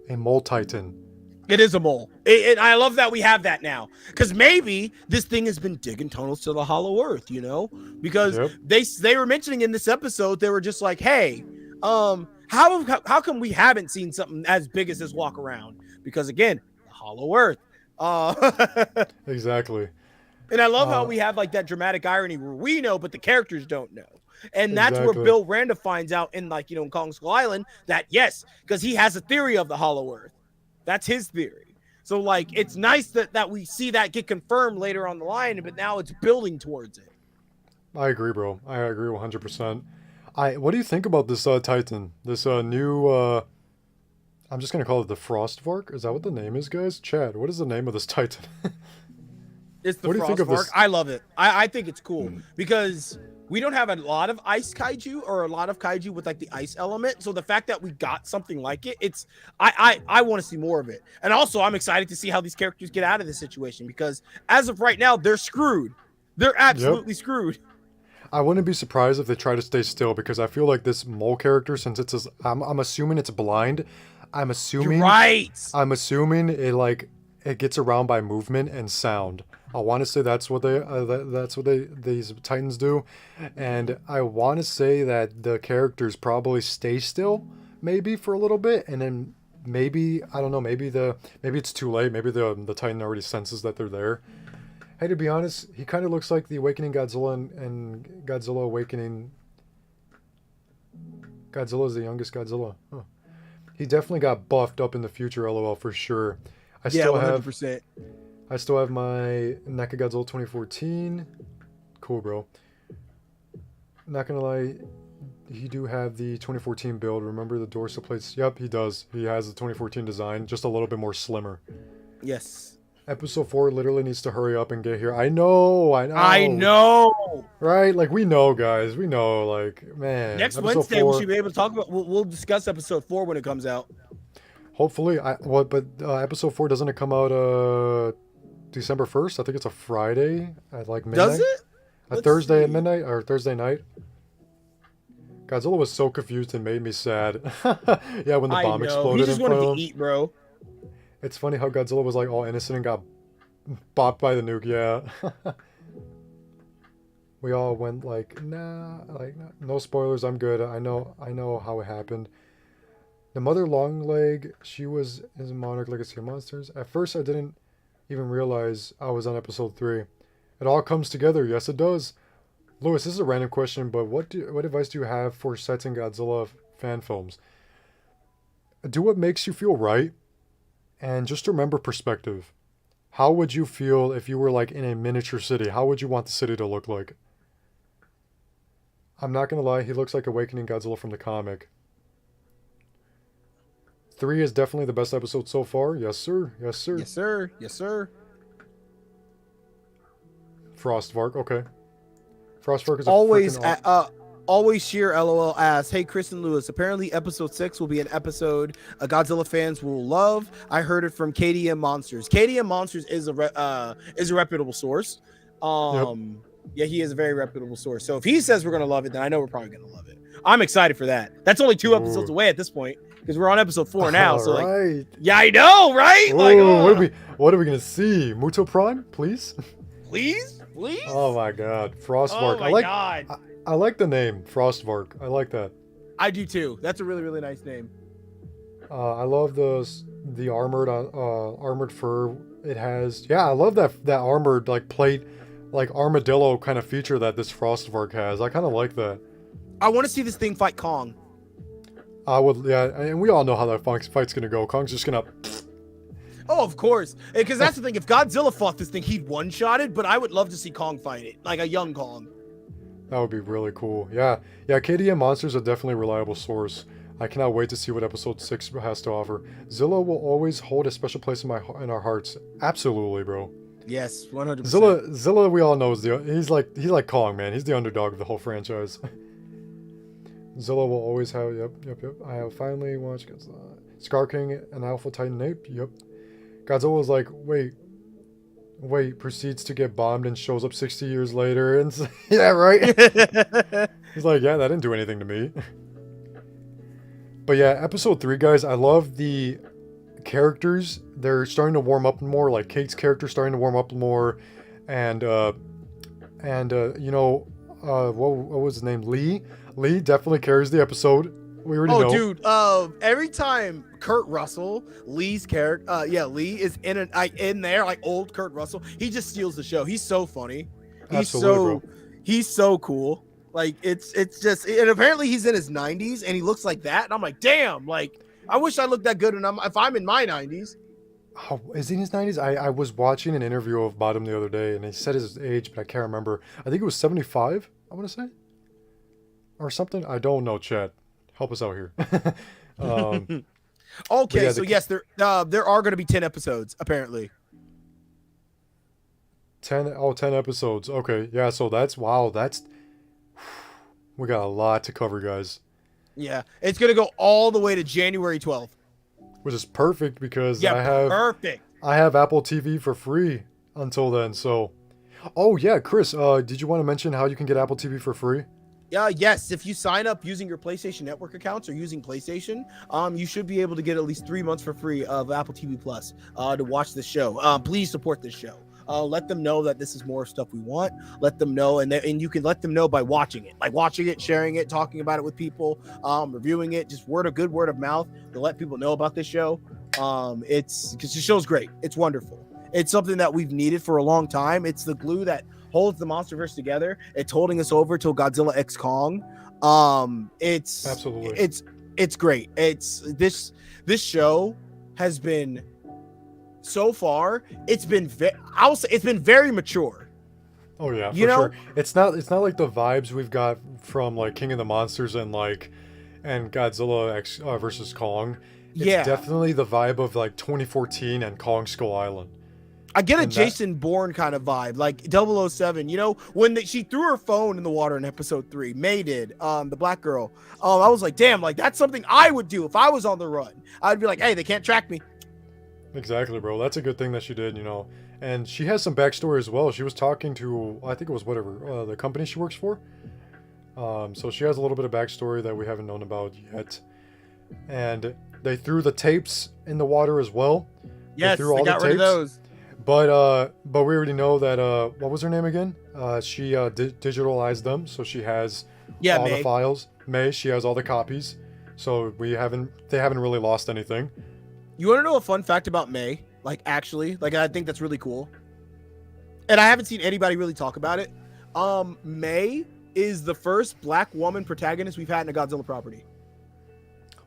Titan. It is a mole. And I love that we have that now. Because maybe this thing has been digging tunnels to the Hollow Earth, you know? Because they were mentioning in this episode, they were just like, hey, how come we haven't seen something as big as this walk around? Because again, the Hollow Earth. Exactly. And I love how we have like that dramatic irony where we know, but the characters don't know. And that's where Bill Randa finds out in Kong Skull Island that yes, because he has a theory of the Hollow Earth. That's his theory. So like, it's nice that we see that get confirmed later on the line, but now it's building towards it. I agree, bro. I agree 100%. What do you think about this Titan? This new, I'm just going to call it the Frostvark. Is that what the name is, guys? Chad, what is the name of this Titan? It's the Frostvark. I love it. I think it's cool because we don't have a lot of ice kaiju or a lot of kaiju with like the ice element. So the fact that we got something like it, I want to see more of it. And also I'm excited to see how these characters get out of this situation because as of right now, they're screwed. They're absolutely screwed. I wouldn't be surprised if they try to stay still because I feel like this mole character, since it's I'm assuming it's blind. I'm assuming I'm assuming it gets around by movement and sound. I want to say that's what these Titans do, and I want to say that the characters probably stay still, maybe for a little bit, and then maybe I don't know, maybe it's too late. Maybe the Titan already senses that they're there. Hey, to be honest, he kind of looks like the Awakening Godzilla and Godzilla Awakening. Godzilla is the youngest Godzilla. Huh. He definitely got buffed up in the future, LOL, for sure. I Yeah, still 100%. have my Godzilla 2014. Cool, bro. Not gonna lie, he do have the 2014 build. Remember the dorsal plates? Yep, he does. He has the 2014 design, just a little bit more slimmer. Yes. Episode 4 literally needs to hurry up and get here. I know. I know. Right? Like, we know, guys. We know. Like, man. Next episode Wednesday, 4, we should be able to talk about. We'll discuss episode 4 when it comes out. hopefully. But episode 4, doesn't it come out December 1st? I think it's a Friday at like midnight. Does it? A Let's Thursday at see. midnight or Thursday night? Godzilla was so confused and made me sad. Yeah, when the bomb exploded He just in wanted front to of him. eat, bro. It's funny how Godzilla was like all innocent and got bopped by the nuke. Yeah. We all went like, nah, like no spoilers. I'm good. I know how it happened. The mother Longleg, she was in Monarch Legacy of Monsters. At first, I didn't even realize I was on episode 3. It all comes together. Yes, it does. Lewis, this is a random question, but what advice do you have for sets in Godzilla fan films? Do what makes you feel right, and just remember perspective. How would you feel if you were like in a miniature city? How would you want the city to look like? I'm not gonna lie, he looks like Awakening Godzilla from the comic. 3 is definitely the best episode so far. Yes, sir. Yes, sir. Yes, sir. Yes, sir. Frostvark. Okay. Frostvark is a Always, freaking always sheer LOL asks, "Hey, Kristen Lewis. Apparently, episode 6 will be an episode Godzilla fans will love. I heard it from KDM Monsters. KDM Monsters is a reputable source. Yep. Yeah, he is a very reputable source. So if he says we're gonna love it, then I know we're probably gonna love it. I'm excited for that. That's only 2 episodes away at this point because we're on episode 4 now. So like, yeah, I know, right? Ooh, Like, what are we gonna see? Muto Prime, please. please. Oh my God, Frostvark. Oh my God. I like the name Frostvark. I like that. I do too. That's a really, really nice name. I love the armored fur it has. Yeah, I love that armored like plate, like armadillo kind of feature that this Frostvark has. I kind of like that. I want to see this thing fight Kong. I would, yeah, and we all know how that fight's gonna go. Kong's just gonna. Oh, of course. Because that's the thing. If Godzilla fought this thing, he'd one-shot it, but I would love to see Kong fight it. Like a young Kong. That would be really cool. Yeah. KDM Monsters are definitely a reliable source. I cannot wait to see what episode 6 has to offer. Zilla will always hold a special place in our hearts. Absolutely, bro. Yes, 100%. Zilla, we all know he's like Kong, man. He's the underdog of the whole franchise. Zilla will always have. Yep. I have finally watched Godzilla. Scar King and Alpha Titan Ape. Yep. Godzilla was like, wait, proceeds to get bombed and shows up 60 years later. And yeah, right? He's like, yeah, that didn't do anything to me. But yeah, episode 3, guys, I love the characters. They're starting to warm up more. Like Kate's character starting to warm up more. And what was his name? Lee? Lee definitely carries the episode. We already know. Dude, every time Kurt Russell, Lee's character, Lee is in there, like old Kurt Russell, he just steals the show. He's so funny. He's so cool. Like it's just, and apparently he's in his 90s and he looks like that. And I'm like, damn, like I wish I looked that good if I'm in my 90s. Oh, is he in his 90s? I was watching an interview about him the other day and he said his age, but I can't remember. I think it was 75, I want to say. Or something. I don't know, Chad. Help us out here. Okay, yeah, so yes, there are going to be 10 episodes, apparently. 10 episodes. Okay, yeah, so we got a lot to cover, guys. Yeah, it's going to go all the way to January 12th. Which is perfect because I have Apple TV for free until then, so. Oh, yeah, Chris, did you want to mention how you can get Apple TV for free? Yes, if you sign up using your PlayStation Network accounts or using PlayStation, you should be able to get at least 3 months for free of Apple TV Plus to watch this show. Please support this show. Let them know that this is more stuff we want. Let them know, and you can let them know by watching it, sharing it, talking about it with people, reviewing it, just good word of mouth to let people know about this show. It's because the show's great. It's wonderful. It's something that we've needed for a long time. It's the glue that holds the MonsterVerse together. It's holding us over till Godzilla X Kong. It's absolutely. It's great. It's this show has been so far. I'll say it's been very mature. Oh yeah, You for know, sure. It's not like the vibes we've got from like King of the Monsters and Godzilla versus Kong. It's yeah. definitely the vibe of like 2014 and Kong Skull Island. I get a And that Jason Bourne kind of vibe, like 007. You know, when she threw her phone in the water in episode 3, May did, the black girl. I was like, damn, like that's something I would do if I was on the run. I'd be like, hey, they can't track me. exactly, bro. That's a good thing that she did, you know. And she has some backstory as well. She was talking to, I think it was whatever, the company she works for. So she has a little bit of backstory that we haven't known about yet. And they threw the tapes in the water as well. Yes, threw they all got the rid of tapes. those. But we already know that what was her name again? She digitalized them, so she has Yeah, all May. the files. May, she has all the copies. So they haven't really lost anything. You want to know a fun fact about May? Like, actually, like, I think that's really cool. And I haven't seen anybody really talk about it. May is the first black woman protagonist we've had in a Godzilla property.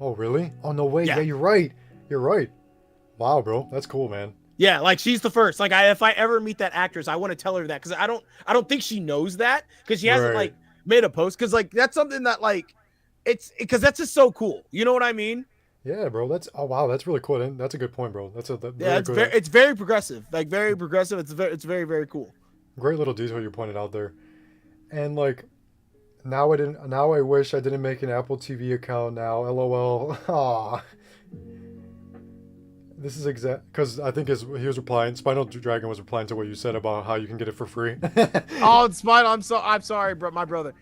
Oh, really? Oh, no way. Yeah. Yeah, you're right. You're right. Wow, bro. That's cool, man. Yeah, like she's the first. Like, if I ever meet that actress, I want to tell her that because I don't think she knows that because she hasn't Right. like made a post because like that's something that like it's because that's just so cool. You know what I mean? Yeah, bro. Oh, wow. That's really cool. And that's a good point, bro. That's Yeah, very good. it's very progressive. Like very progressive. It's very very cool. Great little detail you pointed out there. And like, now I wish I didn't make an Apple TV account now. LOL. Aw. This is exact because I think he was replying. Spinal Dragon was replying to what you said about how you can get it for free. Oh, it's fine. I'm sorry, bro, my brother.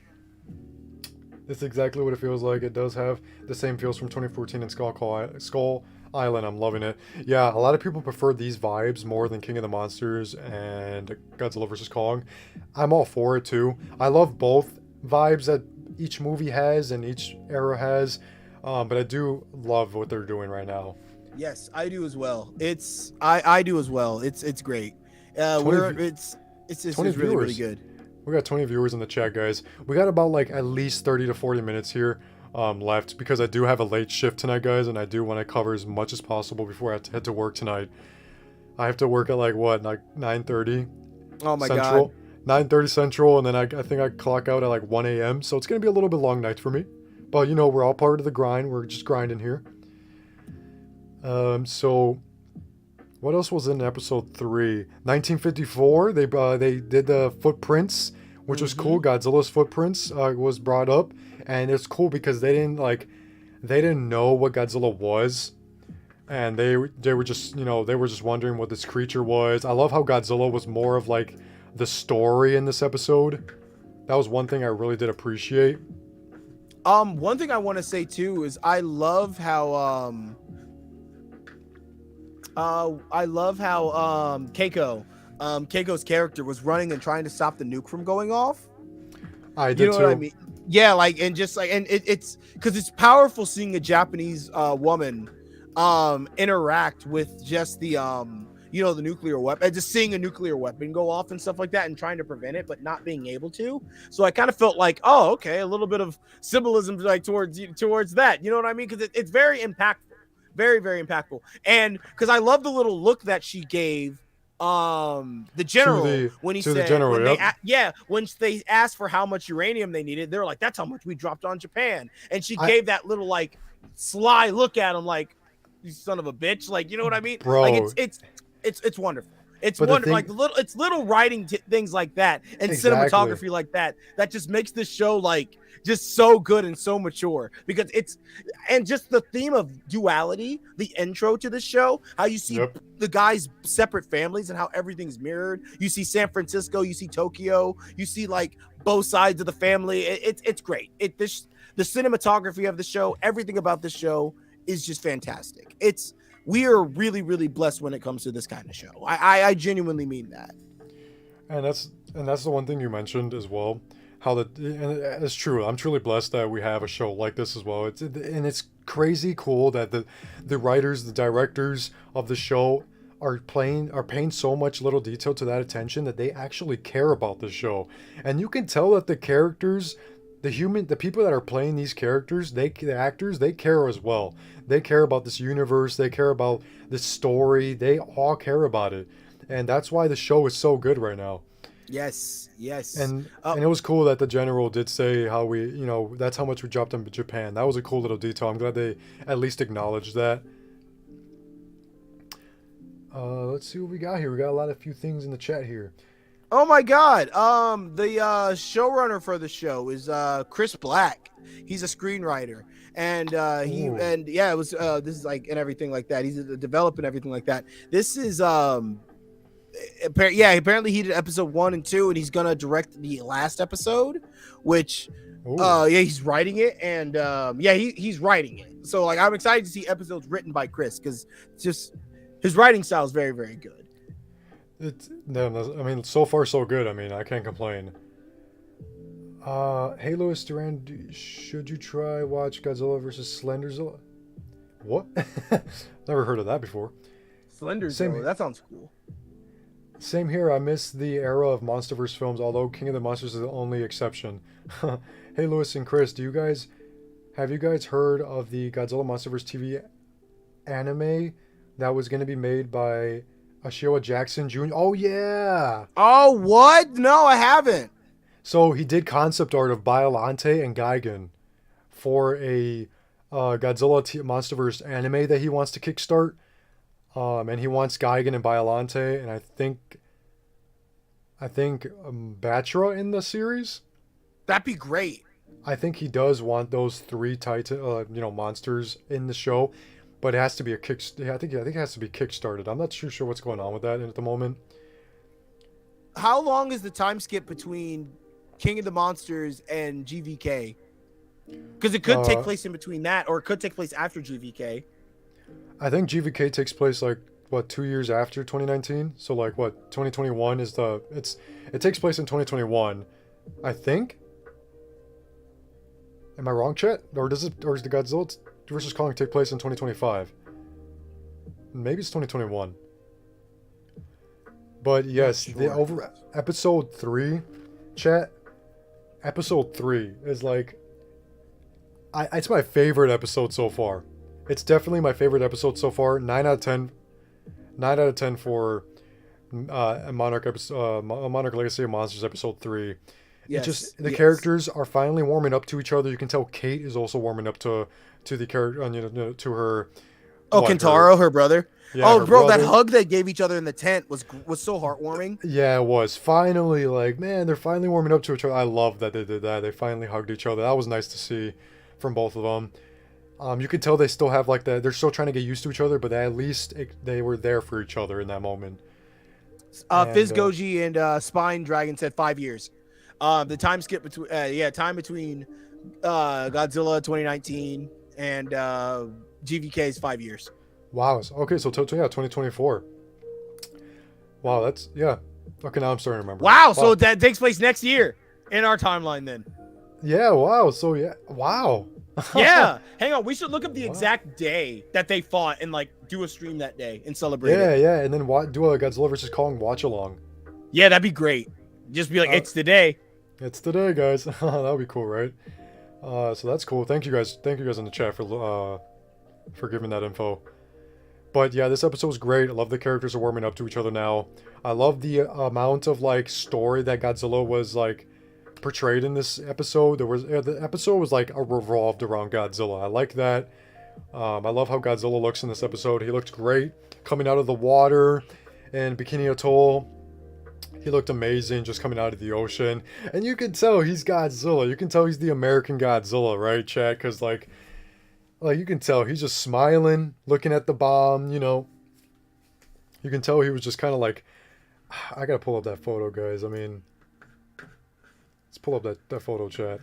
It's exactly what it feels like. It does have the same feels from 2014 and Skull Island. I'm loving it. Yeah, a lot of people prefer these vibes more than King of the Monsters and Godzilla vs Kong. I'm all for it too. I love both vibes that each movie has and each era has, but I do love what they're doing right now. Yes, I do as well. I do as well. It's great. It's just 20 really really viewers. good. We got 20 viewers in the chat, guys. We got about like at least 30 to 40 minutes here left because I do have a late shift tonight, guys, and I do want to cover as much as possible before I have to head to work tonight. I have to work at like 9:30 Oh my Central. god. 9:30 Central, and then I think I clock out at like 1 a.m. So it's going to be a little bit long night for me. But, you know, we're all part of the grind. We're just grinding here. So what else was in episode 3? 1954, they did the footprints, which was cool. Godzilla's footprints was brought up, and it's cool because they didn't know what Godzilla was, and they were just, you know, they were just wondering what this creature was. I love how Godzilla was more of like the story in this episode. That was one thing I really did appreciate. One thing I want to say too is I love how Keiko's character was running and trying to stop the nuke from going off. I did You know too. what I mean? Yeah, like and just like and it's because it's powerful seeing a Japanese woman interact with just the the nuclear weapon, just seeing a nuclear weapon go off and stuff like that and trying to prevent it but not being able to. So I kind of felt like, oh, okay, a little bit of symbolism like towards that. You know what I mean? Because it's very impactful. Very, very impactful. And because I love the little look that she gave the general when he said, the general, when they asked for how much uranium they needed, they were like, that's how much we dropped on Japan. And she gave that little like sly look at him like, you son of a bitch. Like, you know what I mean? Bro. Like it's wonderful. It's wonderful. Like little writing things like that and cinematography like that just makes this show like just so good and so mature because and just the theme of duality, the intro to the show, how you see the guys' separate families and how everything's mirrored. You see San Francisco, you see Tokyo, you see like both sides of the family. It's great. The cinematography of the show, everything about the show is just fantastic. We are really, really blessed when it comes to this kind of show. I genuinely mean that. And that's the one thing you mentioned as well. And it's true. I'm truly blessed that we have a show like this as well. It's crazy cool that the writers, the directors of the show are paying so much little detail to that attention that they actually care about the show. And you can tell that the characters, the people that are playing these characters, the actors, they care as well. They care about this universe. They care about this story. They all care about it, and that's why the show is so good right now. Yes, yes. And it was cool that the general did say how we, that's how much we dropped in Japan. That was a cool little detail. I'm glad they at least acknowledged that. Let's see what we got here. We got a few things in the chat here. Oh my God! The showrunner for the show is Chris Black. He's a screenwriter, and it was this is like and everything like that. He's a developer and everything like that. This is apparently he did episode 1 and 2, and he's gonna direct the last episode, which he's writing it, and he's writing it. So like I'm excited to see episodes written by Chris, because just his writing style is very, very good. So far so good. I mean, I can't complain. Hey Louis Duran, should you try watch Godzilla versus Slenderzilla? What? Never heard of that before. Slenderzilla, that sounds cool. Same here. I miss the era of MonsterVerse films, although King of the Monsters is the only exception. Hey Louis and Chris, have you guys heard of the Godzilla MonsterVerse TV anime that was going to be made by Ashioa Jackson Jr.? Oh yeah. Oh what? No, I haven't. So he did concept art of Biollante and Gigan for a Godzilla MonsterVerse anime that he wants to kickstart. And he wants Gigan and Biollante, and I think Batra in the series. That'd be great. I think he does want those 3 monsters in the show, but it has to be I think it has to be kickstarted. I'm not too sure what's going on with that at the moment. How long is the time skip between King of the Monsters and GVK? Because it could take place in between that, or it could take place after GVK. I think GVK takes place 2 years after 2019. So 2021 is it takes place in 2021, I think. Am I wrong, chat? Or does the Godzilla versus Kong take place in 2025? Maybe it's 2021. But yes, sure. Episode 3, chat. Episode 3 is it's my favorite episode so far. It's definitely my favorite episode so far. 9 out of 10. 9 out of 10 for Monarch Legacy of Monsters episode 3. Yes, the characters are finally warming up to each other. You can tell Kate is also warming up to the character, to her. Oh, Kentaro, her brother. Yeah, bro, brother. That hug they gave each other in the tent was so heartwarming. Yeah, it was. Finally, man, they're finally warming up to each other. I love that they did that. They finally hugged each other. That was nice to see from both of them. You can tell they still have they're still trying to get used to each other, but at least they were there for each other in that moment. Fizz Goji and Spine Dragon said 5 years. The time skip between between Godzilla 2019 and GVK is 5 years. Wow. Okay, so 2024. Wow, that's Okay, now I'm starting to remember. Wow, so that takes place next year in our timeline then. Yeah. Wow. So wow. Yeah, hang on. We should look up the exact day that they fought and do a stream that day and celebrate it. Yeah, and then do a Godzilla versus Kong watch along. Yeah, that'd be great. Just be it's the day. It's the day, guys. That'd be cool, right? So that's cool. Thank you guys in the chat for giving that info. But yeah, this episode was great. I love the characters are warming up to each other now. I love the amount of story that Godzilla was portrayed in this episode. The episode was revolved around Godzilla. I like that. I love how Godzilla looks in this episode. He looked great coming out of the water in Bikini Atoll. He looked amazing just coming out of the ocean, and you can tell he's Godzilla. You can tell he's the American Godzilla, right, chat? Because you can tell he's just smiling, looking at the bomb. You can tell he was just kind of I gotta pull up that photo, guys. I mean, let's pull up that photo, chat.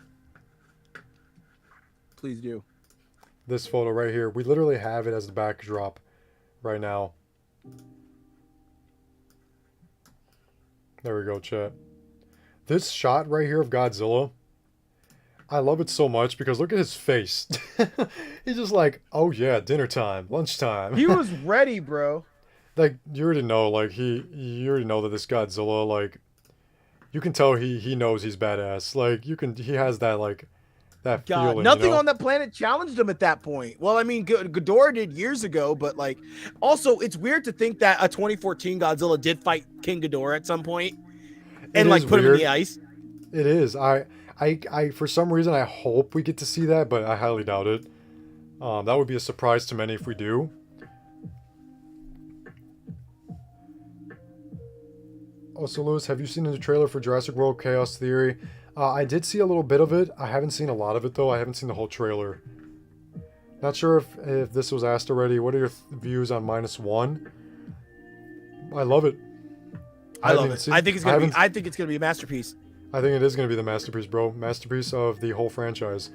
Please do. This photo right here. We literally have it as the backdrop right now. There we go, chat. This shot right here of Godzilla, I love it so much because look at his face. He's just oh yeah, dinner time, lunchtime. He was ready, bro. You already know, you already know that this Godzilla, you can tell he knows he's badass. Like he has that like that God, feeling, you nothing know. on that planet challenged him at that point. Well, I mean, Ghidorah did years ago, but like, also it's weird to think that a 2014 Godzilla did fight King Ghidorah at some point It and is like put him in weird. the ice. It is. I for some reason I hope we get to see that, but I highly doubt it. That would be a surprise to many if we do. Oh, so Lewis, have you seen the trailer for Jurassic World Chaos Theory? I did see a little bit of it. I haven't seen a lot of it though. I haven't seen the whole trailer. Not sure if this was asked already. What are your views on -1? I love it. I love it. I think it's gonna be. I think it's gonna be a masterpiece. I think it is gonna be the masterpiece, bro. Masterpiece of the whole franchise.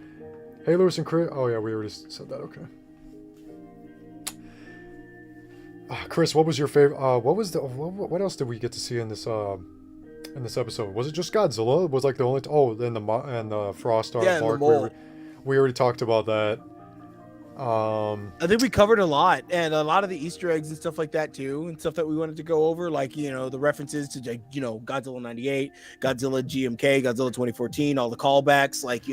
Hey, Lewis and Chris. Oh yeah, we already said that. Okay. Chris, what was your favorite? What else did we get to see in this episode? Was it just Godzilla? It was like the only. Then the Frost Art Yeah, Mark. the mole. We already talked about that. I think we covered a lot, and a lot of the Easter eggs and stuff like that too, and stuff that we wanted to go over, like the references to Godzilla '98, Godzilla GMK, Godzilla 2014, all the callbacks, like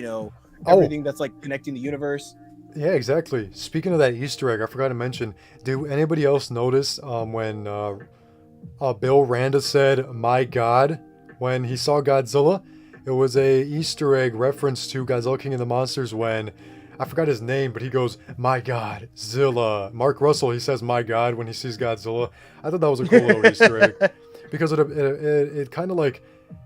everything that's like connecting the universe. Yeah, exactly. Speaking of that Easter egg, I forgot to mention. Did anybody else notice when Bill Randa said "My God" when he saw Godzilla? It was a Easter egg reference to Godzilla King of the Monsters when I forgot his name, but he goes "My God, Zilla." Mark Russell, he says "My God" when he sees Godzilla. I thought that was a cool little Easter egg because it kind of like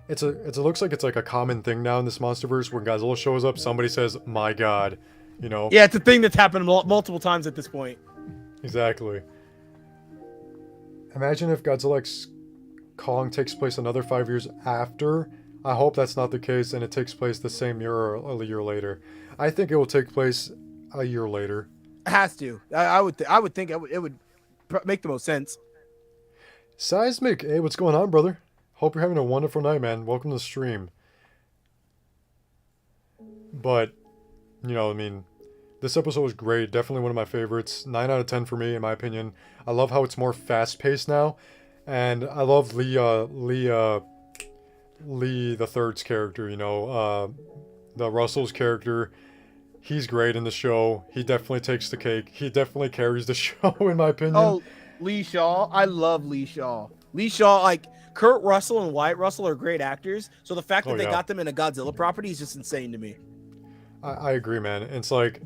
it looks like it's like a common thing now in this MonsterVerse when Godzilla shows up, somebody says "My God." Yeah, it's a thing that's happened multiple times at this point. Exactly. Imagine if Godzilla X Kong takes place another 5 years after. I hope that's not the case and it takes place the same year or a year later. I think it will take place a year later. It has to. I would think it would make the most sense. Seismic, hey, what's going on, brother? Hope you're having a wonderful night, man. Welcome to the stream. But, I mean, this episode was great. Definitely one of my favorites. 9 out of 10 for me, in my opinion. I love how it's more fast-paced now. And I love Lee the Third's character, the Russell's character. He's great in the show. He definitely takes the cake. He definitely carries the show, in my opinion. Oh, Lee Shaw. I love Lee Shaw. Lee Shaw, like, Kurt Russell and Wyatt Russell are great actors. So the fact that they got them in a Godzilla property is just insane to me. I agree, man. It's like,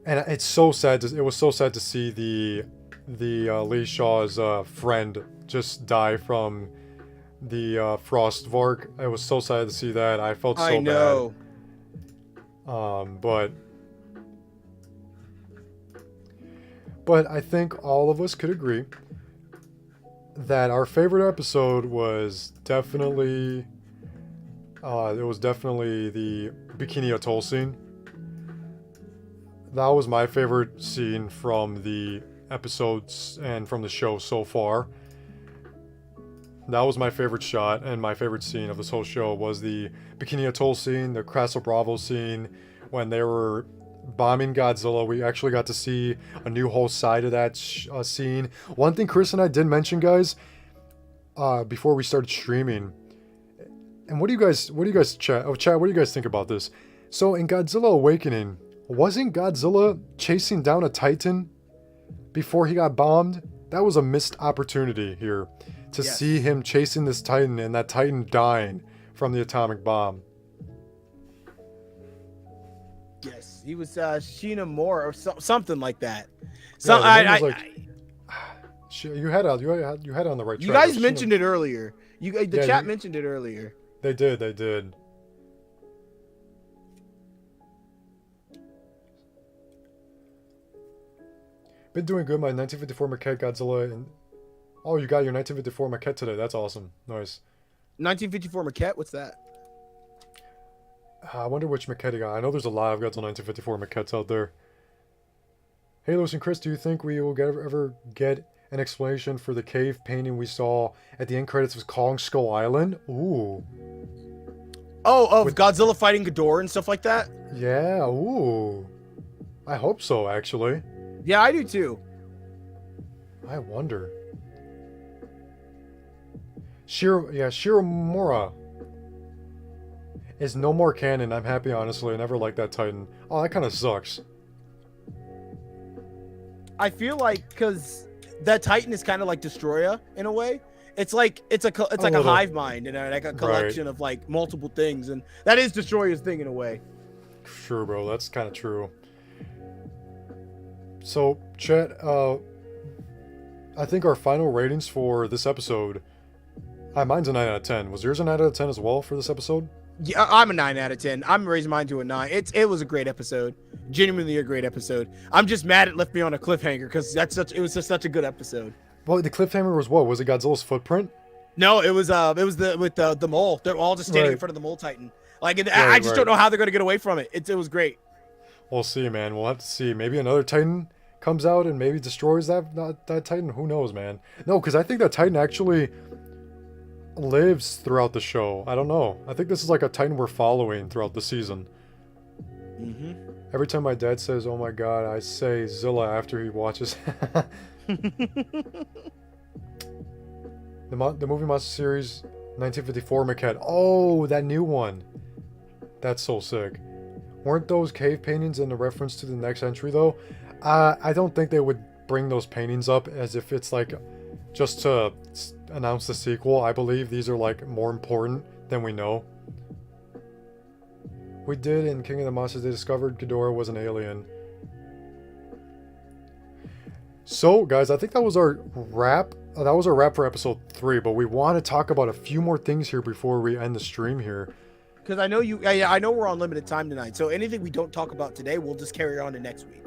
and it's so sad. It was so sad to see the Lee Shaw's friend just die from the Frostvark. It was so sad to see that. I felt so bad. But I think all of us could agree that our favorite episode was definitely the Bikini Atoll scene. That was my favorite scene from the episodes and from the show so far. That was my favorite shot, and my favorite scene of this whole show was the Bikini Atoll scene, the Castle Bravo scene, when they were bombing Godzilla. We actually got to see a new whole side of that scene. One thing Chris and I did mention, guys, before we started streaming, and what do you guys chat? Oh, chat, what do you guys think about this? So in Godzilla Awakening, wasn't Godzilla chasing down a Titan before he got bombed? That was a missed opportunity here to see him chasing this Titan and that Titan dying from the atomic bomb. Yes, he was Sheena Moore or something like that. So you had it on the right track. You guys mentioned it earlier. The chat mentioned it earlier. They did. Been doing good. My 1954 maquette Godzilla and oh, you got your 1954 maquette today. That's awesome. Nice. 1954 maquette. What's that? I wonder which maquette you got. I know there's a lot of Godzilla 1954 maquettes out there. Hey, Lewis and Chris, do you think we will ever get an explanation for the cave painting we saw at the end credits of Kong Skull Island? Ooh. Oh, with Godzilla fighting Ghidorah and stuff like that? Yeah, ooh. I hope so, actually. Yeah, I do too. I wonder. Shiromura. is no more canon. I'm happy, honestly. I never liked that Titan. Oh, that kind of sucks. I feel like because that Titan is kind of like Destroyer in a way. It's like it's like a little. hive mind and like a Right. collection of like multiple things, and that is Destroyer's thing in a way. Sure, bro. That's kind of true. So, chat, I think our final ratings for this episode, mine's a 9 out of 10. Was yours a 9 out of 10 as well for this episode? Yeah, I'm a 9 out of 10. I'm raising mine to a 9. It was a great episode, genuinely a great episode. I'm just mad it left me on a cliffhanger because it was just such a good episode. Well, the cliffhanger was what? Was it Godzilla's footprint? No, it was with the mole. They're all just standing in front of the mole Titan. Like I just don't know how they're gonna get away from it. It was great. We'll see, man. We'll have to see. Maybe another Titan comes out and maybe destroys that Titan. Who knows, man? No, because I think that Titan actually lives throughout the show. I don't know. I think this is like a Titan we're following throughout the season. Every time my dad says, "Oh my God," I say Zilla after he watches. The movie monster series 1954 maquette. Oh, that new one. That's so sick. Weren't those cave paintings in the reference to the next entry though? I don't think they would bring those paintings up as if it's like just to announce the sequel. I believe these are like more important than we know. We did in King of the Monsters. They discovered Ghidorah was an alien. So, guys, I think that was our wrap. That was our wrap for episode 3. But we want to talk about a few more things here before we end the stream here. Because I know we're on limited time tonight. So anything we don't talk about today, we'll just carry on to next week.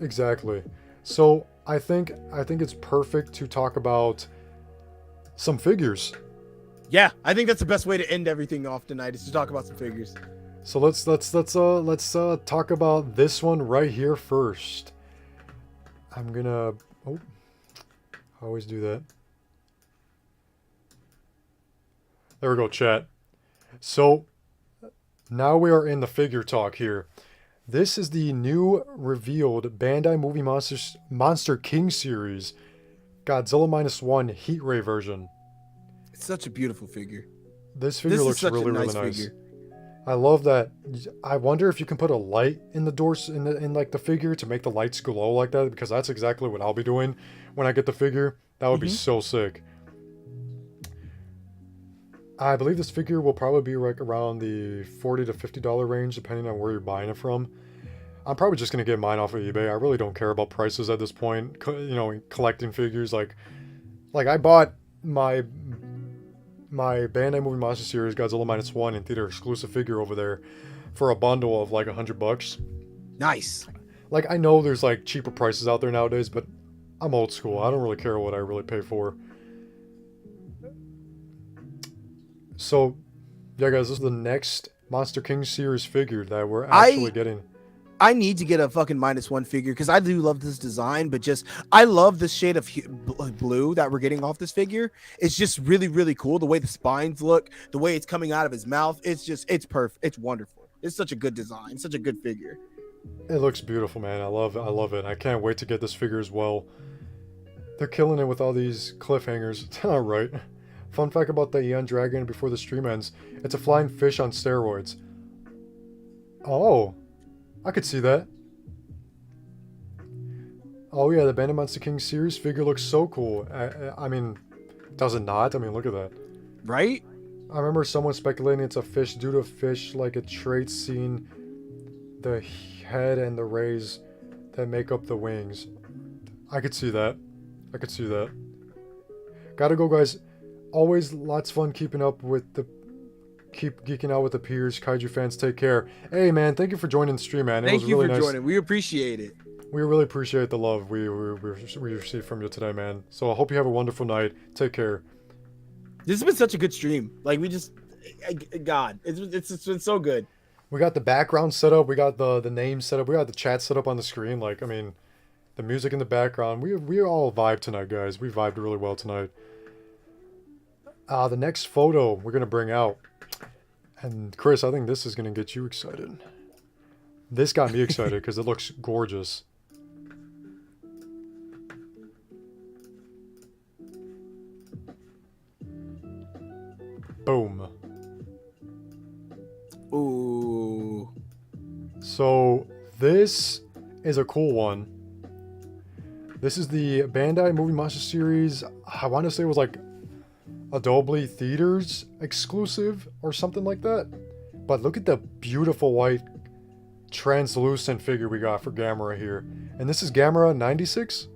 Exactly. So I think it's perfect to talk about some figures. Yeah, I think that's the best way to end everything off tonight is to talk about some figures. So let's talk about this one right here first. I'm gonna I always do that. There we go, chat. So now we are in the figure talk here. This is the new revealed Bandai Movie Monster King series Godzilla -1 Heat Ray version. It's such a beautiful figure. This figure looks really nice. Figure. I love that. I wonder if you can put a light in the doors in like the figure to make the lights glow like that, because that's exactly what I'll be doing when I get the figure. That would be so sick. I believe this figure will probably be like around the $40 to $50 range, depending on where you're buying it from. I'm probably just gonna get mine off of eBay. I really don't care about prices at this point. You know, collecting figures like I bought my Bandai Movie Monster Series Godzilla -1 in theater exclusive figure over there for a bundle of like $100. Nice. Like, I know there's like cheaper prices out there nowadays, but I'm old school. I don't really care what I really pay for. So, yeah, guys, this is the next Monster King series figure that we're actually getting. I need to get a fucking -1 figure because I do love this design, but I love this shade of blue that we're getting off this figure. It's just really, really cool. The way the spines look, the way it's coming out of his mouth. It's perfect. It's wonderful. It's such a good design, such a good figure. It looks beautiful, man. I love it. I can't wait to get this figure as well. They're killing it with all these cliffhangers. All right. Fun fact about the Eon Dragon before the stream ends. It's a flying fish on steroids. Oh. I could see that. Oh yeah, the Bandai Monster King series figure looks so cool. I mean, does it not? I mean, look at that. Right? I remember someone speculating it's a fish due to fish like a trait seen the head and the rays that make up the wings. I could see that. Gotta go, guys. Always lots of fun keeping up with the... Keep geeking out with the peers. Kaiju fans, take care. Hey, man, thank you for joining the stream, man. Thank you for joining. We appreciate it. We really appreciate the love we received from you today, man. So I hope you have a wonderful night. Take care. This has been such a good stream. Like, God, it's been so good. We got the background set up. We got the name set up. We got the chat set up on the screen. Like, I mean, the music in the background. We all vibed tonight, guys. We vibed really well tonight. The next photo we're going to bring out. And Chris, I think this is going to get you excited. This got me excited because it looks gorgeous. Boom. So this is a cool one. This is the Bandai Movie Monster Series. I want to say it was like Adobe Theaters exclusive or something like that. But look at the beautiful white translucent figure we got for Gamera here. And this is Gamera 96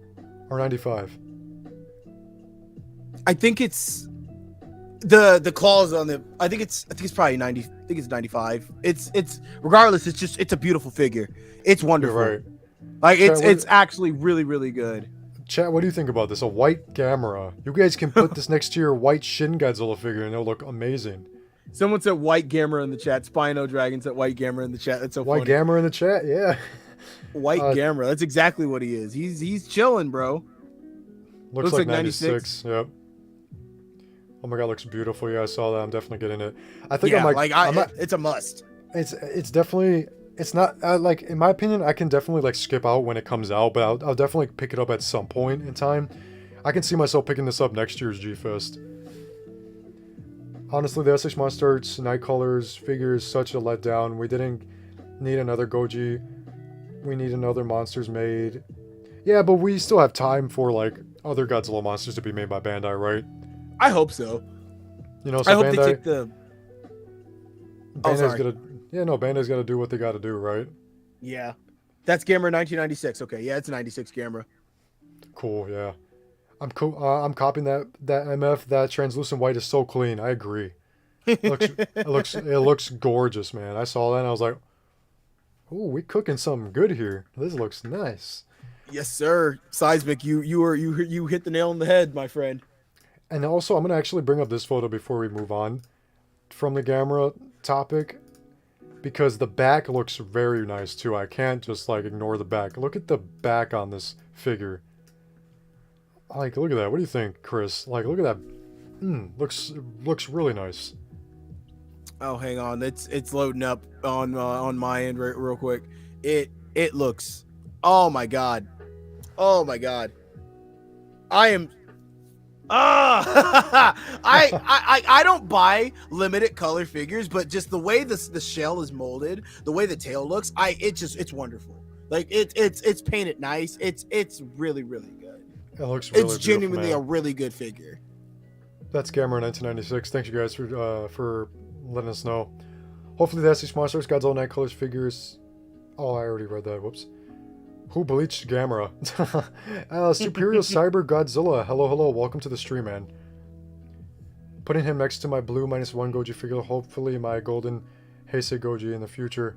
or 95? I think it's the claws on the. I think it's probably 90. I think it's 95. It's regardless. It's a beautiful figure. It's wonderful. You're right. Like Chat, it's actually really, really good. Chat, what do you think about this? A white Gamera. You guys can put this next to your white Shin Godzilla figure and it'll look amazing. Someone said white Gamera in the chat. Spino Dragon said white Gamera in the chat. That's so White funny. Gamera in the chat, yeah. White Gamera. That's exactly what he is. He's chilling, bro. Looks like 96. Yep. Oh my god, looks beautiful. Yeah, I saw that. I'm definitely getting it. I think it's a must. It's definitely. It's not like, in my opinion, I can definitely like skip out when it comes out, but I'll definitely pick it up at some point in time. I can see myself picking this up next year's G-Fest. Honestly, the SH Monsters Night Colors figure is such a letdown. We didn't need another Goji. We need another Monsters made. Yeah, but we still have time for like other Godzilla monsters to be made by Bandai, right? I hope so. You know, so I hope Bandai, they take the. Bandai's gotta do what they gotta do, right? Yeah, that's Gamera 1996. Okay, yeah, it's 96 Gamera. Cool, yeah. I'm cool. I'm copying that MF. That translucent white is so clean. I agree. It looks gorgeous, man. I saw that and I was like, "Ooh, we cooking something good here. This looks nice." Yes, sir. Seismic, you hit the nail on the head, my friend. And also, I'm gonna actually bring up this photo before we move on from the Gamera topic, because the back looks very nice too. I can't just like ignore the back. Look at the back on this figure. Like, look at that. What do you think, Chris? Like, look at that. Looks really nice. Oh, hang on. It's loading up on my end real quick. It looks. Oh my god. Oh my god. I am. I don't buy limited color figures, but just the way the shell is molded, the way the tail looks, it's wonderful. Like it's painted nice. It's really, really good. It looks really it's genuinely beautiful, a really good figure. That's Gamera 1996. Thank you guys for letting us know. Hopefully the SH Monsters Godzilla Night Colors figures. Oh, I already read that. Whoops. Who bleached Gamera? Superior Cyber Godzilla. Hello. Welcome to the stream, man. Putting him next to my blue -1 Goji figure. Hopefully my golden Heisei Goji in the future.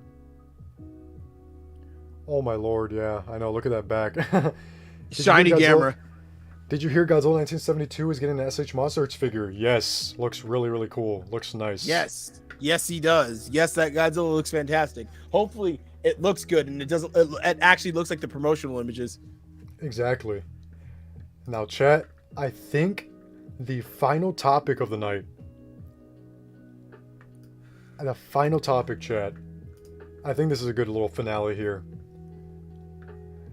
Oh my lord, yeah. I know. Look at that back. Shiny Gamera. Did you hear Godzilla 1972 is getting an SH Monsters figure? Yes. Looks really, really cool. Looks nice. Yes. Yes, he does. Yes, that Godzilla looks fantastic. Hopefully it looks good and it actually looks like the promotional images. Exactly. Now, chat, I think the final topic of the night. The final topic, chat. I think this is a good little finale here.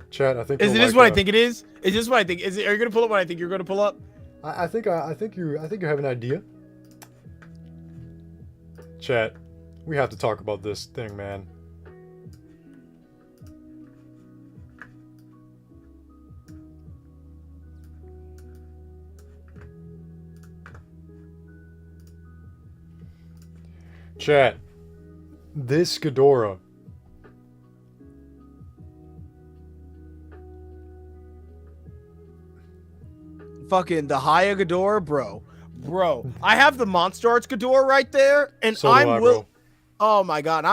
Chat, I think. Is this what I think it is? Is this what I think? Are you gonna pull up what I think you're gonna pull up? I think you have an idea. Chat, we have to talk about this thing, man. Chat, this Ghidorah. Fucking the Haya Ghidorah, bro. I have the Monster Arts Ghidorah right there, and So do I, bro. Oh my god,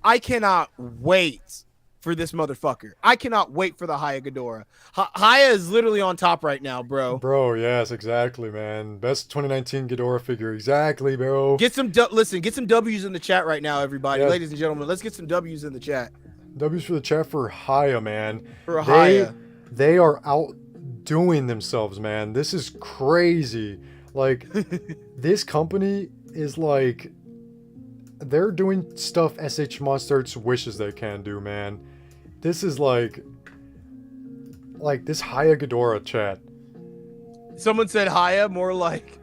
I cannot wait for this motherfucker. I cannot wait for the Haya Ghidorah. Haya is literally on top right now, bro. Bro, yes, exactly, man. Best 2019 Ghidorah figure, exactly, bro. Get some W's in the chat right now, everybody, Yes. ladies and gentlemen. Let's get some W's in the chat. W's for the chat for Haya, man. For Haya. They are outdoing themselves, man. This is crazy. Like, this company is like, they're doing stuff SH Monsters wishes they can do, man. This is like this Haya Ghidorah, chat. Someone said Haya, more like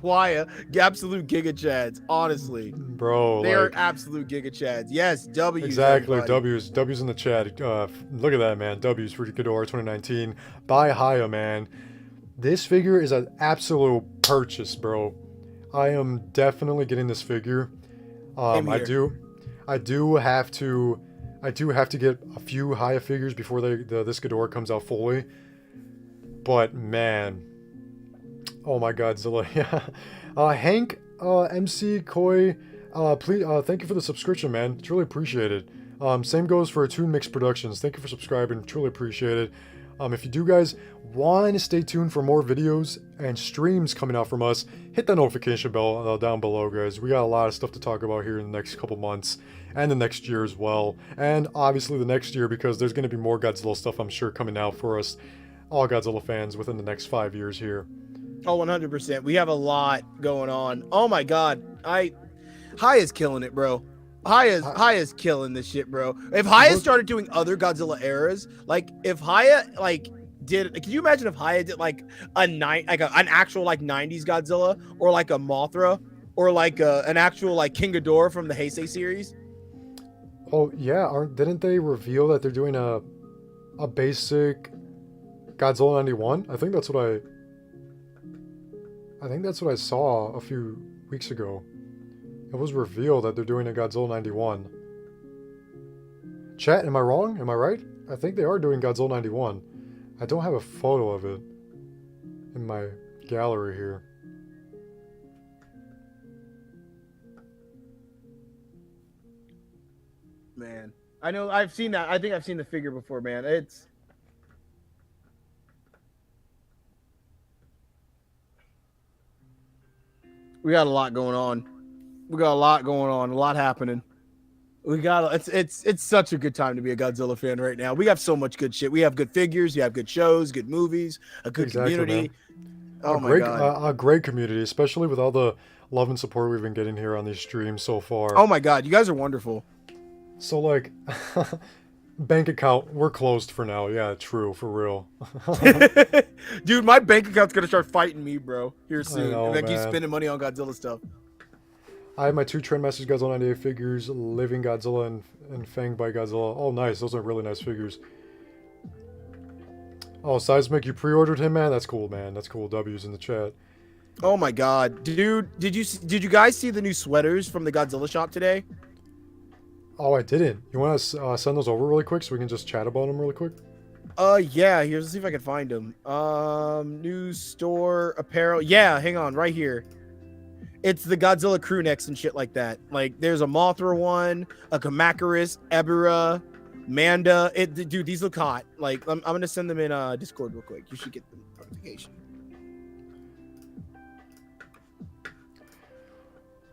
Why? Absolute giga chads. Honestly, Bro, they are like, absolute giga chads. Yes, W's exactly. everybody. W's in the chat. Look at that, man. W's for Ghidorah 2019. Buy Haya, man. This figure is an absolute purchase, bro. I am definitely getting this figure. Same I here. do, I do have to, I do have to get a few Haya figures before this Ghidorah comes out fully. But man, oh my Godzilla, yeah. Hank, MC Koi, please, thank you for the subscription, man. It's really appreciated. Same goes for Toon Mix Productions. Thank you for subscribing. Truly appreciate it. If you do guys want to stay tuned for more videos and streams coming out from us, hit that notification bell down below, guys. We got a lot of stuff to talk about here in the next couple months and the next year as well. And obviously the next year, because there's going to be more Godzilla stuff, I'm sure, coming out for us, all Godzilla fans, within the next 5 years here. Oh, 100%. We have a lot going on. Oh my god. Haya's killing it, bro. Haya's killing this shit, bro. If Haya started doing other Godzilla eras, like if Haya did, can you imagine if Haya did like an actual like 90s Godzilla, or like a Mothra, or like an actual like King Ghidorah from the Heisei series? Oh yeah, didn't they reveal that they're doing a basic Godzilla 91? I think that's what I saw a few weeks ago. It was revealed that they're doing a Godzilla 91. Chat, am I wrong? Am I right? I think they are doing Godzilla 91. I don't have a photo of it in my gallery here. Man, I know I've seen that. I think I've seen the figure before, man. We got a lot going on. We got a lot going on, a lot happening. It's such a good time to be a Godzilla fan right now. We have so much good shit. We have good figures, you have good shows, good movies, a good community. Man. Oh my god. A great community, especially with all the love and support we've been getting here on these streams so far. Oh my god, you guys are wonderful. So like bank account, we're closed for now. Yeah, true, for real. Dude, my bank account's gonna start fighting me, bro, here soon. Know, and I keep spending money on Godzilla stuff. I have my 2 Trendmasters Godzilla 98 figures, Living Godzilla and Fanged by Godzilla. Oh, nice. Those are really nice figures. Oh, Seismic, you pre-ordered him, man? That's cool, man. That's cool. W's in the chat. Oh my god. Dude, did you guys see the new sweaters from the Godzilla shop today? Oh, I didn't. You want to send those over really quick so we can just chat about them really quick? Yeah. Let's see if I can find them. New store apparel. Yeah, hang on, right here. It's the Godzilla crew necks and shit like that. Like, there's a Mothra one, a Kamacuras, Ebera, Manda. Dude, these look hot. Like, I'm gonna send them in Discord real quick. You should get the notification.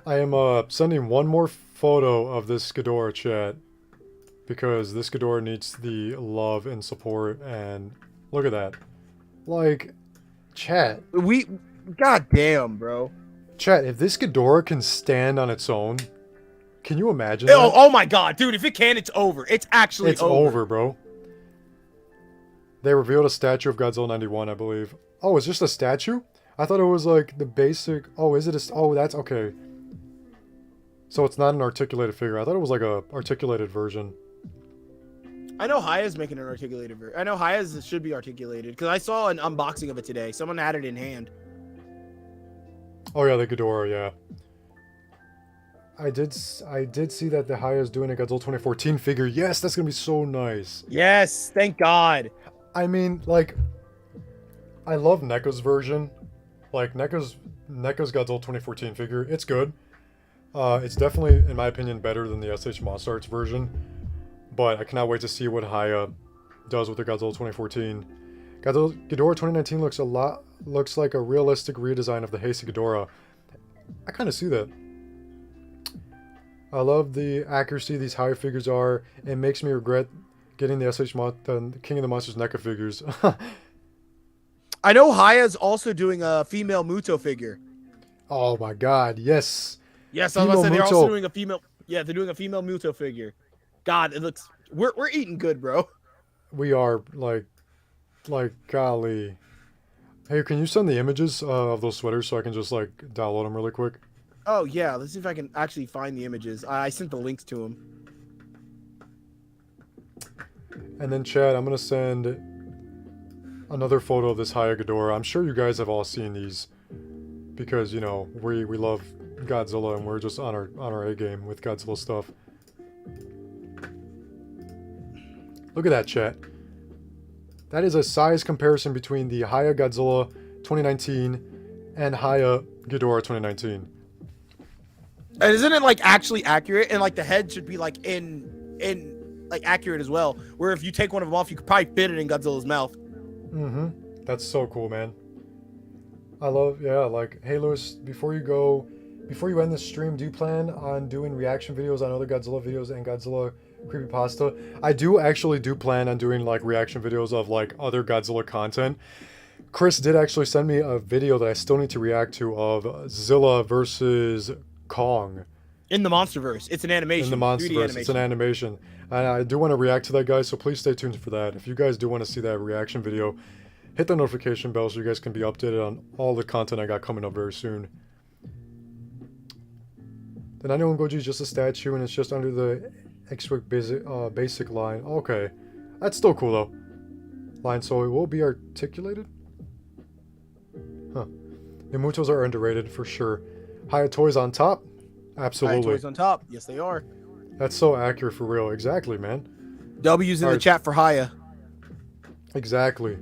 I am sending one more photo of this Ghidorah, chat, because this Ghidorah needs the love and support. And look at that. Like, chat. God damn, bro. Chat, if this Ghidorah can stand on its own, can you imagine Oh my god, dude, if it can, it's over. It's actually over. It's over, bro. They revealed a statue of Godzilla 91, I believe. Oh, it's just a statue? I thought it was like the basic... Oh, is it a... Oh, that's... Okay. So it's not an articulated figure. I thought it was like a articulated version. I know Haya's making an articulated version. I know Haya's should be articulated, because I saw an unboxing of it today. Someone had it in hand. Oh yeah, the Ghidorah, yeah. I did see that the Haya is doing a Godzilla 2014 figure. Yes, that's gonna be so nice. Yes, thank God. I mean, like, I love NECA's version. Like, NECA's Godzilla 2014 figure. It's good. It's definitely, in my opinion, better than the SH Monster Arts version. But I cannot wait to see what Haya does with the Godzilla 2014. Ghidorah 2019 looks like a realistic redesign of the Heisei Ghidorah. I kind of see that. I love the accuracy these Haya figures are. It makes me regret getting the King of the Monsters NECA figures. I know Haya's also doing a female Muto figure. Oh my god, yes. Yes, I was about to say they're also doing a female. Yeah, they're doing a female Muto figure. God, it looks. We're eating good, bro. We are like golly. Hey, can you send the images of those sweaters so I can just like download them really quick? Oh yeah, let's see if I can actually find the images. I sent the links to them. And then Chad, I'm gonna send another photo of this Haya Ghidorah. I'm sure you guys have all seen these because you know we love Godzilla and we're just on our A game with Godzilla stuff. Look at that, chat. That is a size comparison between the Haya Godzilla 2019 and Haya Ghidorah 2019. And isn't it like actually accurate? And like the head should be like in like accurate as well. Where if you take one of them off, you could probably fit it in Godzilla's mouth. Mm-hmm. That's so cool, man. I love, yeah, like, hey Lewis, before you end this stream, do you plan on doing reaction videos on other Godzilla videos and Godzilla creepypasta? I do plan on doing like reaction videos of like other Godzilla content. Chris did actually send me a video that I still need to react to of Zilla versus Kong. In the MonsterVerse. It's an animation. In the MonsterVerse. It's an animation. And I do want to react to that, guys, so please stay tuned for that. If you guys do want to see that reaction video, hit the notification bell so you guys can be updated on all the content I got coming up very soon. The 91 Goji is just a statue and it's just under the extra basic line. Okay. That's still cool, though. Line, so it will be articulated? Huh. The Mutos are underrated, for sure. Haya Toys on top? Absolutely. Haya Toys on top. Yes, they are. That's so accurate for real. Exactly, man. W's in the chat for Haya. Exactly.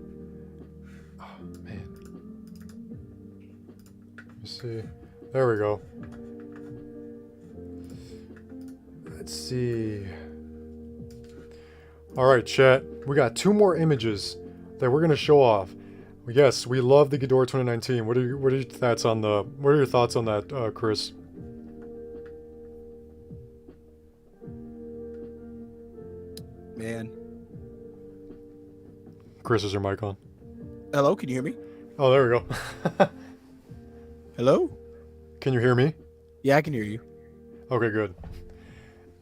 Oh, man. Let me see. There we go. Let's see. Alright, chat. We got 2 more images that we're gonna show off. Yes, we love the Ghidorah 2019. What are your thoughts on that, Chris? Man. Chris, is your mic on? Hello, can you hear me? Oh, there we go. Hello? Can you hear me? Yeah, I can hear you. Okay, good.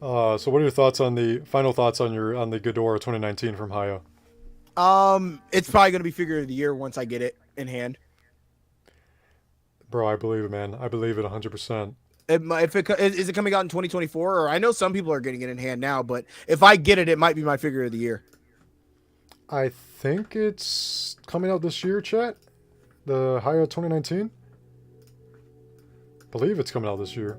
So what are your thoughts on the final thoughts on the Ghidorah 2019 from Haya? It's probably gonna be figure of the year once I get it in hand. Bro, I believe it, man. I believe it 100%. Is it coming out in 2024? Or I know some people are getting it in hand now, but if I get it, it might be my figure of the year. I think it's coming out this year, chat. The Haya 2019. Believe it's coming out this year.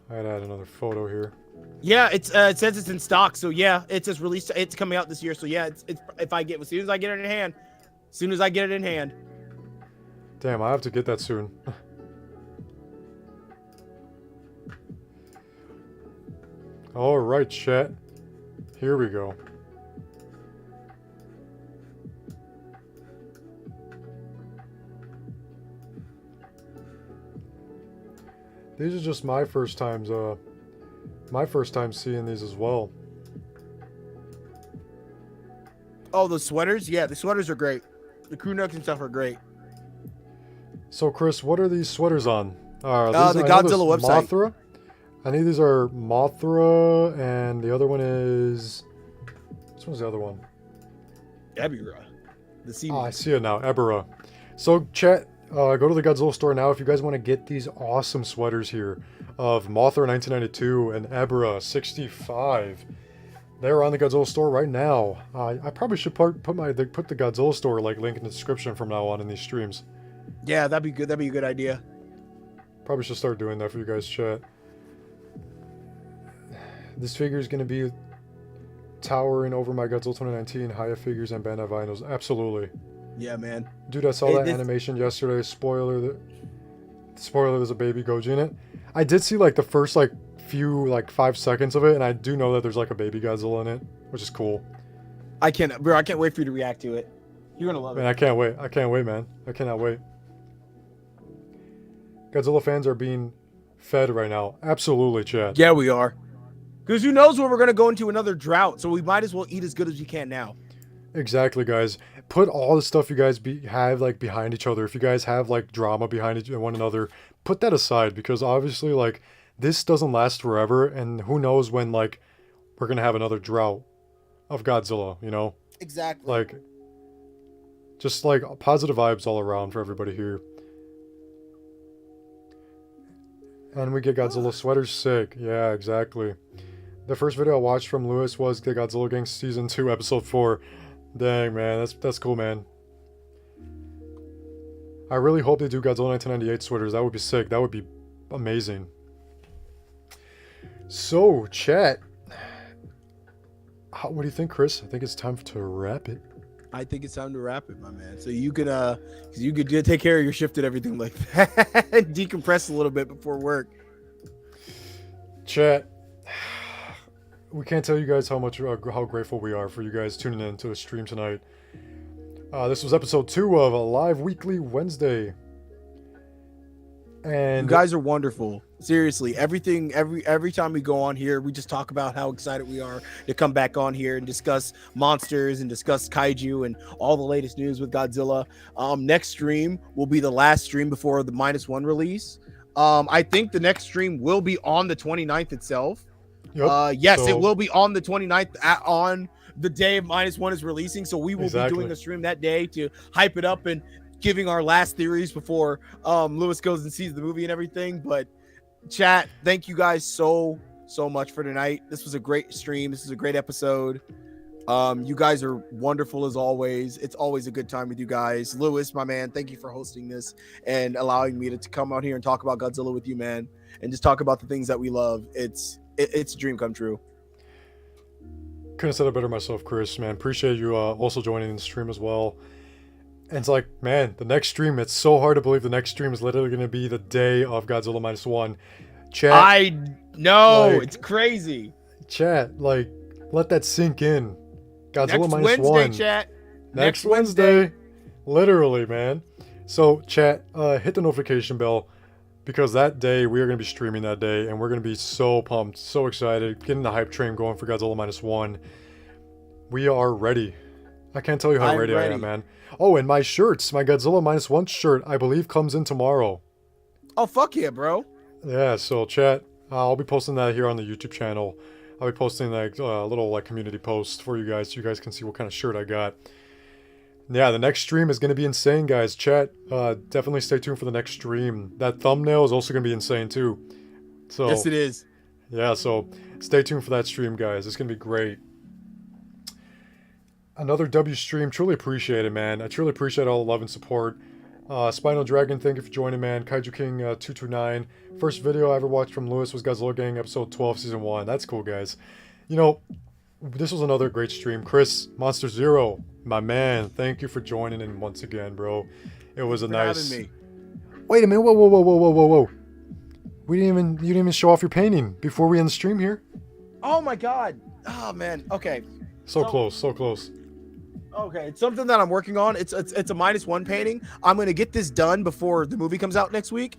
I'd add another photo here. Yeah, it says it's in stock, so yeah, it says released. It's coming out this year, so yeah, it's as soon as I get it in hand. Damn, I have to get that soon. All right, chat. Here we go. These are just my first time seeing these as well. Oh, the sweaters? Yeah, the sweaters are great. The crew necks and stuff are great. So, Chris, what are these sweaters on? The Godzilla website. Mothra? I think these are Mothra, and the other one is... Which one's the other one? Ebera. The sea. I see it now. Ebera. So, chat, go to the Godzilla store now if you guys want to get these awesome sweaters here of Mothra 1992 and Ebera 65. They're on the Godzilla store right now. I probably should put the Godzilla store like link in the description from now on in these streams. Yeah, that'd be good. That'd be a good idea. Probably should start doing that for you guys, chat. This figure is going to be towering over my Godzilla 2019 Haya figures and Bandai vinyls. Absolutely. Yeah, man. Dude, I saw that animation yesterday. Spoiler, there's a baby Goji in it. I did see like the first like few like 5 seconds of it, and I do know that there's like a baby Godzilla in it, which is cool. I can't wait for you to react to it. You're gonna love it. Man, I can't wait, man. I cannot wait. Godzilla fans are being fed right now. Absolutely, Chad. Yeah, we are. Because who knows when we're gonna go into another drought, so we might as well eat as good as we can now. Exactly, guys. Put all the stuff you guys have like behind each other. If you guys have like drama behind one another, put that aside, because obviously like this doesn't last forever, and who knows when like we're gonna have another drought. of Godzilla, you know? Exactly. Like, just like positive vibes all around for everybody here. And we get Godzilla sweaters, sick. Yeah, exactly. The first video I watched from Lewis was the Godzilla Gang Season 2, Episode 4. Dang, man, that's cool, man. I really hope they do Godzilla 1998 sweaters. That would be sick. That would be amazing. So, chat. What do you think, Chris? I think it's time to wrap it. I think it's time to wrap it, my man. So you could take care of your shift and everything like that. Decompress a little bit before work. Chat. We can't tell you guys how grateful we are for you guys tuning in to the stream tonight. This was episode 2 of a live weekly Wednesday. And you guys are wonderful. Seriously, every time we go on here, we just talk about how excited we are to come back on here and discuss monsters and discuss kaiju and all the latest news with Godzilla. Next stream will be the last stream before the -1 release. I think the next stream will be on the 29th itself. Yep. Yes, it will be on the 29th on the day of -1 is releasing. So we will be doing a stream that day to hype it up and giving our last theories before Lewis goes and sees the movie and everything. But chat, thank you guys so much for tonight. This was a great stream. This is a great episode. You guys are wonderful as always. It's always a good time with you guys. Lewis, my man, thank you for hosting this and allowing me to come out here and talk about Godzilla with you, man, and just talk about the things that we love. It's a dream come true. Couldn't have said it better myself, Chris, man. Appreciate you also joining the stream as well. And it's like, man, the next stream, it's so hard to believe the next stream is literally going to be the day of Godzilla -1. Chat. I know, like, it's crazy. Chat, like, let that sink in. Godzilla next -1. Wednesday, chat. Next Wednesday. Literally, man. So, chat, hit the notification bell. Because that day, we are going to be streaming that day. And we're going to be so pumped, so excited. Getting the hype train going for Godzilla -1. We are ready. I can't tell you how ready I am, man. Oh, and my shirts, my Godzilla -1 shirt, I believe comes in tomorrow. Oh, fuck yeah, bro. Yeah, so chat, I'll be posting that here on the YouTube channel. I'll be posting like a little like community post for you guys so you guys can see what kind of shirt I got. Yeah, the next stream is going to be insane, guys. Chat, definitely stay tuned for the next stream. That thumbnail is also going to be insane, too. So, yes, it is. Yeah, so stay tuned for that stream, guys. It's going to be great. Another W stream. Truly appreciate it, man. I truly appreciate all the love and support. Spinal Dragon, thank you for joining, man. Kaiju King 229. First video I ever watched from Lewis was Godzilla Gang episode 12, season 1. That's cool, guys. You know, this was another great stream. Chris, Monster Zero, my man. Thank you for joining in once again, bro. It was a nice. Having me. Wait a minute. Whoa. You didn't even show off your painting before we end the stream here. Oh my god. Oh man. Okay. So close. Okay, it's something that I'm working on. It's a -1 painting. I'm gonna get this done before the movie comes out next week.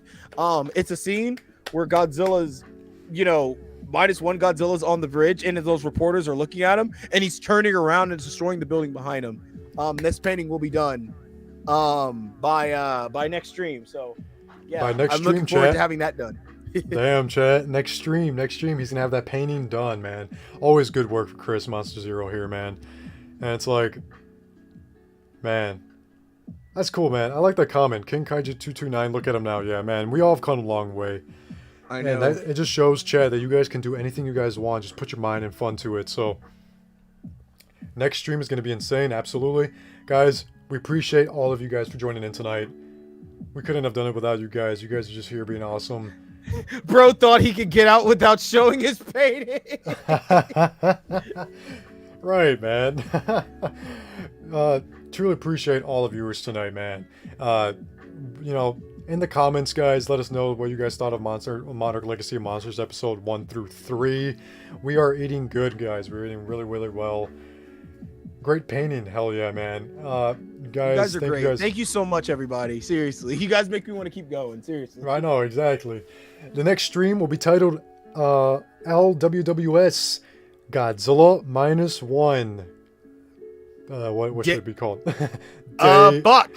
It's a scene where Godzilla's, -1 Godzilla's on the bridge, and those reporters are looking at him, and he's turning around and destroying the building behind him. This painting will be done by next stream. So yeah, I'm looking forward to having that done. Damn, chat. Next stream. He's gonna have that painting done, man. Always good work for Chris, Monster Zero here, man. And it's like, man, that's cool, man. I like that comment. King Kaiju 229, look at him now. Yeah, man, we all have come a long way. I know. And it just shows, chat, that you guys can do anything you guys want. Just put your mind and fun to it. So, next stream is going to be insane. Absolutely. Guys, we appreciate all of you guys for joining in tonight. We couldn't have done it without you guys. You guys are just here being awesome. Bro thought he could get out without showing his painting. Right, man. Truly appreciate all the viewers tonight, man. In the comments, guys, let us know what you guys thought of Monarch Legacy of Monsters episode 1 through 3. We are eating good, guys. We're eating really, really well. Great painting, hell yeah, man. You guys are great. Thank you so much, everybody. Seriously, you guys make me want to keep going. Seriously. I know, exactly. The next stream will be titled LWWS Godzilla -1. What should it be called? Buck.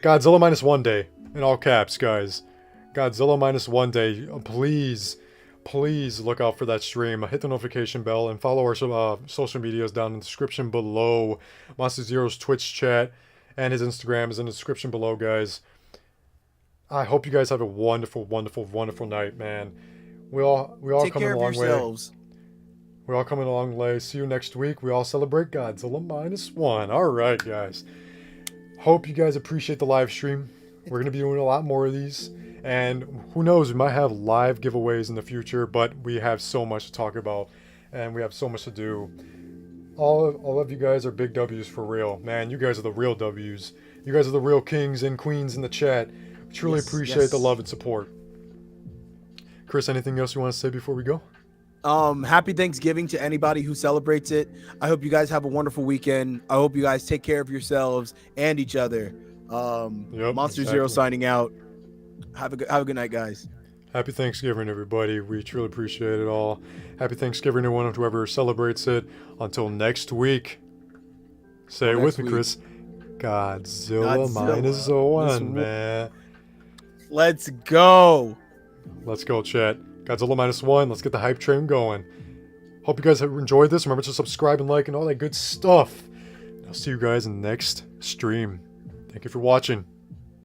Godzilla -1 day in all caps, guys. Godzilla -1 day. Please please look out for that stream. Hit the notification bell and follow our social medias down in the description below. Monster Zero's Twitch chat and his Instagram is in the description below, guys. I hope you guys have a wonderful, wonderful, wonderful night, man. We all Take coming care a of long way. yourselves. We're all coming a long way. See you next week. We all celebrate Godzilla -1. All right, guys. Hope you guys appreciate the live stream. We're going to be doing a lot more of these. And who knows, we might have live giveaways in the future, but we have so much to talk about. And we have so much to do. All of you guys are big W's for real. Man, you guys are the real W's. You guys are the real kings and queens in the chat. We truly appreciate the love and support. Chris, anything else you want to say before we go? Happy Thanksgiving to anybody who celebrates it. I hope you guys have a wonderful weekend. I hope you guys take care of yourselves and each other. Monster Zero signing out. Have a good night, guys. Happy Thanksgiving, everybody. We truly appreciate it all. Happy Thanksgiving to whoever celebrates it. Until next week. Say it with me, Chris. Godzilla -1, man. Let's go. Let's go, chat. Godzilla -1. Let's get the hype train going. Hope you guys have enjoyed this. Remember to subscribe and like and all that good stuff. I'll see you guys in the next stream. Thank you for watching.